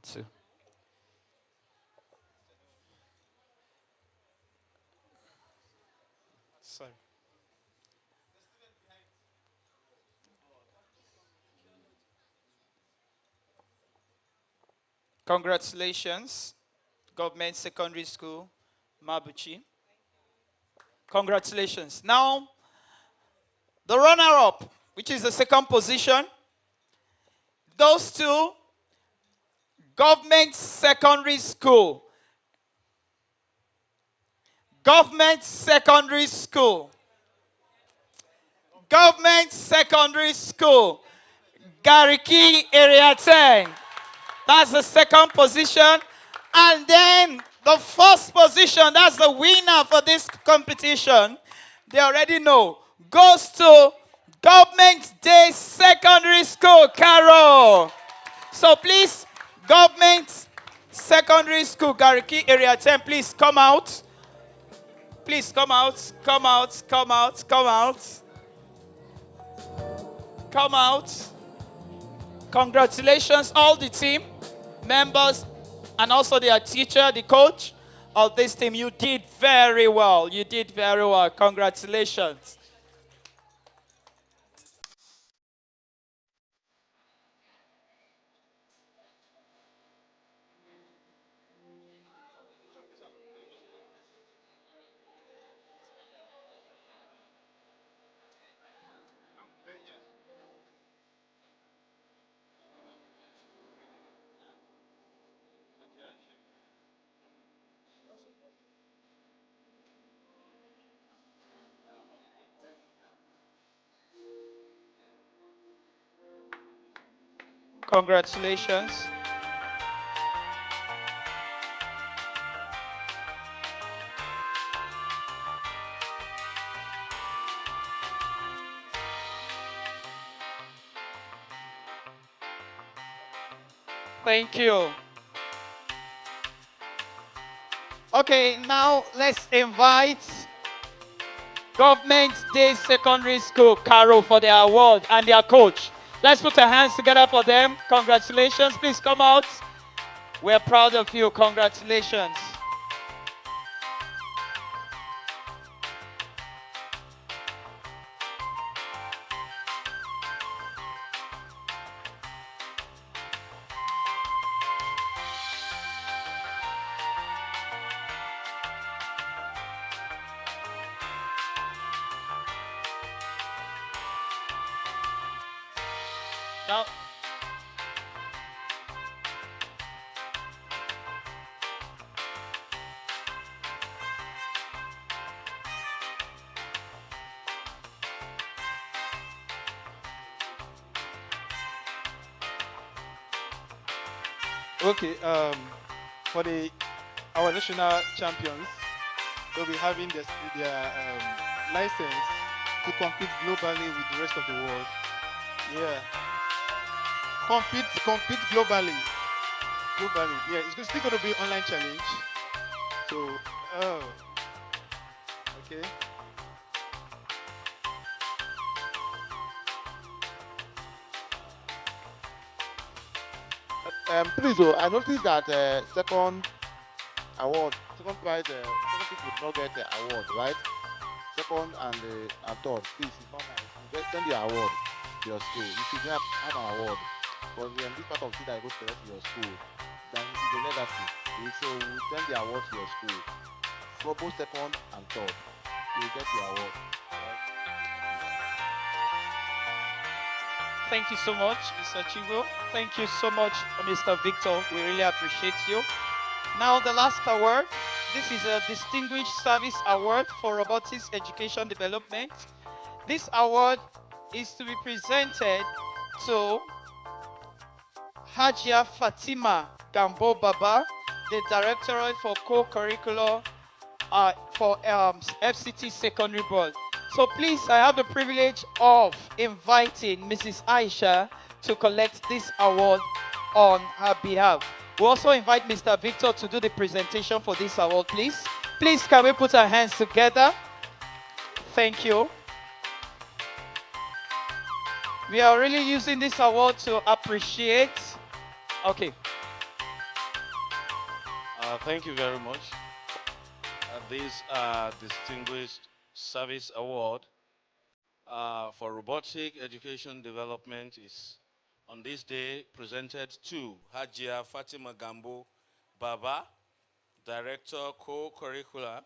2. Sorry. Congratulations, Government Secondary School, Mabuchi. Congratulations. Now, the runner-up, which is the second position, goes to Government Secondary School. Government Secondary School. Government Secondary School. Gariki Area 10. That's the second position. And then the first position, that's the winner for this competition. They already know. Goes to Government Day Secondary School, Carol. So please, Government Secondary School, Gariki Area 10, please come out. Please come out, come out, come out, come out. Come out. Congratulations, all the team members and also their teacher, the coach of this team. You did very well. You did very well. Congratulations. Congratulations. Thank you. Okay, now let's invite Government Day Secondary School, Caro, for their award and their coach. Let's put our hands together for them. Congratulations. Please come out. We're proud of you. Congratulations. Now, Okay, for our national champions, they'll be having their license to compete globally with the rest of the world. Yeah, compete globally. Yeah, it's still going to be online challenge. So, okay. Please, oh, I noticed that second prize, second people did not get the award, right? Second and third, please, it's not nice. You get send your award to your school. You should have an award. But this part of it that goes to the rest of your school, then it's a legacy. So we send the award to your school. For both second and third, you will get your award. thank you so much, Mr. Chigo. Thank you so much, Mr. Victor. We really appreciate you. Now, the last award. This is a Distinguished Service Award for Robotics Education Development. This award is to be presented to Hajia Fatima Gambo Baba, the Directorate for Co-Curricular for FCT Secondary Board. So please, I have the privilege of inviting Mrs. Aisha to collect this award on her behalf. We also invite Mr. Victor to do the presentation for this award, please. Please, can we put our hands together? Thank you. We are really using this award to appreciate. Okay. Thank you very much. This distinguished service award for robotic education development is on this day presented to Hajia Fatima Gambo Baba, Director Co-Curricular,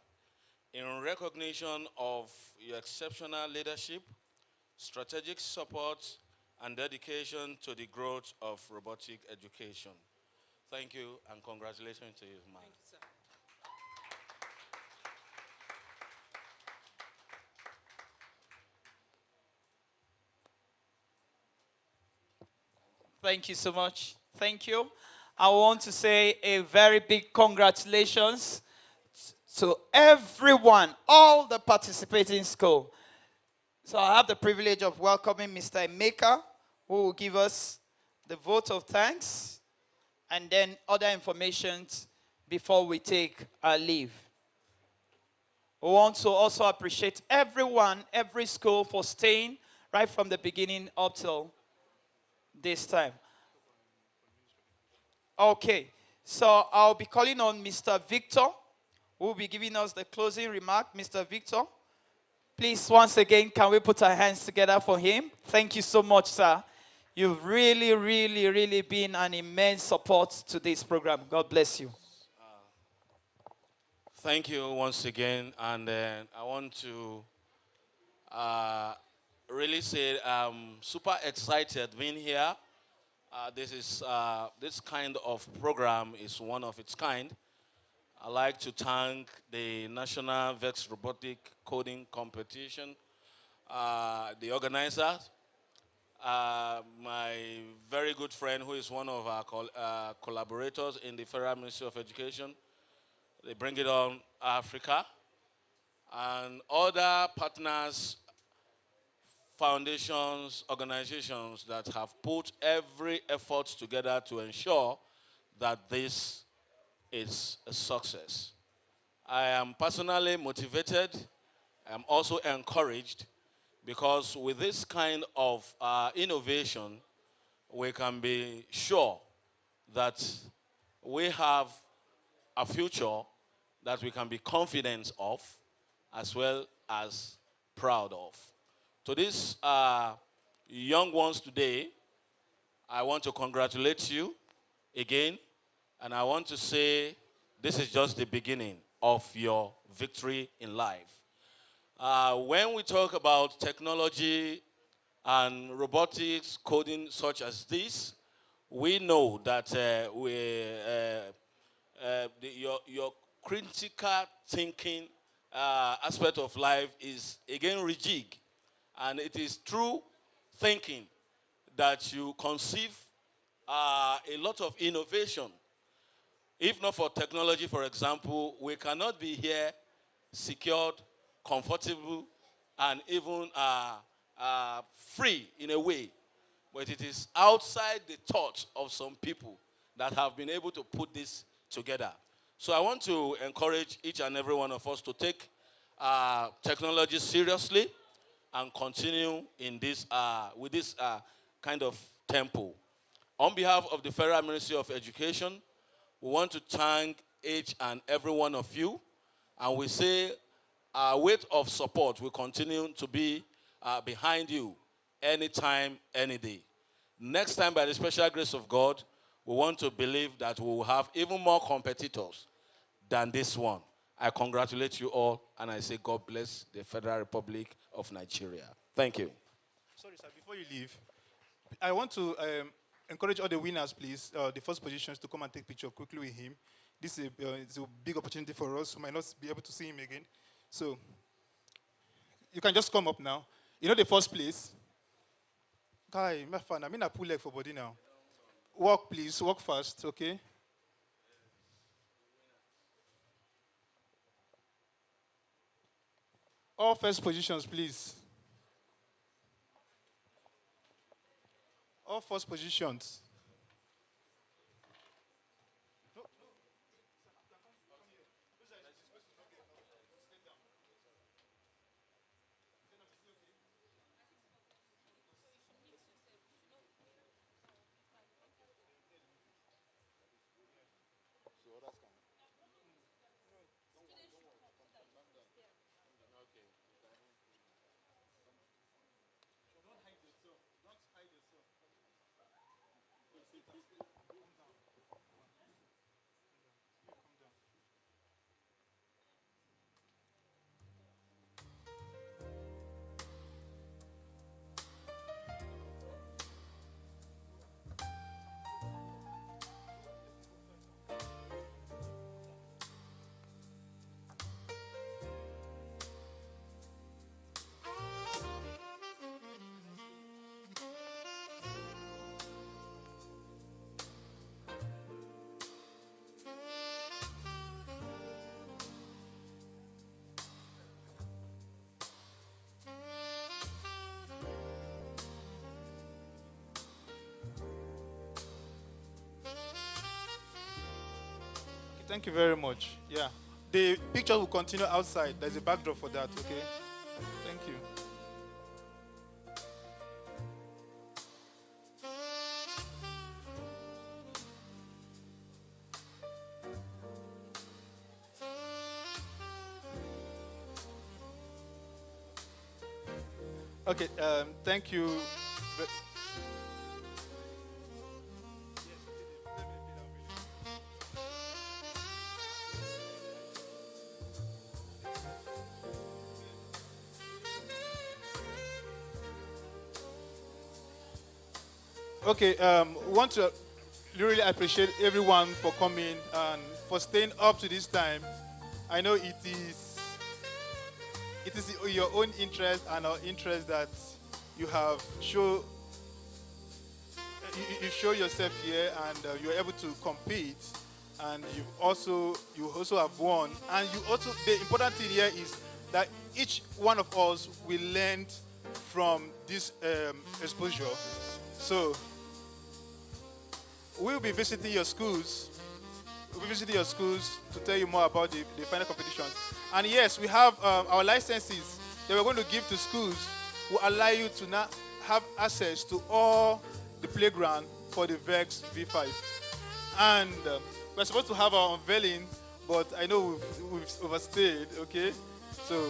in recognition of your exceptional leadership, strategic support, and dedication to the growth of robotic education. Thank you and congratulations to you, ma'am. Thank you, sir. Thank you so much. Thank you. I want to say a very big congratulations to everyone, all the participating school. So I have the privilege of welcoming Mr. Emeka, who will give us the vote of thanks and then other information before we take our leave. We want to also appreciate everyone, every school for staying right from the beginning up till this time. Okay, so I'll be calling on Mr. Victor, who will be giving us the closing remark. Mr. Victor, please, once again, can we put our hands together for him? Thank you so much, sir. You've really, really, really been an immense support to this program. God bless you. Thank you once again, and I want to really say I'm super excited being here. This kind of program is one of its kind. I'd like to thank the National VEX Robotics Coding Competition, the organizers, my very good friend who is one of our collaborators in the Federal Ministry of Education, they Bring It On Africa, and other partners, foundations, organizations that have put every effort together to ensure that this is a success. I am personally motivated. I'm also encouraged because with this kind of innovation, we can be sure that we have a future that we can be confident of as well as proud of. To these young ones today, I want to congratulate you again, and I want to say this is just the beginning of your victory in life. When we talk about technology and robotics coding such as this, we know that your critical thinking aspect of life is again rejigged. And it is through thinking that you conceive a lot of innovation. If not for technology, for example, we cannot be here secured, comfortable, and even free in a way. But it is outside the thought of some people that have been able to put this together. So I want to encourage each and every one of us to take technology seriously and continue in this, with this kind of tempo. On behalf of the Federal Ministry of Education, we want to thank each and every one of you, and we say our weight of support will continue to be behind you anytime, any day. Next time, by the special grace of God, we want to believe that we will have even more competitors than this one. I congratulate you all, and I say God bless the Federal Republic of Nigeria. Thank you. Sorry, sir, before you leave, I want to encourage all the winners, please, the first positions, to come and take a picture quickly with him. This is it's a big opportunity for us. We might not be able to see him again. So you can just come up now. You know the first place? Guy, my fan, I mean, I pull leg for body now. Walk, please. Walk fast, okay? All first positions, please. All first positions. Thank you very much. Yeah. The picture will continue outside. There's a backdrop for that, okay? Thank you. Okay, thank you. Okay, want to really appreciate everyone for coming and for staying up to this time. I know it is your own interest and our interest that you have you show yourself here and you're able to compete, and you also have won. And the important thing here is that each one of us will learn from this exposure. So we'll be visiting your schools. We'll be visiting your schools to tell you more about the final competitions. And yes, we have our licenses that we're going to give to schools will allow you to now have access to all the playground for the VEX V5. And we're supposed to have our unveiling, but I know we've overstayed, okay? So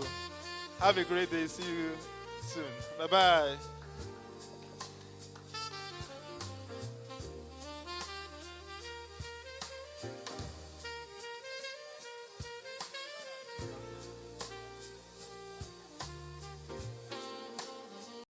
have a great day. See you soon. Bye-bye.